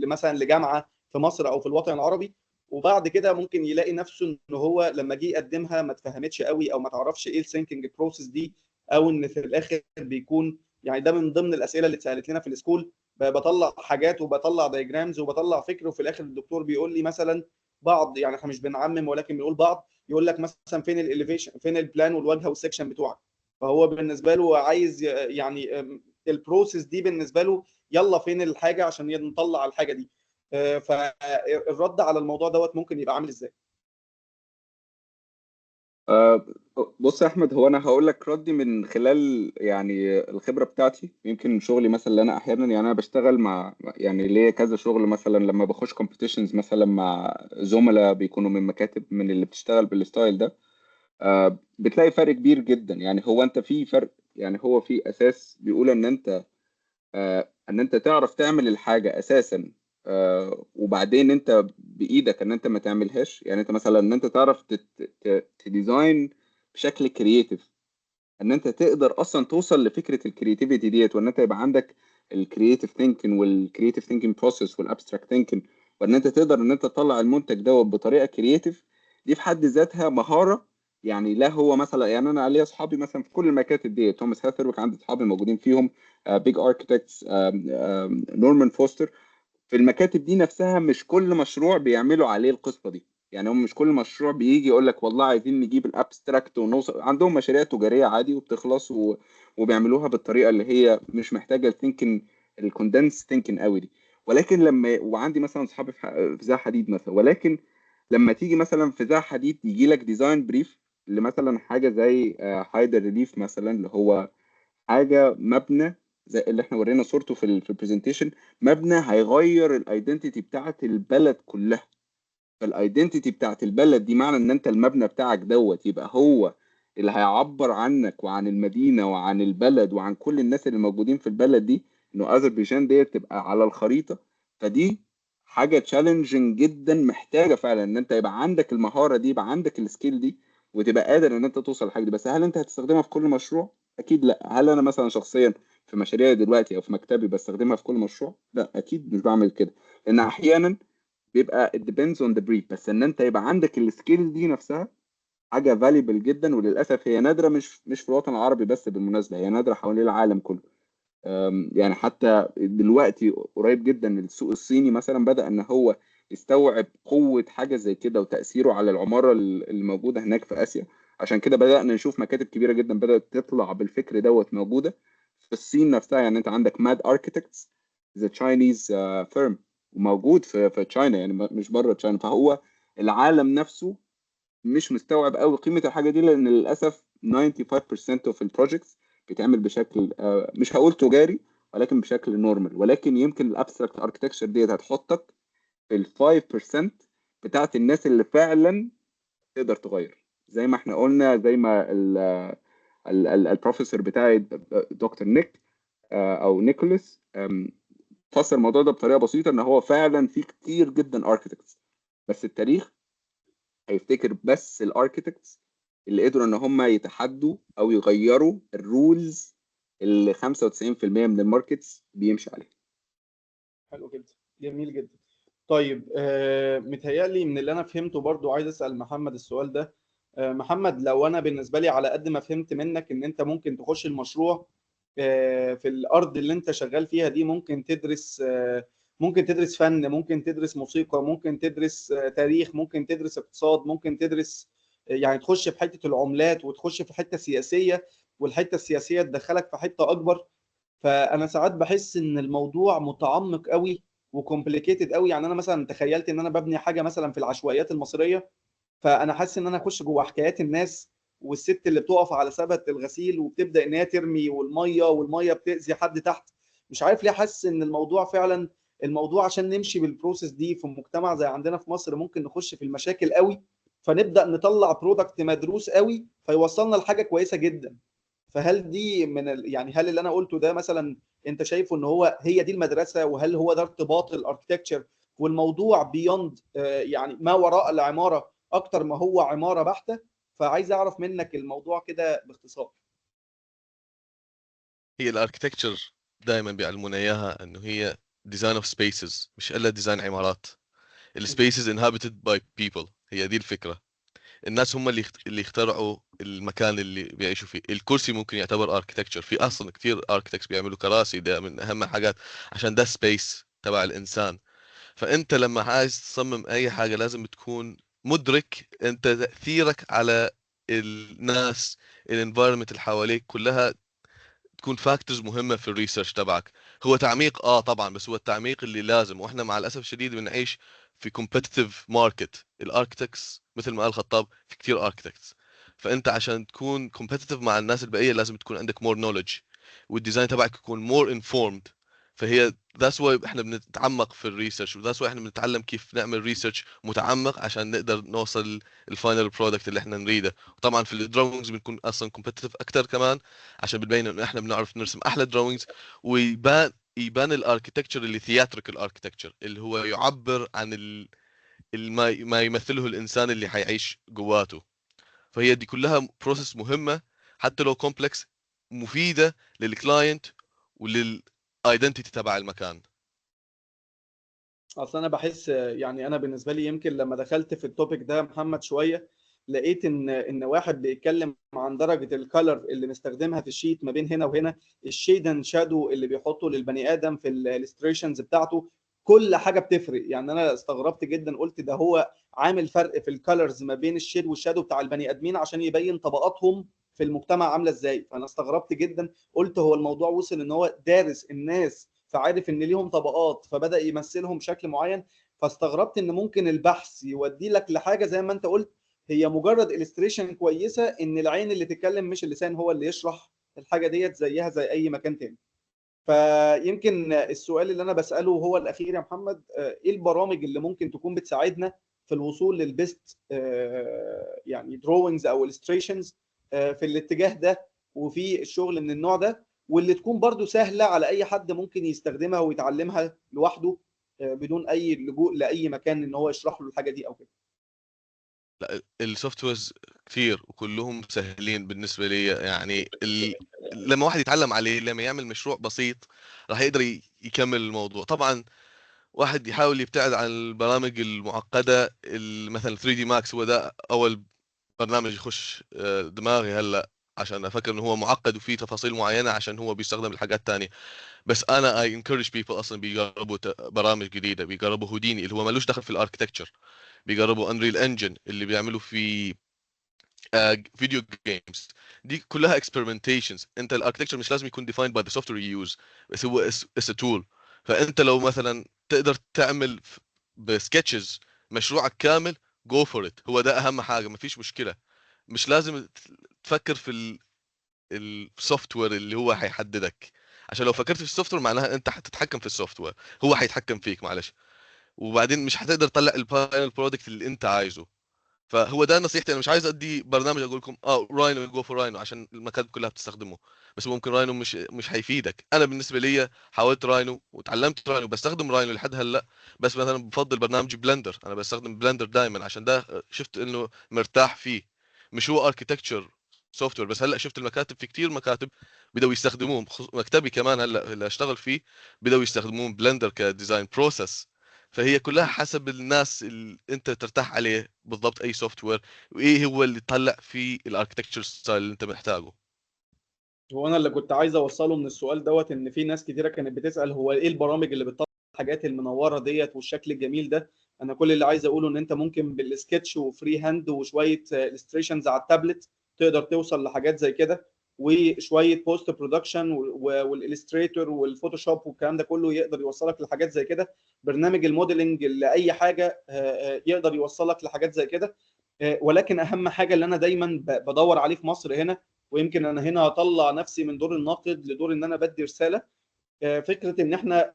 مثلا لجامعة في مصر او في الوطن العربي، وبعد كده ممكن يلاقي نفسه ان هو لما جه يقدمها ما اتفهمتش قوي، او ما تعرفش ايه الثينكينج بروسيس دي، او ان في الاخر بيكون يعني ده من ضمن الاسئله اللي اتسالت لنا في السكول. بطلع حاجات وبطلع دايجرامز وبطلع فكر، وفي الاخر الدكتور بيقول لي مثلا بعض، يعني احنا مش بنعمم ولكن بنقول بعض، يقول لك مثلا فين الاليفيشن، فين البلان والواجهه والسكشن بتوعك. فهو بالنسبه له عايز يعني البروسيس دي بالنسبه له يلا فين الحاجه عشان نطلع الحاجه دي. فالرد على الموضوع دوت ممكن يبقى عامل ازاي؟ أه بص يا احمد، هو انا هقول لك ردي من خلال يعني الخبره بتاعتي، يمكن شغلي مثلا اللي انا احيانا يعني انا بشتغل مع يعني ليا كذا شغل، مثلا لما بخش كومبيتيشنز مثلا مع زملاء بيكونوا من مكاتب من اللي بتشتغل بالستايل ده. بتلاقي فرق كبير جدا. يعني هو انت في فرق، يعني هو في اساس بيقول ان انت تعرف تعمل الحاجه اساسا. وبعدين انت بايدك ان انت ما تعملهاش. يعني انت مثلا ان انت تعرف تديزاين بشكل كرييتيف، ان انت تقدر اصلا توصل لفكره الكرياتيفيتي ديت، وان انت يبقى عندك الكرييتيف ثينكينج والكرييتيف ثينكينج بروسيس والابستراكت ثينكينج، وان انت تقدر ان انت تطلع المنتج دوت بطريقه كرييتيف. دي في حد ذاتها مهاره. يعني لا هو مثلا، يعني انا ليا اصحابي مثلا في كل المكاتب ديت، توماس هاثرويك عندي اصحابي موجودين فيهم، بيج اركتكتس، نورمان فوستر. في المكاتب دي نفسها مش كل مشروع بيعملوا عليه القصة دي. يعني هم مش كل مشروع بيجي يقول لك والله عايزين نجيب الابستراكت ونوصل. عندهم مشاريع تجارية عادي وبتخلص وبيعملوها بالطريقة اللي هي مش محتاجة الثينكن، الكوندنس ثينكن قوي دي. ولكن لما وعندي مثلا اصحابي في زي حديد مثلا، ولكن لما تيجي مثلا في زي حديد يجي لك ديزاين بريف لمثلا حاجة زي هايدر ريليف مثلا، اللي هو حاجه مبنى زي اللي احنا ورينا صورته في البرزنتيشن. مبنى هيغير الايدنتيتي بتاعت البلد كلها. فالايدنتيتي بتاعت البلد دي معنى ان انت المبنى بتاعك دوت يبقى هو اللي هيعبر عنك وعن المدينه وعن البلد وعن كل الناس اللي موجودين في البلد دي، انه اذربيجان ديت تبقى على الخريطه. فدي حاجه تشالنجينج جدا، محتاجه فعلا ان انت يبقى عندك المهاره دي، يبقى عندك السكيل دي، وتبقى قادر ان انت توصل لحاجه دي. بس هل انت هتستخدمها في كل مشروع؟ اكيد لا. هل انا مثلا شخصيا في مشاريعي دلوقتي او في مكتبي بستخدمها في كل مشروع؟ لا اكيد مش بعمل كده. لان احيانا بيبقى it depends on the brief. بس ان انت يبقى عندك السكيل دي نفسها حاجه valuable جدا، وللاسف هي نادره، مش في الوطن العربي بس، بالمناسبه هي نادره حوالين العالم كله. يعني حتى دلوقتي قريب جدا السوق الصيني مثلا بدأ ان هو يستوعب قوة حاجة زي كده وتأثيره على العمارة اللي موجودة هناك في آسيا. عشان كده بدأنا نشوف مكاتب كبيرة جدا بدأت تطلع بالفكر دوت موجودة في الصين نفسها. يعني انت عندك ماد اركيتكتس، ذا تشاينيز فيرم، وموجود في تشاينا، يعني مش بره تشاينا. فهو العالم نفسه مش مستوعب قوي قيمة الحاجة دي، لأن للأسف 95% of البروجكتس بيتعمل بشكل مش هقول تجاري، ولكن بشكل نورمال. ولكن يمكن الابستراكت اركتكتشر ديت هتحطك في ال 5% بتاعت الناس اللي فعلا تقدر تغير. زي ما احنا قلنا، زي ما البروفيسور بتاعي دكتور نيك او نيكولاس فسر الموضوع ده بطريقة بسيطة، ان هو فعلا في كتير جدا اركتكتس، بس التاريخ هيفتكر بس الاركيتكتس اللي قدروا ان هم يتحدوا او يغيروا الرولز اللي 95% من الماركتس بيمشي عليها. حلو جدا، جميل جدا. طيب متهيألي من اللي انا فهمته برضو عايز اسال محمد السؤال ده. محمد، لو انا بالنسبه لي على قد ما فهمت منك ان انت ممكن تخش المشروع في الارض اللي انت شغال فيها دي، ممكن تدرس ممكن تدرس فن، ممكن تدرس موسيقى، ممكن تدرس تاريخ، ممكن تدرس اقتصاد، ممكن تدرس يعني تخش في حته العملات وتخش في حته سياسيه، والحته السياسيه تدخلك في حته اكبر. فانا ساعات بحس ان الموضوع متعمق قوي وكومبليكيتد قوي. يعني انا مثلا تخيلت ان انا ببني حاجه مثلا في العشوائيات المصريه، فانا حاسس ان انا اخش جوه حكايات الناس، والست اللي بتقف على سبت الغسيل وبتبدا ان هي ترمي والميه بتاذي حد تحت. مش عارف ليه حاسس ان الموضوع فعلا، الموضوع عشان نمشي بالبروسيس دي في مجتمع زي عندنا في مصر ممكن نخش في المشاكل قوي، فنبدا نطلع برودكت مدروس قوي فيوصلنا لحاجه كويسه جدا. فهل دي يعني هل اللي انا قلته ده مثلا انت شايفه ان هي دي المدرسه، وهل هو ده ارتباط الاركتكتشر والموضوع بيوند يعني ما وراء العماره اكتر ما هو عماره بحته؟ فعايز اعرف منك الموضوع كده باختصار. هي الاركتكتشر دائما بيعلمونا اياها انه هي ديزاين اوف سبيسز، مش الا ديزاين عمارات. السبيسز inhabited by people، هي دي الفكره. الناس هم اللي اخترعوا المكان اللي بيعيشوا فيه. الكرسي ممكن يعتبر اركتكتشر، في اصلا كثير اركتكتس بيعملوا كراسي، ده من اهم الحاجات عشان ده سبيس تبع الانسان. فانت لما عايز تصمم اي حاجه لازم تكون مدرك انت تاثيرك على الناس، الانفايرمنت اللي حواليك كلها، تكون فاكتورز مهمه في الريسيرش تبعك. هو تعميق طبعا، بس هو التعميق اللي لازم، واحنا مع الاسف الشديد بنعيش في كومبetitive ماركت. الاركتكتس مثل ما قال خطاب في كتير اركتكتس، فانت عشان تكون كومبetitive مع الناس البقيه لازم تكون عندك مور نوليدج، والديزاين تبعك يكون مور انفورمد. فهي ذاتس واي احنا بنتعمق في الريسيرش، وذاتس واي احنا بنتعلم كيف نعمل ريسيرش متعمق عشان نقدر نوصل الفاينل برودكت اللي احنا نريده. وطبعا في الدراونجز بنكون اصلا كومبetitive اكثر كمان، عشان بتبين انه احنا بنعرف نرسم احلى دراونجز، ويبان الاركتكتشر اللي ثياتريكال اركتكتشر اللي هو يعبر عن ما يمثله الانسان اللي حيعيش جواته. فهي دي كلها بروسيس مهمه، حتى لو كومبلكس، مفيده للكلاينت وللايدنتيتي تبع المكان. اصل انا بحس يعني انا بالنسبه لي يمكن لما دخلت في التوبيك ده محمد شويه لقيت ان واحد بيتكلم عن درجه الكالر اللي مستخدمها في الشيت ما بين هنا وهنا، الشيد اند شادو اللي بيحطه للبني ادم في الالستريشنز بتاعته، كل حاجه بتفرق. يعني انا استغربت جدا، قلت ده هو عامل فرق في الكالرز ما بين الشيد والشادو بتاع البني ادمين عشان يبين طبقاتهم في المجتمع عامله ازاي. فانا استغربت جدا، قلت هو الموضوع وصل ان هو دارس الناس فعارف ان ليهم طبقات فبدا يمثلهم بشكل معين. فاستغربت ان ممكن البحث يودي لك لحاجه زي ما انت قلت هي مجرد الستريشن كويسه، ان العين اللي تتكلم مش اللسان هو اللي يشرح الحاجه ديت زيها زي اي مكان تاني. فيمكن السؤال اللي انا بساله هو الاخير يا محمد، ايه البرامج اللي ممكن تكون بتساعدنا في الوصول للبيست يعني دروينجز او illustrations في الاتجاه ده وفي الشغل من النوع ده، واللي تكون برضو سهله على اي حد ممكن يستخدمها ويتعلمها لوحده بدون اي لجوء لاي مكان ان هو يشرح له الحاجه دي او كده؟ لا، السوفت ويرز كتير وكلهم سهلين بالنسبه لي. يعني لما واحد يتعلم عليه، لما يعمل مشروع بسيط راح يقدر يكمل الموضوع. طبعا واحد يحاول يبتعد عن البرامج المعقدة، مثلا 3 دي ماكس هو ده أول برنامج يخش دماغي هلا، عشان أفكر إنه هو معقد وفيه تفاصيل معينة عشان هو بيستخدم الحاجات التانية. بس أنا I encourage people أصلا بيجربوا برامج جديدة، بيجربوا هوديني اللي هو ملوش دخل في الاركتكتشر، بيجربوا انريل انجن اللي بيعملوا فيه فيديو جيمز. دي كلها experimentations. انت الاركتكتشر مش لازم يكون defined by the software you use، بس هو is a tool. فانت لو مثلا تقدر تعمل بسكتشز مشروعك كامل، go for it. هو ده اهم حاجه، مفيش مشكله. مش لازم تفكر في السوفت وير اللي هو هيحددك، عشان لو فكرت في السوفت وير معناها انت هتتحكم في السوفت وير، هو هيتحكم فيك معلش. وبعدين مش هتقدر تطلع الفاينل برودكت اللي انت عايزه. فهو ده نصيحتي. انا مش عايز ادي برنامج اقول لكم راينو جو فور راينو عشان المكاتب كلها بتستخدمه، بس ممكن راينو مش هيفيدك. انا بالنسبه لي حاولت راينو وتعلمت راينو، بستخدم راينو لحد هلا. بس مثلا بفضل برنامج بلندر، انا بستخدم بلندر دائما عشان ده شفت انه مرتاح فيه. مش هو اركيتكتشر سوفت وير بس، هلا شفت المكاتب في كتير مكاتب بدأوا يستخدموهم، مكتبي كمان هلا اللي اشتغل فيه بدأوا يستخدمون بلندر كديزاين بروسيس. فهي كلها حسب الناس اللي انت ترتاح عليه بالضبط، اي سوفت وير وايه هو اللي يطلع في الاركتكتشر ستايل اللي انت محتاجه. هو انا اللي كنت عايز اوصله من السؤال دوت ان في ناس كتيره كانت بتسال هو ايه البرامج اللي بتطلع الحاجات المنوره ديت والشكل الجميل ده. انا كل اللي عايز اقوله ان انت ممكن بالسكتش وفري هاند وشويه illustrations على التابلت تقدر توصل لحاجات زي كده، وشويه بوست برودكشن والالستريتور والفوتوشوب والكلام ده كله يقدر يوصلك لحاجات زي كده. برنامج الموديلنج لاي حاجه يقدر يوصلك لحاجات زي كده. ولكن اهم حاجه اللي انا دايما بدور عليه في مصر هنا، ويمكن انا هنا هطلع نفسي من دور الناقد لدور ان انا بدي رساله، فكره ان احنا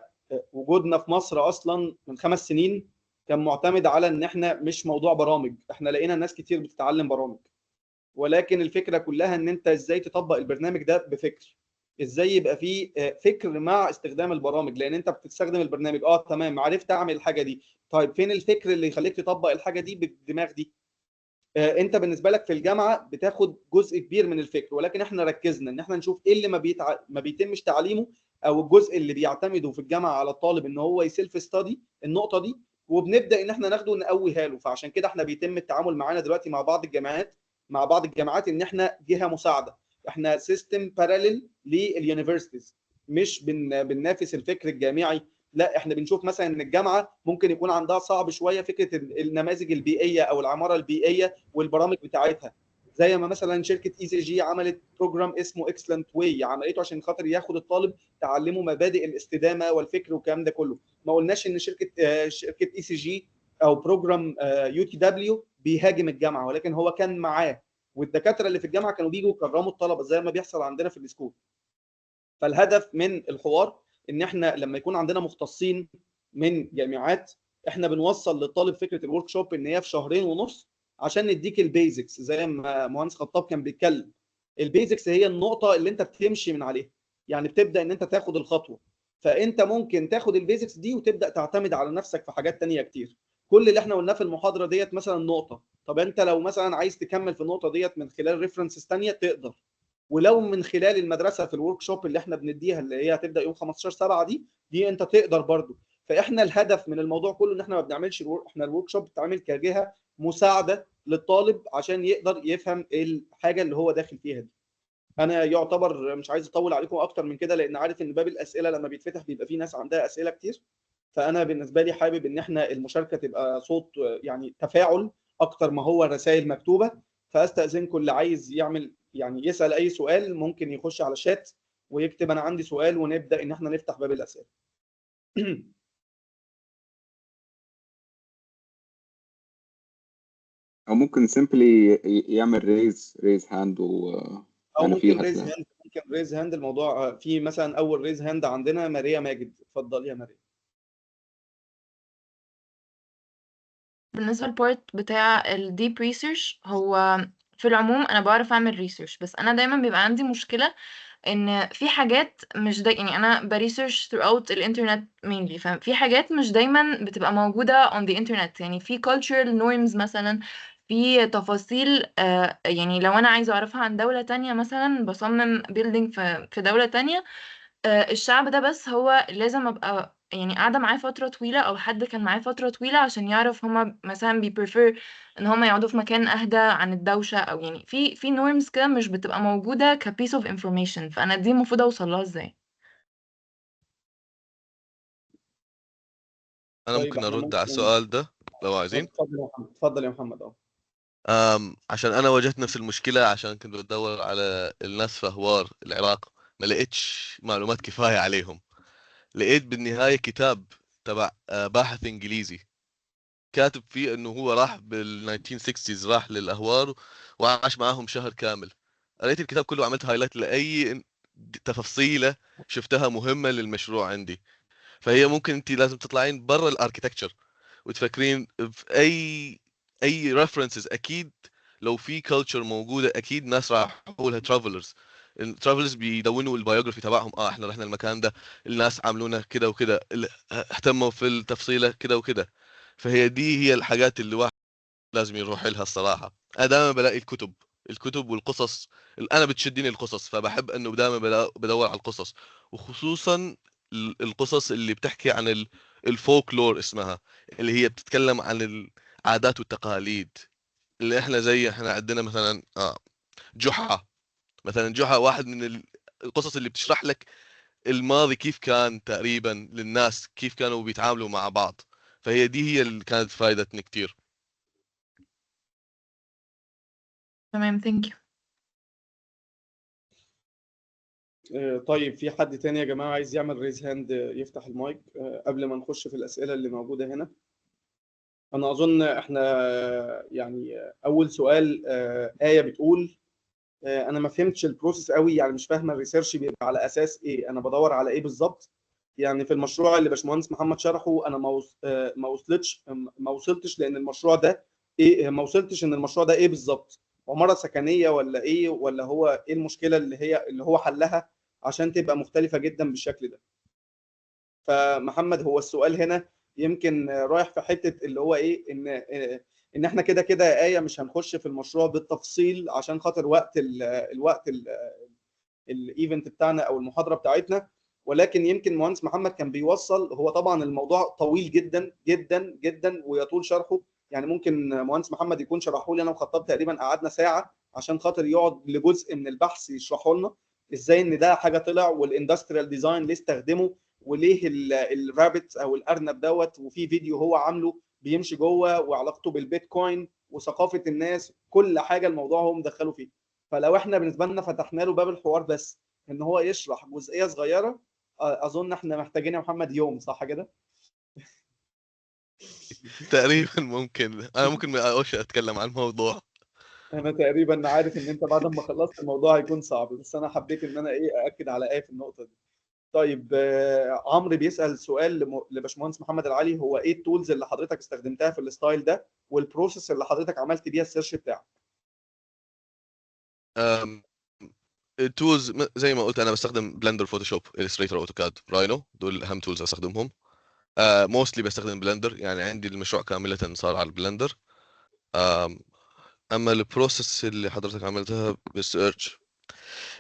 وجودنا في مصر اصلا من 5 سنين كان معتمد على ان احنا مش موضوع برامج. احنا لقينا ناس كتير بتتعلم برامج، ولكن الفكره كلها ان انت ازاي تطبق البرنامج ده بفكر، ازاي يبقى فيه فكر مع استخدام البرامج. لان انت بتستخدم البرنامج تمام، عرفت اعمل الحاجه دي، طيب فين الفكر اللي يخليك تطبق الحاجه دي بالدماغ دي؟ انت بالنسبه لك في الجامعه بتاخد جزء كبير من الفكر، ولكن احنا ركزنا ان احنا نشوف ايه اللي ما بيتمش تعليمه، او الجزء اللي بيعتمدوا في الجامعه على الطالب ان هو يسيلف ستادي النقطه دي، وبنبدا ان احنا ناخده نقويها له. فعشان كده احنا بيتم التعامل معانا دلوقتي مع بعض الجامعات ان احنا جهه مساعده، احنا سيستم باراليل لليونيفرسيتيز، مش بننافس الفكر الجامعي. لا، احنا بنشوف مثلا ان الجامعه ممكن يكون عندها صعب شويه فكره النماذج البيئيه او العماره البيئيه والبرامج بتاعتها، زي ما مثلا شركه اي سي جي عملت بروجرام اسمه اكسلنت واي، عملته عشان خاطر ياخد الطالب تعلمه مبادئ الاستدامه والفكر والكلام ده كله. ما قلناش ان شركه اي سي جي او بروجرام يو تي دبليو بيهاجم الجامعه، ولكن هو كان معاه، والدكاتره اللي في الجامعه كانوا بيجوا يكرموا الطلبه زي ما بيحصل عندنا في السكول. فالهدف من الحوار ان احنا لما يكون عندنا مختصين من جامعات، احنا بنوصل للطالب فكره الورك شوب ان هي في 2.5 شهور عشان نديك البيزكس. زي ما مهندس خطاب كان بيتكلم، البيزكس هي النقطه اللي انت بتمشي من عليها، يعني بتبدا ان انت تاخد الخطوه. فانت ممكن تاخد البيزكس دي وتبدا تعتمد على نفسك في حاجات تانية كتير. كل اللي احنا قلناه في المحاضره ديت مثلا نقطه، طب انت لو مثلا عايز تكمل في النقطه ديت من خلال ريفرنسز تانية تقدر، ولو من خلال المدرسه في الورك شوب اللي احنا بنديها اللي هي هتبدا يوم 15/7 دي انت تقدر برضو. فاحنا الهدف من الموضوع كله ان احنا ما بنعملش احنا الورك شوب بتتعمل كجهه مساعده للطالب عشان يقدر يفهم الحاجه اللي هو داخل فيها دي. انا يعتبر مش عايز اطول عليكم اكتر من كده، لان عارف ان باب الاسئله لما بيتفتح بيبقى فيه ناس عندها اسئله كتير. فانا بالنسبه لي حابب ان احنا المشاركه تبقى صوت، يعني تفاعل اكتر ما هو رسائل مكتوبه. فاستاذنكم اللي عايز يعمل يعني يسال اي سؤال ممكن يخش على الشات ويكتب انا عندي سؤال، ونبدا ان احنا نفتح باب الاسئله. او ممكن سيمبلي يعمل ريز هاند او وانا ممكن فيها ريز هتلاقي. هاند، الموضوع في مثلا اول ريز هاند عندنا ماريا ماجد. اتفضل يا ماريا. بالنسبة للبارت بتاع الديب ريسيرش، هو في العموم انا بعرف اعمل ريسيرش، بس انا دايما بيبقى عندي مشكلة ان في حاجات مش يعني انا بريسيرش throughout الانترنت mainly، ففي حاجات مش دايما بتبقى موجودة on the internet. يعني في cultural norms مثلا، في تفاصيل يعني لو انا عايزة اعرفها عن دولة تانية، مثلا بصمم building في دولة تانية، الشعب ده بس هو لازم ابقى يعني قاعده معاه فتره طويله، او حد كان معاه فتره طويله عشان يعرف هما مثلا بيبريفير ان هما يقعدوا في مكان اهدى عن الدوشه، او يعني في نورمز كده مش بتبقى موجوده كبيس اوف انفورميشن. فانا دي المفروض اوصل لها ازاي؟ انا طيب ممكن احنا ارد على ممكن. السؤال ده لو عايزين. اتفضل يا محمد، اتفضل يا محمد. عشان انا واجهت نفس المشكله، عشان كنت بدور على الناس في هوار العراق، ما لقيتش معلومات كفايه عليهم. لقيت بالنهايه كتاب تبع باحث انجليزي كاتب فيه انه هو راح بال 1960s، راح للاهوار وعاش معاهم شهر كامل. قريت الكتاب كله وعملت هايلايت لاي تفصيله شفتها مهمه للمشروع عندي. فهي ممكن انت لازم تطلعين برا الاركيتكتشر وتفكرين في اي ريفرنسز. اكيد لو في كلتشر موجوده اكيد ناس راح لها ترافلرز. الترافلرز بيدونوا البيوغرافي تبعهم، احنا رحنا المكان ده، الناس عاملونا كده وكده، اهتموا في التفصيله كده وكده. فهي دي هي الحاجات اللي الواحد لازم يروح لها الصراحه. انا دائما بلاقي الكتب والقصص، انا بتشدني القصص، فبحب انه دائما بدور على القصص، وخصوصا القصص اللي بتحكي عن الفولكلور اسمها، اللي هي بتتكلم عن العادات والتقاليد. اللي احنا زي احنا عندنا مثلا جحا. مثلا جحا واحد من القصص اللي بتشرح لك الماضي كيف كان تقريبا للناس، كيف كانوا بيتعاملوا مع بعض. فهي دي هي اللي كانت فايدتني كتير. تمام، ثانك يو. طيب في حد تاني يا جماعة عايز يعمل ريز هاند يفتح المايك قبل ما نخش في الأسئلة اللي موجودة هنا؟ أنا أظن إحنا يعني أول سؤال آية بتقول أنا ما فهمتش البروسيس قوي، يعني مش فاهمة الريسيرش بيبقى على أساس إيه؟ أنا بدور على إيه بالظبط؟ يعني في المشروع اللي باشمهندس محمد شرحه أنا ما وصلتش لأن المشروع ده إيه، ما وصلتش إن المشروع ده إيه بالظبط. عماره سكنيه ولا ايه، ولا هو ايه المشكله اللي هو حلها عشان تبقى مختلفه جدا بالشكل ده؟ فمحمد، هو السؤال هنا يمكن رايح في حته اللي هو ايه، ان احنا كده كده يا آية مش هنخش في المشروع بالتفصيل عشان خاطر الوقت الايفنت بتاعنا او المحاضره بتاعتنا. ولكن يمكن مهندس محمد كان بيوصل، هو طبعا الموضوع طويل جدا جدا جدا ويطول شرحه. يعني ممكن مهندس محمد يكون شرحه لي انا وخطاب تقريبا قعدنا ساعه عشان خاطر يقعد لجزء من البحث يشرحه لنا ازاي ان ده حاجه طلع، والاندستريال ديزاين ليه استخدمه، وليه الرابت او الارنب دوت، وفي فيديو هو عامله بيمشي جوه، وعلاقته بالبيتكوين وثقافه الناس، كل حاجه الموضوع هو مدخله فيه. فلو احنا بالنسبه لنا فتحنا له باب الحوار بس ان هو يشرح جزئيه صغيره، اظن احنا محتاجين يا محمد يوم، صح كده؟ تقريبا ممكن انا ممكن ما اقولش اتكلم عن الموضوع. انا تقريبا عارف ان انت بعد ما خلصت الموضوع هيكون صعب، بس انا حبيت ان انا ايه ااكد على ايه في النقطه دي. طيب عمرو بيسال سؤال لباشمهندس محمد العلي، هو ايه التولز اللي حضرتك استخدمتها في الستايل ده، والبروسيس اللي حضرتك عملت بيها السيرش بتاعك؟ التولز زي ما قلت انا بستخدم بلندر، فوتوشوب، الستريتور، اوتوكاد، راينو، دول اهم تولز استخدمهم. موستلي بستخدم بلندر، يعني عندي المشروع كاملة صار على البلندر. آم، اما البروسيس اللي حضرتك عملتها بالسيرش،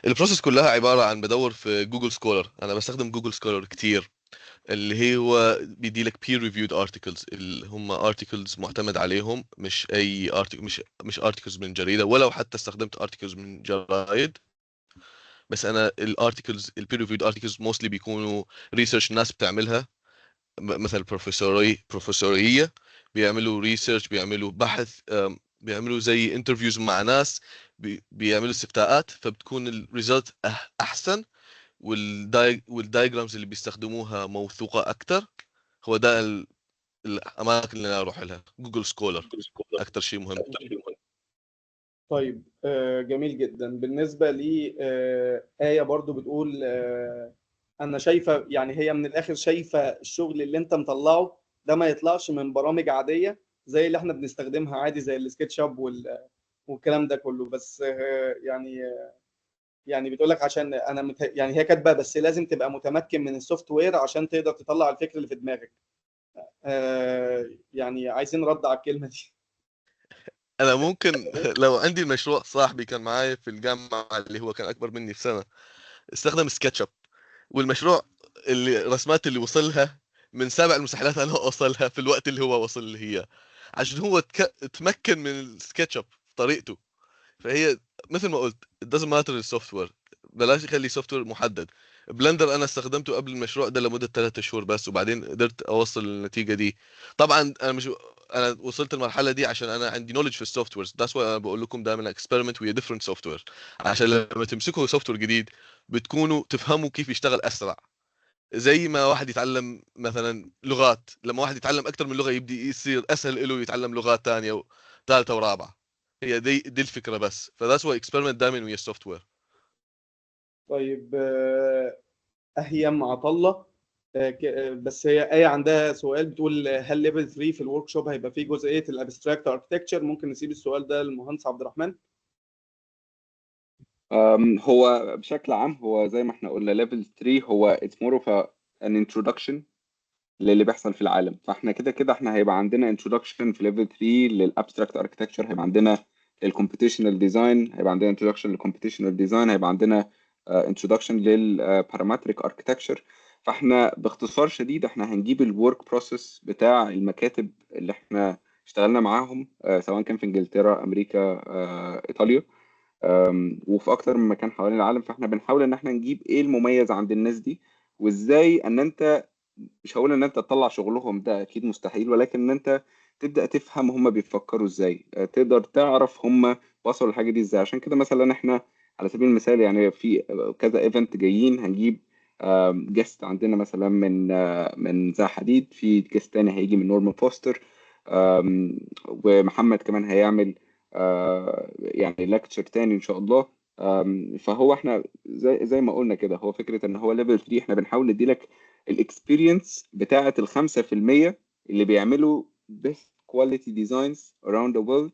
البروسيس كلها عبارة عن بدور في جوجل سكولر. انا بستخدم جوجل سكولر كتير، اللي هو بيدي لك peer reviewed articles، اللي هم articles معتمد عليهم، مش اي article، مش articles من جريدة، ولو حتى استخدمت articles من جرايد. بس انا الارتكلز البير ريفيود ارتكلز موستلي بيكونوا ريسيرش ناس بتعملها، مثلا بروفيسوريه، بيعملوا ريسيرش، بيعملوا بحث، بيعملوا زي انترفيوز مع ناس، بيعملوا استفتاءات، فبتكون الريزلت احسن، والدايجرامز اللي بيستخدموها موثوقه اكثر. هو ده الاماكن اللي انا اروح لها، جوجل سكولر اكثر شيء مهم. طيب جميل جدا. بالنسبة لي آية برضو بتقول أنا شايفة، يعني هي من الآخر شايفة الشغل اللي أنت مطلعه ده ما يطلعش من برامج عادية زي اللي احنا بنستخدمها عادي، زي السكتش اب والكلام ده كله. بس يعني بتقول لك عشان أنا يعني هي كاتبة بس لازم تبقى متمكن من السوفت وير عشان تقدر تطلع الفكر اللي في دماغك. يعني عايزين رد على الكلمة دي. انا ممكن لو عندي المشروع، صاحبي كان معايا في الجامعه اللي هو كان اكبر مني بسنه، استخدم سكتش اب، والمشروع اللي الرسمات اللي وصلها من 7 المستحيلات انا اوصلها في الوقت اللي هو وصل اللي هي، عشان هو تمكن من السكتش اب طريقته. فهي مثل ما قلت it doesn't matter السوفت وير، بلاش يخلي سوفت وير محدد. بلندر انا استخدمته قبل المشروع ده لمده 3 شهور بس، وبعدين قدرت اوصل للنتيجه دي. طبعا انا مش، انا وصلت المرحله دي عشان انا عندي نولج في السوفت ويرز. ذاتس واي انا بقول لكم دائما اكسبيرمنت ويا ديفرنت سوفت وير، عشان لما تمسكوا سوفت وير جديد بتكونوا تفهموا كيف يشتغل اسرع. زي ما واحد يتعلم مثلا لغات، لما واحد يتعلم اكثر من لغه يبدي يصير اسهل له يتعلم لغات ثانيه وثالثه ورابعه. هي دي الفكره بس. فذاتس واي اكسبيرمنت دائما ويا السوفت وير. طيب أهيم عطلة بس هي آية عندها سؤال بتقول هل ليفل 3 في الورك شوب هيبقى فيه جزئية الابستراكت اركتكتشر؟ ممكن نسيب السؤال ده للمهندس عبد الرحمن. هو بشكل عام هو زي ما احنا قلنا level 3 هو it's more of an introduction للي بيحصل في العالم. فاحنا كده كده احنا هيبقى عندنا introduction في level 3 للابستراكت اركتكتشر، هيبقى عندنا الكومبيتيشنال ديزاين، هيبقى عندنا introduction للكومبيتيشنال ديزاين، هيبقى عندنا introduction للبارامتريك اركتكتشر. فاحنا باختصار شديد احنا هنجيب الورك بروسيس بتاع المكاتب اللي احنا اشتغلنا معاهم سواء كان في انجلترا، امريكا، ايطاليا، وفي اكتر من مكان حوالين العالم. فاحنا بنحاول ان احنا نجيب ايه المميز عند الناس دي، وازاي ان انت، مش هقول ان انت تطلع شغلهم ده اكيد مستحيل، ولكن ان انت تبدأ تفهم هم بيفكروا ازاي، تقدر تعرف هم وصلوا الحاجة دي ازاي. عشان كده مثلا احنا على سبيل المثال يعني في كذا ايفنت جايين هنجيب جيست عندنا مثلا من زها حديد، في جيست تاني هيجي من نورمان فوستر، ومحمد كمان هيعمل يعني لكتشر تاني ان شاء الله. فهو احنا زي ما قلنا كده، هو فكرة ان هو ليفل 3 احنا بنحاول نديلك الاكسبيرينس بتاعة ال5% اللي بيعملوا best quality designs around the world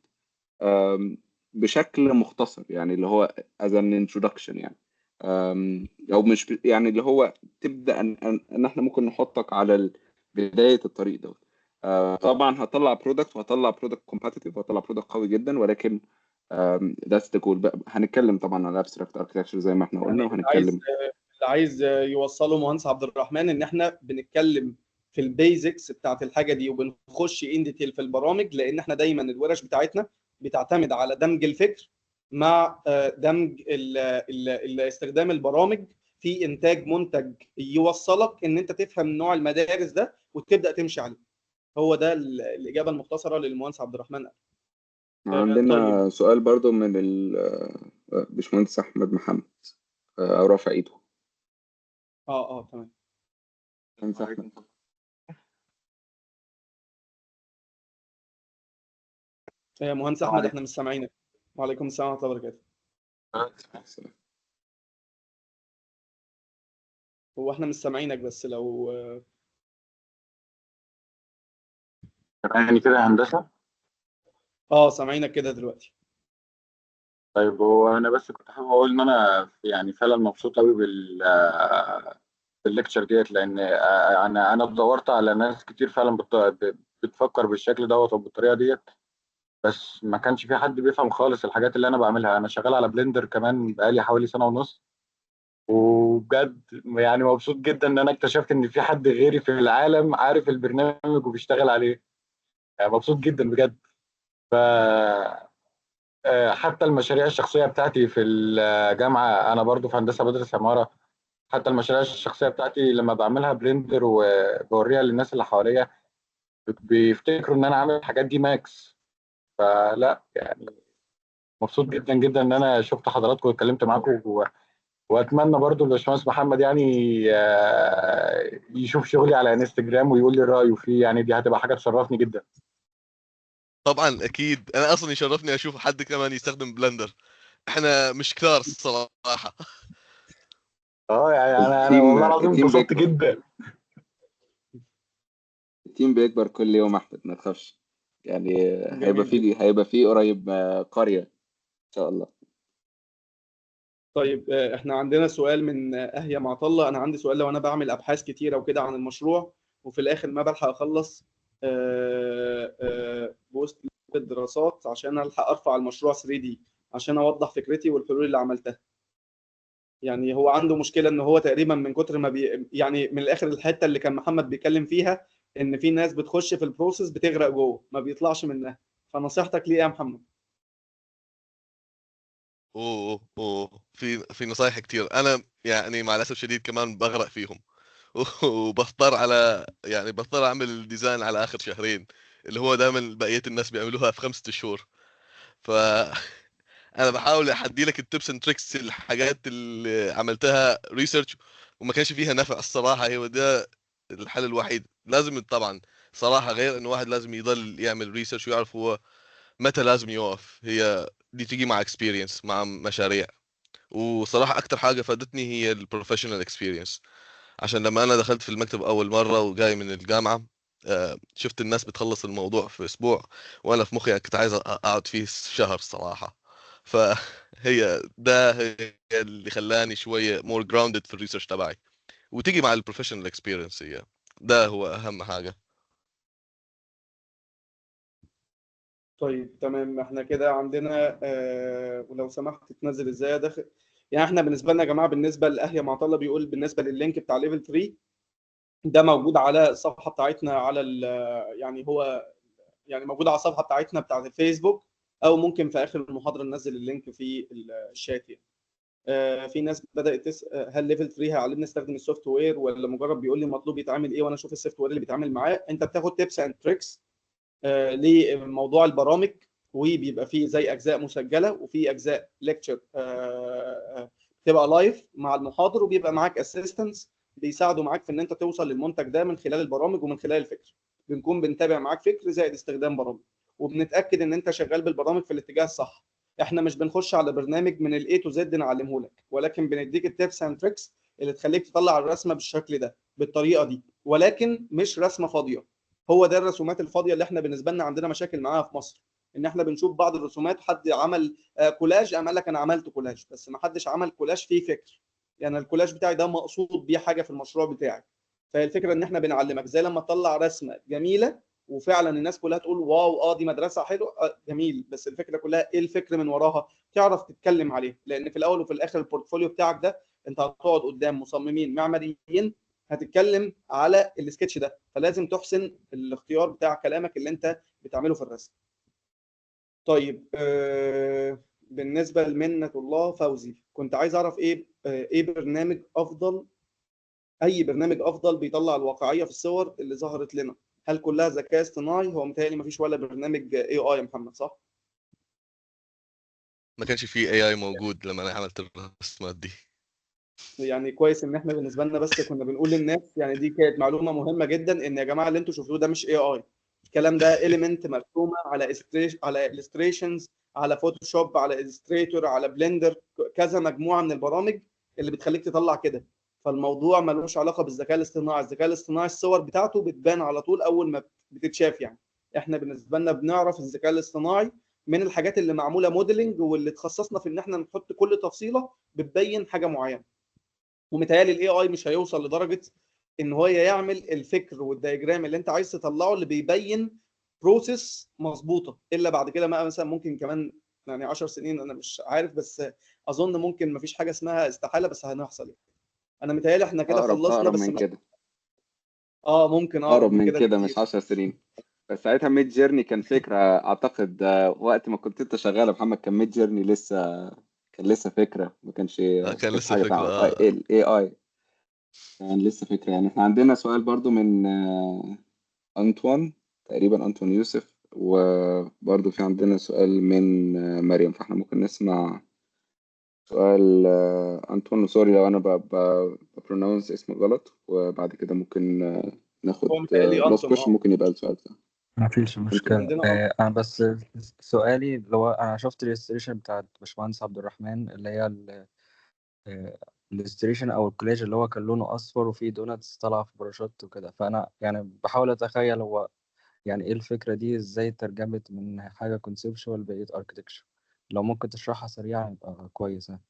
بشكل مختصر، يعني اللي هو as an introduction يعني. او مش يعني اللي هو تبدا ان احنا ممكن نحطك على بدايه الطريق ده. طبعا هطلع برودكت، وهطلع برودكت كومباتيتيف، وهطلع برودكت قوي جدا، ولكن that's the goal بقى. هنتكلم طبعا على abstract architecture زي ما احنا يعني قلنا، وهنتكلم. اللي عايز يوصله مهندس عبد الرحمن ان احنا بنتكلم في البيزكس بتاعت الحاجه دي، وبنخش ان ديتيل في البرامج، لان احنا دايما الورش بتاعتنا بتعتمد على دمج الفكر مع دمج استخدام البرامج في انتاج منتج يوصلك ان انت تفهم نوع المدارس ده وتبدا تمشي عليه. هو ده الاجابه المختصره للمهندس عبد الرحمن. عندنا طيب. سؤال برضو من باشمهندس احمد محمد، او رافع ايده. تمام. باشمهندس احمد. مهندس احمد احنا مش سامعينك. وعليكم السلام ورحمه الله وبركاته. هو احنا مش سامعينك، بس لو يعني كده يا هندسة. سامعينك كده دلوقتي. طيب، هو أنا بس كنت حابب أقول إن أنا يعني فعلا مبسوط أوي بالليكتشر ديت، لأن أنا دورت على ناس كتير فعلا بتفكر بالشكل دوت أو بالطريقة ديت، بس ما كانش في حد بيفهم خالص الحاجات اللي أنا بعملها. أنا شغال على بلندر كمان بقالي حوالي سنة ونص، وبجد يعني مبسوط جدا إن أنا اكتشفت إن في حد غيري في العالم عارف البرنامج وبيشتغل عليه. يعني مبسوط جدا بجد. ف حتى المشاريع الشخصية بتاعتي في الجامعة، أنا برضو في هندسة بدرس عمارة. حتى المشاريع الشخصية بتاعتي لما بعملها بلندر وبوريها للناس اللي حواليا بيفتكروا إن أنا عامل الحاجات دي ماكس. فلا يعني مبسوط جدا جدا إن أنا شفت حضراتكم واتكلمت معاكم، وأتمنى برضو الباشمهندس محمد يعني يشوف شغلي على انستجرام ويقول لي رأيه فيه. يعني دي هتبقى حاجة تشرفني جدا. طبعا اكيد، انا اصلا يشرفني اشوف حد كمان يستخدم بلندر. احنا مش كتار الصراحه. يعني أنا التيم والله العظيم التيم انبسطت بيكبر، جدا. التيم بيكبر كل يوم احمد، ما تخافش. يعني جميل جدا. هيبقى فيه قريب قرية ان شاء الله. طيب احنا عندنا سؤال من اهيا معطله. انا عندي سؤال: لو انا بعمل ابحاث كتيره وكده عن المشروع، وفي الاخر ما بلحق اخلص بوست الدراسات عشان الحق ارفع المشروع 3D عشان اوضح فكرتي والحلول اللي عملتها. يعني هو عنده مشكله ان هو تقريبا من كتر ما يعني من الاخر الحته اللي كان محمد بيتكلم فيها، ان في ناس بتخش في البروسيس بتغرق جوه ما بيطلعش منها. فنصيحتك ليه يا محمد؟ اوه في نصايح كتير. انا يعني مع الاسف شديد كمان بغرق فيهم. بضطر اعمل الديزاين على اخر شهرين، اللي هو دائما بقية الناس بيعملوها في 5 شهور. ف انا بحاول احدي لك التبس اند تريكس، الحاجات اللي عملتها ريسيرش وما كانش فيها نفع الصراحه. هو ده الحل الوحيد. لازم طبعا صراحه، غير انه واحد لازم يضل يعمل ريسيرش ويعرف هو متى لازم يوقف. هي دي تيجي مع اكسبيرينس مع مشاريع. وصراحه اكتر حاجه فادتني هي البروفيشنال اكسبيرينس، عشان لما انا دخلت في المكتب اول مره وجاي من الجامعه، شفت الناس بتخلص الموضوع في اسبوع، وانا في مخي كنت عايز اقعد فيه شهر صراحه. هي اللي خلاني شويه مور جراوندد في الريسيرش تبعي، وتيجي مع البروفيشنال اكسبيرينس. ده هو اهم حاجه. طيب تمام. احنا كده عندنا ولو سمحت تنزل ازاي داخل. يعني احنا بالنسبه لنا يا جماعه، بالنسبه لاهيا معطله بيقول بالنسبه لللينك بتاع ليفل 3 ده موجود على الصفحه بتاعتنا على يعني هو يعني موجود على الصفحه بتاعتنا بتاعت الفيسبوك، او ممكن في اخر المحاضره ننزل اللينك في الشات يعني. في ناس بدات تسال هل ليفل 3 هيعلمني نستخدم السوفت وير، ولا مجرد بيقول لي مطلوب يتعمل ايه وانا اشوف السوفت وير اللي بيتعامل معاه. انت بتاخد تيبس اند تريكس لموضوع البرامج، وبيبقى فيه زي اجزاء مسجله وفي اجزاء ليكتشر تبقى لايف مع المحاضر، وبيبقى معاك اسيستنتس بيساعدوا معاك في ان انت توصل للمنتج ده من خلال البرامج ومن خلال الفكر. بنكون بنتابع معاك فكر زائد استخدام برامج، وبنتاكد ان انت شغال بالبرامج في الاتجاه الصح. احنا مش بنخش على برنامج من الاي تو زد نعلمه لك، ولكن بنديك التيبس اند تريكس اللي تخليك تطلع الرسمه بالشكل ده بالطريقه دي، ولكن مش رسمه فاضيه. هو ده الرسومات الفاضيه اللي احنا بالنسبه لنا عندنا مشاكل معاها في مصر. ان احنا بنشوف بعض الرسومات حد عمل كولاج، قال لك انا عملت كولاج، بس ما حدش عمل كولاج فيه فكر. يعني الكولاج بتاعي ده مقصود بيه حاجه في المشروع بتاعك. فهي الفكره ان احنا بنعلمك زي لما تطلع رسمه جميله وفعلا الناس كلها تقول واو دي مدرسه حلوه، جميل، بس الفكره كلها ايه الفكر من وراها، تعرف تتكلم عليه. لان في الاول وفي الاخر البورتفوليو بتاعك ده انت هتقعد قدام مصممين معماريين هتتكلم على السكتش ده، فلازم تحسن الاختيار بتاع كلامك اللي انت بتعمله في الرسم. طيب بالنسبه لمنة الله فوزي، كنت عايز اعرف ايه برنامج افضل، اي برنامج افضل بيطلع الواقعيه في الصور اللي ظهرت لنا؟ هل كلها ذكاء اصطناعي؟ هو متهيألي مفيش ولا برنامج اي يا محمد، صح؟ ما كانش فيه AI موجود لما انا عملت الرسمات دي. يعني كويس ان احنا بالنسبه لنا بس كنا بنقول للناس، يعني دي كانت معلومه مهمه جدا، ان يا جماعه اللي انتوا شفتوه ده مش اي. الكلام ده اليمنت مرسومه على illustrations، على فوتوشوب، على الستريتور، على بلندر، كذا مجموعه من البرامج اللي بتخليك تطلع كده. فالموضوع ملوش علاقه بالذكاء الاصطناعي. الذكاء الاصطناعي الصور بتاعته بتبان على طول اول ما بتتشاف. يعني احنا بالنسبه لنا بنعرف الذكاء الاصطناعي من الحاجات اللي معموله موديلنج، واللي تخصصنا في ان احنا نحط كل تفصيله بتبين حاجه معينه. ومتهيألي الاي اي مش هيوصل لدرجه ان هو يعمل الفكر والدياجرام اللي انت عايز تطلعه اللي بيبين بروسيس مظبوطه، الا بعد كده بقى مثلا ممكن كمان يعني 10 سنين، انا مش عارف، بس اظن ممكن مفيش حاجه اسمها استحاله، بس هنحصل يعني. انا متهيألي احنا كده خلصنا، اقرب بس من كده، ممكن اقرب اقرب من من كده كده، بكتير. مش 10 سنين. بس ساعتها ميد جيرني كان فكره اعتقد، وقت ما كنت انت شغال يا محمد كان ميد جيرني لسه، كان لسه فكره، ما كان كانش لسه حاجه فكرة. تعرف الاي اي، كان لسه فكره. يعني احنا عندنا سؤال برضو من انطوان، تقريبا انطوان يوسف، وبرضو في عندنا سؤال من مريم، فاحنا ممكن نسمع سؤال أنطون. سوري لو أنا ببرونونس اسمه غلط، وبعد كده ممكن ناخد هو متهيألي لاست انتون. كويشن، ممكن يبقى السؤال ده. ما فيش أنتون. مشكلة. عندنا أنا بس سؤالي اللي هو أنا شفت الإلستريشن بتاعت باشمهندس عبد الرحمن، اللي هي الإلستريشن أو الكولاج اللي هو كان لونه أصفر وفيه دوناتس طالعة في باراشوت وكده. فأنا يعني بحاول أتخيل هو يعني إيه الفكرة دي، إزاي ترجمت من حاجة conceptual بقيت architecture. لو ممكن تشرحها سريعا يبقى كويس يعني.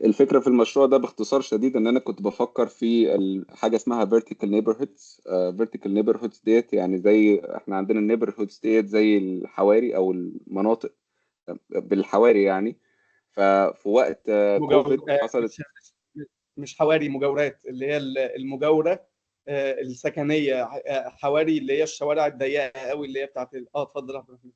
الفكرة في المشروع ده باختصار شديد إن أنا كنت بفكر في حاجة اسمها vertical neighborhoods. vertical neighborhoods ديت يعني زي إحنا عندنا neighborhoods ديت زي الحواري أو المناطق بالحواري يعني. ففي وقت كوفيد حصلت. مش حواري، مجاورات، اللي هي المجاوره السكنيه، حواري اللي هي الشوارع الضيقه قوي اللي هي بتاعت اتفضل يا عبد الرحمن.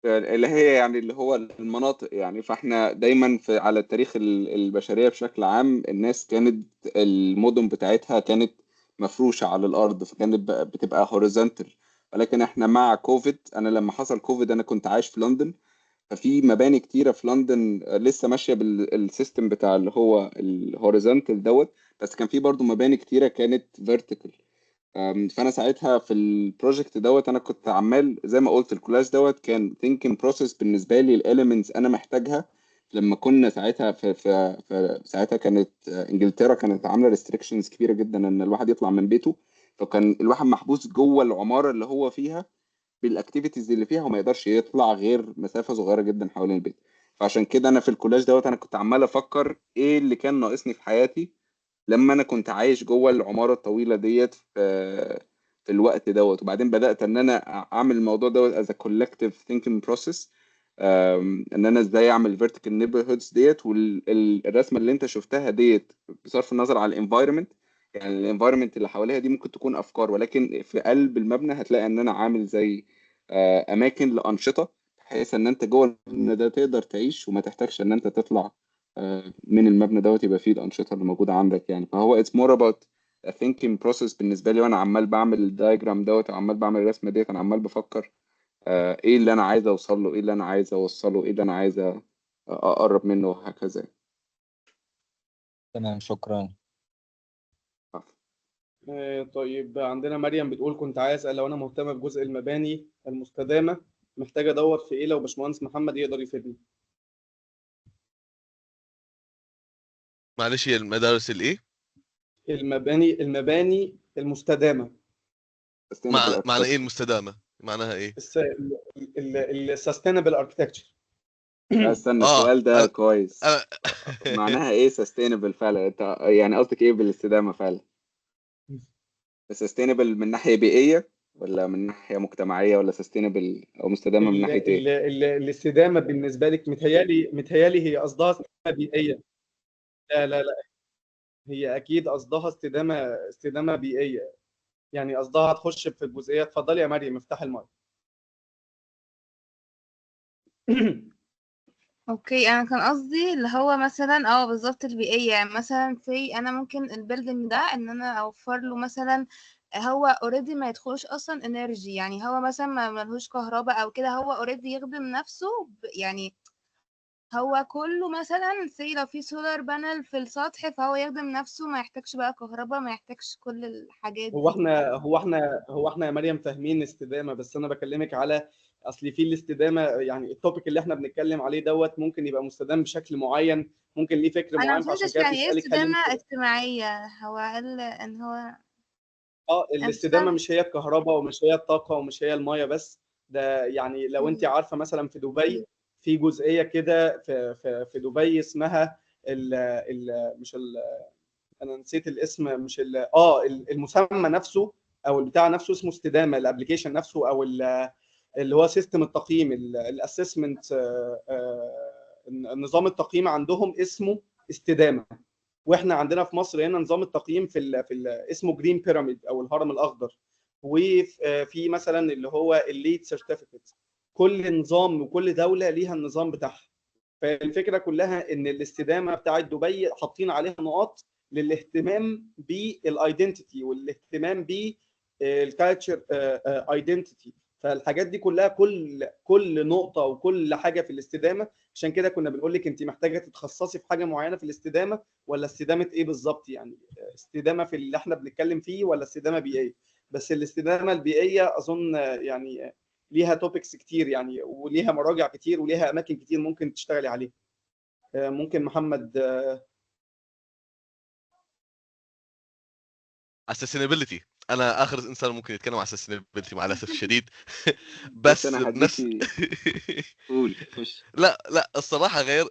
اللي هي يعني اللي هو المناطق يعني. فاحنا دايما على التاريخ البشرية بشكل عام، الناس كانت المدن بتاعتها كانت مفروشة على الأرض، فكانت بتبقى هوريزونتال. ولكن احنا مع كوفيد، أنا لما حصل كوفيد أنا كنت عايش في لندن، ففي مباني كتيرة في لندن لسه ماشية بالسيستم بتاع اللي هو الهوريزونتال دوت، بس كان في برضو مباني كتيرة كانت فيرتيكال. فانا ساعتها في البروجكت دوت انا كنت عمال زي ما قلت الكولاج دوت كان ثينكينج بروسيس بالنسبه لي، الاليمنتس انا محتاجها. لما كنا ساعتها في ساعتها كانت انجلترا كانت عامله ريستريكشنز كبيره جدا ان الواحد يطلع من بيته، فكان الواحد محبوس جوه العماره اللي هو فيها بالاكتيفيتيز اللي فيها، وما يقدرش يطلع غير مسافه صغيره جدا حوالين البيت. فعشان كده انا في الكولاج دوت انا كنت عمال افكر ايه اللي كان ناقصني في حياتي لما انا كنت عايش جوه العماره الطويله ديت في الوقت دوت. وبعدين بدات ان انا اعمل الموضوع دوت از كولكتيف ثينكينج بروسيس، ان انا ازاي اعمل فيرتيكال نيبرهودز ديت. والرسمه اللي انت شفتها ديت بصرف النظر على الانفايرمنت، يعني الانفايرمنت اللي حواليها دي ممكن تكون افكار، ولكن في قلب المبنى هتلاقي ان انا عامل زي اماكن لانشطه، بحيث ان انت جوه المبنى ده تقدر تعيش وما تحتاجش ان انت تطلع من المبنى دوت، يبقى فيه الأنشطة اللي موجودة عندك يعني. فهو it's more about a thinking process بالنسبة لي، وأنا عمال بعمل الدايجرام دوت وعمال بعمل الرسمة ديت، أنا عمال بفكر إيه اللي أنا عايز أوصل له، إيه اللي أنا عايز أوصله، إيه اللي أنا عايز أقرب منه، وهكذا. تمام، شكرا. طيب عندنا مريم بتقول كنت عايز اسال لو انا مهتمه بجزء المباني المستدامه محتاجه ادور في ايه، لو باشمهندس محمد يقدر يفيدني. معلش، هي المدارس الايه؟ المباني المستدامه. معنى sustainable ايه architecture. المستدامة؟ معناها ايه؟ السستينبل اركتكتشر. لا استنى، اه السؤال ده انا كويس. انا معناها ايه sustainable فعلا؟ انت يعني قصدك ايه بالاستدامة فعلا؟ sustainable من ناحية بيئية ولا من ناحية مجتمعية، ولا sustainable او مستدامة من ناحية ايه؟ الاستدامه بالنسبه لك متهيالي هي قصدها استدامه بيئيه. لا لا لا، هي اكيد قصدها استدامه بيئيه، يعني قصدها هتخش في الجزئيه. اتفضلي يا مريم، افتح المايك. اوكي، انا كان قصدي اللي هو مثلا بالظبط البيئيه. يعني مثلا في انا ممكن البيلدينج ده ان انا اوفر له مثلا، هو اوريدي ما يدخلوش اصلا انرجي، يعني هو مثلا ما ملهوش كهرباء او كده، هو اوريدي يخدم نفسه يعني هو كله مثلا لو في سولار بانل في السطح فهو يخدم نفسه، ما يحتاجش بقى كهرباء، ما يحتاجش كل الحاجات هو دي. احنا هو احنا هو احنا يا مريم فاهمين استدامه، بس انا بكلمك على اصل في الاستدامه، يعني التوبيك اللي احنا بنتكلم عليه ممكن يبقى مستدام بشكل معين، ممكن ليه فكر انا ما معين، فعشان فهمتش كده يعني ايه بنسالك هل استدامه انت اجتماعيه، هو هل ان هو انا مش الاستدامه فاهمه. مش هي الكهرباء ومش هي الطاقه ومش هي الميه بس. ده يعني لو انت عارفه مثلا في دبي في جزئيه كده في دبي اسمها ال مش ال انا نسيت الاسم، مش المسمى نفسه او البتاع نفسه اسمه استدامه، الابلكيشن نفسه او اللي هو سيستم التقييم، الاسسمنت، نظام التقييم عندهم اسمه استدامه. واحنا عندنا في مصر هنا نظام التقييم اسمه جرين بيراميد او الهرم الاخضر. وفي مثلا اللي هو الليد سيرتيفيكت. كل نظام وكل دوله ليها النظام بتاعها. فالفكره كلها ان الاستدامه بتاعت دبي حاطين عليها نقاط للاهتمام بالايدنتيتي والاهتمام بالكالتشر ايدنتيتي. فالحاجات دي كلها، كل نقطه وكل حاجه في الاستدامه. عشان كده كنا بنقول لك انت محتاجه تتخصصي في حاجه معينه في الاستدامه، ولا استدامه ايه بالظبط، يعني استدامه في اللي احنا بنتكلم فيه ولا استدامه بيئيه. بس الاستدامه البيئيه اظن يعني ليها توبكس كتير، يعني وليها مراجع كتير وليها اماكن كتير ممكن تشتغلي عليها. ممكن محمد. السستينابيلتي، انا اخر انسان ممكن يتكلم عن السستينابيلتي مع الاسف الشديد. بص بس انا بنفس هديكي. قول خش. لا الصراحه غير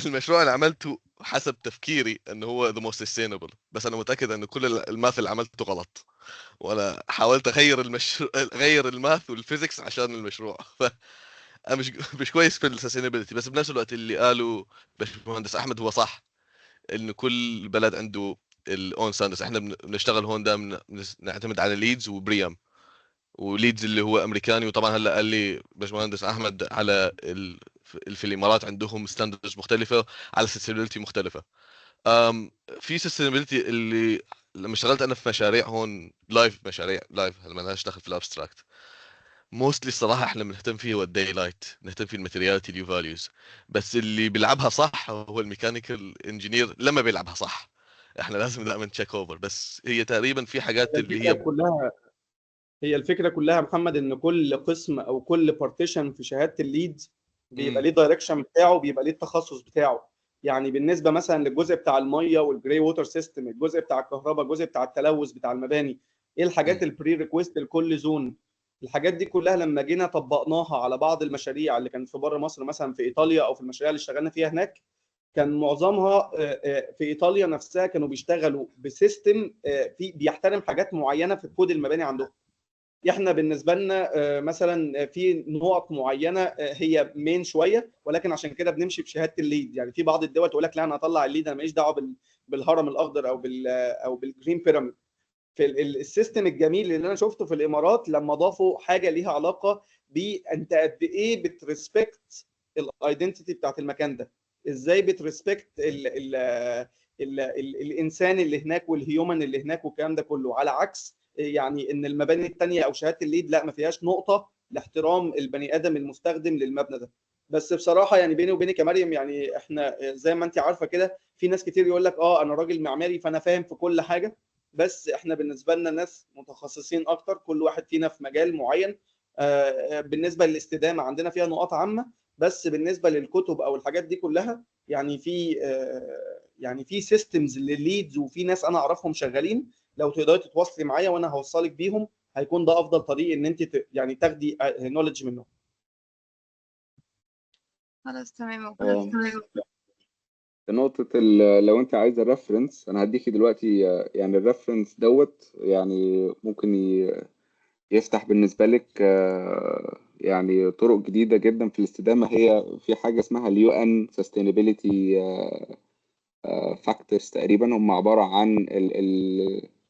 المشروع اللي عملته حسب تفكيري انه هو the most sustainable، بس انا متاكد ان كل الماث اللي عملته غلط، وانا حاولت اغير الماث والفيزيكس عشان المشروع. انا مش كويس في السستينابيلتي، بس بنفس الوقت اللي قاله باشمهندس احمد هو صح، انه كل بلد عنده الاون ستاندرز. احنا بنشتغل هون دائما نعتمد على ليدز وبريام، وليدز اللي هو امريكاني، وطبعا هلا قال لي باشمهندس احمد على في الامارات عندهم ستاندرز مختلفه على سستينابيلتي مختلفه. في سستينابيلتي اللي لما اشتغلت انا في مشاريع هون لايف، مشاريع لايف لما انا اشتغل في الابستراكت، موستلي الصراحه احنا بنهتم فيه هو الداي لايت، نهتم فيه الماتيرياليتي اليو فاليوز. بس اللي بيلعبها صح هو الميكانيكال انجينير لما بيلعبها صح. احنا لازم دائما تشيك اوفر، بس هي تقريبا في حاجات اللي الفكره هي كلها هي الفكره كلها يا محمد ان كل قسم او كل بارتيشن في شهاده الليد بيبقى مم. ليه دايركشن بتاعه، بيبقى ليه التخصص بتاعه. يعني بالنسبه مثلا للجزء بتاع الميه والجراي ووتر سيستم، الجزء بتاع الكهرباء، الجزء بتاع التلوث بتاع المباني، ايه الحاجات مم. البري ريكويست لكل زون. الحاجات دي كلها لما جينا طبقناها على بعض المشاريع اللي كانت في بره مصر، مثلا في ايطاليا او في المشاريع اللي اشتغلنا فيها هناك، كان معظمها في ايطاليا نفسها كانوا بيشتغلوا بسيستم بيحترم حاجات معينه في كود المباني عندهم. احنا بالنسبه لنا مثلا في نقط معينه هي مين شويه، ولكن عشان كده بنمشي بشهاده الليد. يعني في بعض الدول تقول لك لا انا هطلع الليد، انا ماليش دعوه بالهرم الاخضر او بالجرين بيراميد. في السيستم الجميل اللي انا شفته في الامارات لما ضافوا حاجه ليها علاقه بانت قد ايه بتريسبكت الايدنتيتي بتاعت المكان ده، ازاي بتريسبكت الانسان اللي هناك والهيومن اللي هناك والكلام ده كله، على عكس يعني ان المباني الثانيه او شهاده الليد لا ما فيهاش نقطه لاحترام البني ادم المستخدم للمبنى ده. بس بصراحه يعني بيني وبينك يا مريم، يعني احنا زي ما انت عارفه كده، في ناس كتير يقول لك انا راجل معماري فانا فاهم في كل حاجه. بس احنا بالنسبه لنا ناس متخصصين اكتر، كل واحد فينا في مجال معين. بالنسبه للاستدامه عندنا فيها نقاط عامه، بس بالنسبه للكتب او الحاجات دي كلها يعني في سيستمز للليدز، وفي ناس انا اعرفهم شغالين. لو تقدري تتواصلي معايا وانا هوصلك بيهم، هيكون ده افضل طريق ان انت يعني تاخدي نوليدج منه. خلاص تمام اوكي. في نقطة لو أنت عايز الريفرنس، أنا هديكي دلوقتي يعني الريفرنس دوت يعني ممكن يفتح بالنسبة لك يعني طرق جديدة جدا في الاستدامة. هي في حاجة اسمها اليو ان سستينابيليتي فاكتورز تقريبا، هم عبارة عن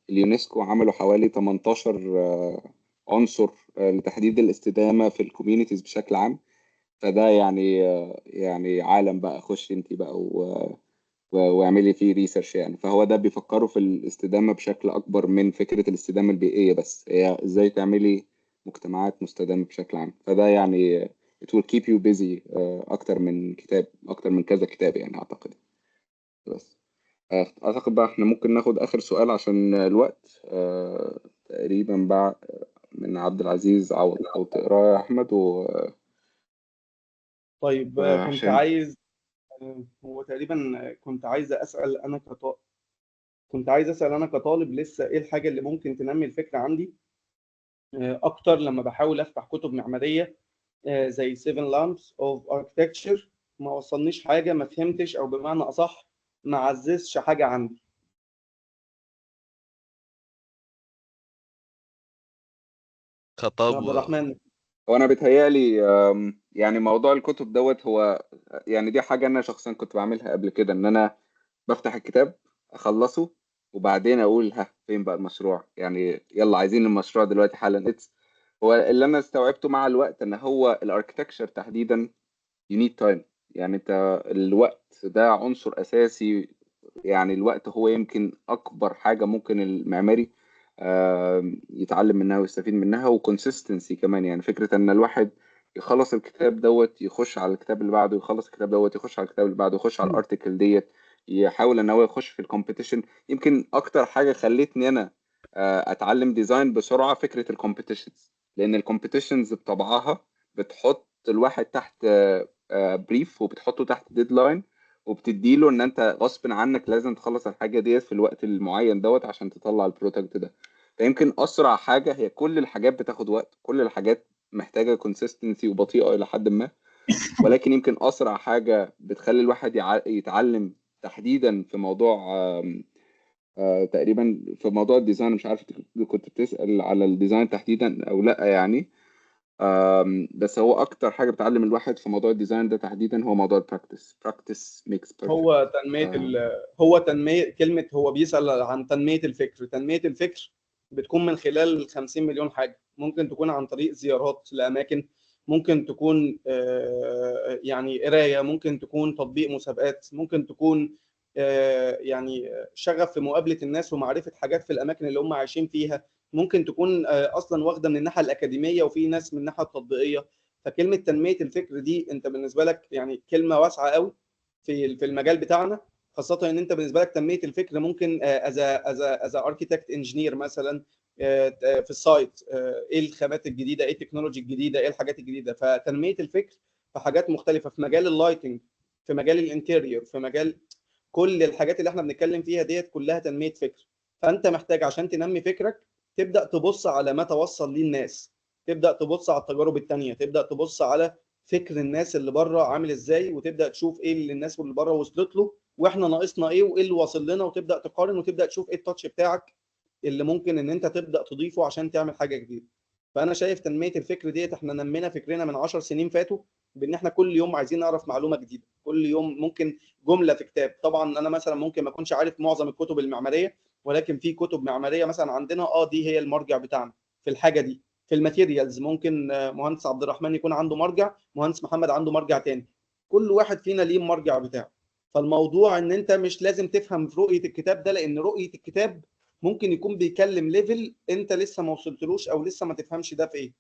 اليونسكو عملوا حوالي 18 عنصر لتحديد الاستدامة في الكوميونيتيز بشكل عام. فده يعني عالم بقى، خش انت بقى واعملي فيه ريسيرش يعني. فهو ده بيفكروا في الاستدامة بشكل أكبر من فكرة الاستدامة البيئية بس، هي ازاي تعملي مجتمعات مستدامة بشكل عام. فده يعني it will keep you busy أكتر من كتاب، أكتر من كذا كتاب يعني أعتقد. بس أعتقد بقى احنا ممكن ناخد آخر سؤال عشان الوقت تقريبا بقى من عبد العزيز عوض، أو تقراه يا أحمد طيب كنت وعشان عايز هو تقريبا كنت عايز اسال انا كطالب لسه ايه الحاجه اللي ممكن تنمي الفكره عندي اكتر لما بحاول افتح كتب معماريه زي 7 Lamps of Architecture. ما وصلنيش حاجه، ما فهمتش، او بمعنى اصح ما عززش حاجه عندي. خطاب عبد الرحمن. هو انا بيتهيألي يعني موضوع الكتب دوت هو يعني دي حاجة انا شخصيا كنت بعملها قبل كده، ان انا بفتح الكتاب اخلصه وبعدين اقول ها فين بقى المشروع، يعني يلا عايزين المشروع دلوقتي حالا. هو اللي انا استوعبته مع الوقت ان هو الاركتكشر تحديدا you need time. يعني انت الوقت ده عنصر اساسي، يعني الوقت هو يمكن اكبر حاجة ممكن المعماري يتعلم منها ويستفيد منها، وكونسيستنسي كمان. يعني فكرة ان الواحد يخلص الكتاب دوت يخش على الكتاب اللي بعده، يخلص الكتاب دوت يخش على الكتاب اللي بعده، يخش على الارتكل ديت، يحاول ان هو يخش في الكومبيتيشن. يمكن اكتر حاجة خلتني انا اتعلم ديزاين بسرعة فكرة الكومبيتيشنز، لان الكومبيتيشنز بطبعها بتحط الواحد تحت بريف، وبتحطه تحت ديدلاين، وبتديله ان انت غصب عنك لازم تخلص الحاجه ديت في الوقت المعين دوت عشان تطلع البرودكت ده. فيمكن اسرع حاجه، هي كل الحاجات بتاخد وقت، كل الحاجات محتاجه كونسيستنسي وبطيئه الى حد ما، ولكن يمكن اسرع حاجه بتخلي الواحد يتعلم تحديدا في موضوع تقريبا في موضوع الديزاين. مش عارف كنت بتسأل على الديزاين تحديدا او لا يعني. بس هو اكتر حاجه بتعلم الواحد في موضوع الديزاين ده تحديدا هو موضوع البراكتس. براكتس ميكس بيرفكت. هو بيسأل عن تنمية الفكر. تنمية الفكر بتكون من خلال 50 مليون حاجة. ممكن تكون عن طريق زيارات لأماكن، ممكن تكون يعني قراية، ممكن تكون تطبيق مسابقات، ممكن تكون يعني شغف في مقابلة الناس ومعرفة حاجات في الأماكن اللي هم عايشين فيها، ممكن تكون أصلا واخدة من الناحية الأكاديمية وفي ناس من الناحية التطبيقية. فكلمة تنمية الفكر دي أنت بالنسبة لك يعني كلمة واسعة قوي في المجال بتاعنا، خاصة ان انت بالنسبة لك تنمية الفكر ممكن از اركيتكت انجينير مثلا في السايت، ايه الخامات الجديدة، ايه التكنولوجي الجديدة، ايه الحاجات الجديدة. فتنمية الفكر في حاجات مختلفة، في مجال اللايتنج، في مجال الانتيريور، في مجال كل الحاجات اللي احنا بنتكلم فيها ديت كلها تنمية فكر. فانت محتاج عشان تنمي فكرك تبدأ تبص على ما توصل ليه الناس، تبدأ تبص على التجارب التانية، تبدأ تبص على فكر الناس اللي بره عامل ازاي، وتبدأ تشوف ايه اللي الناس اللي بره وصلت له واحنا ناقصنا ايه، وايه اللي واصل لنا، وتبدأ تقارن وتبدأ تشوف ايه التاتش بتاعك اللي ممكن ان انت تبدأ تضيفه عشان تعمل حاجة جديدة. فانا شايف تنمية الفكر ديت احنا نمينا فكرنا من 10 سنين فاتوا بان احنا كل يوم عايزين نعرف معلومة جديدة، كل يوم ممكن جمله في كتاب. طبعا انا مثلا ممكن ما اكونش عارف معظم الكتب المعماريه، ولكن في كتب معماريه مثلا عندنا دي هي المرجع بتاعنا في الحاجه دي. في الماتيريالز ممكن مهندس عبد الرحمن يكون عنده مرجع، مهندس محمد عنده مرجع تاني، كل واحد فينا ليه المرجع بتاعه. فالموضوع ان انت مش لازم تفهم في رؤيه الكتاب ده، لان رؤيه الكتاب ممكن يكون بيكلم ليفل انت لسه ما وصلتلوش او لسه ما تفهمش ده في ايه.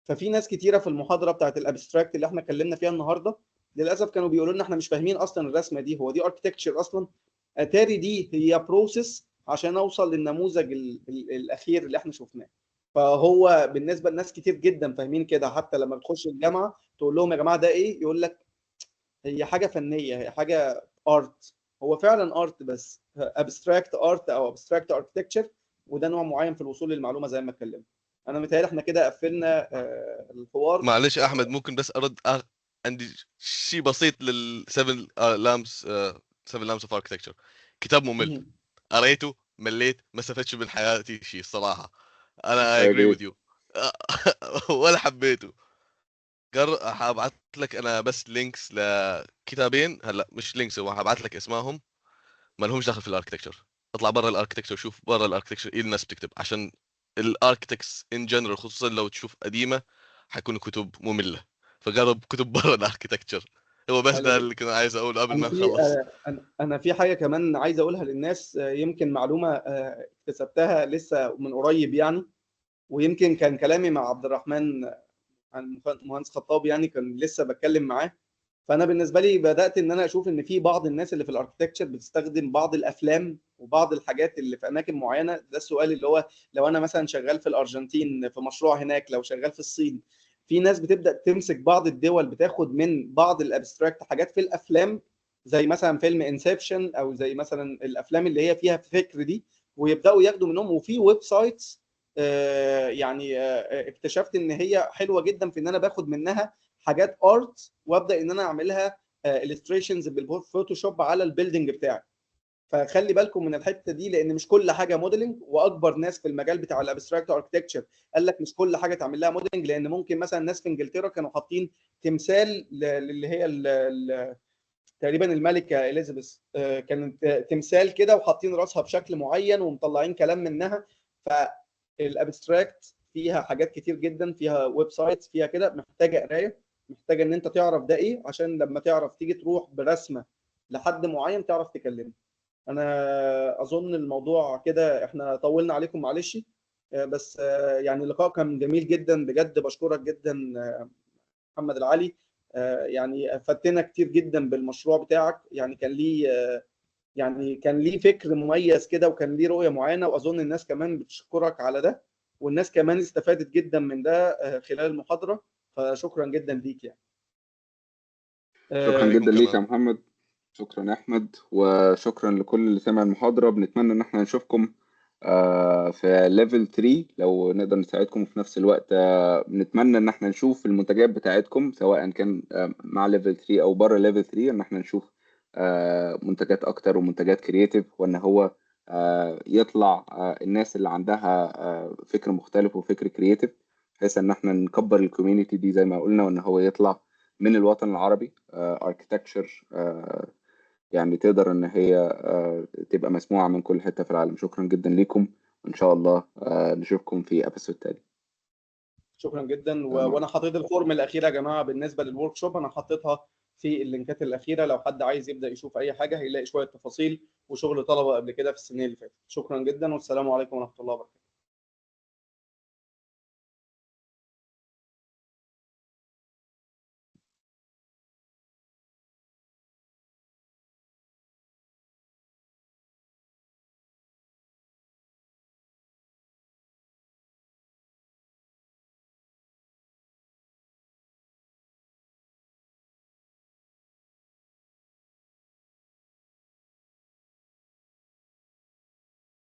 ففي ناس كتيره في المحاضره بتاعت الابستراكت اللي احنا اتكلمنا فيها النهارده للاسف كانوا بيقولوا لنا احنا مش فاهمين اصلا الرسمه دي، هو دي اركتكتشر اصلا؟ اتاري دي هي بروسيس عشان اوصل للنموذج الاخير اللي احنا شفناه. فهو بالنسبه لناس كتير جدا فاهمين كده، حتى لما بتخش الجامعه تقول لهم يا جماعه ده ايه، يقول لك هي حاجه فنيه، هي حاجه ارت. هو فعلا ارت، بس ابستراكت ارت او ابستراكت اركتكتشر، وده نوع معين في الوصول للمعلومه زي ما اتكلمنا. انا متهيألي احنا كده قفلنا الحوار. معلش يا احمد، ممكن بس ارد عندي شيء بسيط لل 7 لامس 7 لامس اوف اركتكتشر. كتاب ممل، قريته مليت، ما استفدتش من حياتي شيء الصراحه. انا I agree agree. with you. ولا حبيته. هبعت لك انا بس لينكس لكتابين هلا، مش لينكس، هو هبعت لك اسمائهم، ما لهمش دخل في الاركتكتشر. اطلع برا الاركتكتشر، شوف برا الاركتكتشر ايه الناس بتكتب، عشان الاركتكتس ان جنرال خصوصا لو تشوف قديمه حيكون كتب ممله، فجرب كتب برا الاركتكتشر. هو بس حلو ده جدا. اللي كنت عايز اقوله قبل انا ما في نخلص. انا في حاجه كمان عايز اقولها للناس، يمكن معلومه اكتسبتها لسه من قريب يعني، ويمكن كان كلامي مع عبد الرحمن عن مهندس خطاب، يعني كان لسه بتكلم معاه. فانا بالنسبه لي بدات ان انا اشوف ان في بعض الناس اللي في الاركتكتشر بتستخدم بعض الافلام وبعض الحاجات اللي في اماكن معينه. ده السؤال اللي هو لو انا مثلا شغال في الارجنتين في مشروع هناك، لو شغال في الصين، في ناس بتبدا تمسك بعض الدول بتاخد من بعض الابستراكت حاجات في الافلام، زي مثلا فيلم انسبشن او زي مثلا الافلام اللي هي فيها فكر دي، ويبداوا ياخدوا منهم. وفي ويب سايتس يعني اكتشفت ان هي حلوه جدا في ان انا باخد منها حاجات ارت، وابدا ان انا اعملها الستريشنز بالفوتوشوب على البيلدنج بتاعي. فخلي بالكم من الحته دي، لان مش كل حاجه موديلنج. واكبر ناس في المجال بتاع الابستراكت اركتكتشر قال لك مش كل حاجه تعمل لها موديلنج، لان ممكن مثلا ناس في انجلترا كانوا حاطين تمثال اللي هي تقريبا الملكه اليزابيث، كانت تمثال كده وحاطين راسها بشكل معين ومطلعين كلام منها. فالابستراكت فيها حاجات كتير جدا، فيها ويب سايتس فيها كده، محتاجه قرايه، محتاجه ان انت تعرف ده ايه، عشان لما تعرف تيجي تروح برسمه لحد معين تعرف تكلمه. انا اظن الموضوع كده احنا طولنا عليكم، معلش. بس يعني اللقاء كان جميل جدا بجد. بشكرك جدا محمد العلي. يعني افدتنا كتير جدا بالمشروع بتاعك. يعني كان ليه فكر مميز كده، وكان ليه رؤية معينة، واظن الناس كمان بتشكرك على ده، والناس كمان استفادت جدا من ده خلال المحاضرة. فشكرا جدا ليك يعني. شكرا ليكم جدا ليك يا كمان. محمد. شكرا يا احمد، وشكرا لكل اللي سمع المحاضرة. بنتمنى ان احنا نشوفكم في ليفل 3 لو نقدر نساعدكم. في نفس الوقت بنتمنى ان احنا نشوف المنتجات بتاعتكم، سواء كان مع ليفل 3 او بره ليفل 3، ان احنا نشوف منتجات اكتر ومنتجات كرييتيف، وان هو يطلع الناس اللي عندها فكر مختلف وفكر كرييتيف، بحيث ان احنا نكبر الكوميونتي دي زي ما قلنا، وان هو يطلع من الوطن العربي اركتكتشر يعني تقدر ان هي تبقى مسموعة من كل حتة في العالم. شكرا جدا ليكم، وان شاء الله نشوفكم في ابيسود تاني. شكرا جدا. وانا حطيت الفورم الاخيره يا جماعه بالنسبه للورك شوب، انا حطيتها في اللينكات الاخيره. لو حد عايز يبدا يشوف اي حاجه هيلاقي شويه تفاصيل وشغل طلبه قبل كده في السنين اللي فاتت. شكرا جدا، والسلام عليكم ورحمه الله وبركاته.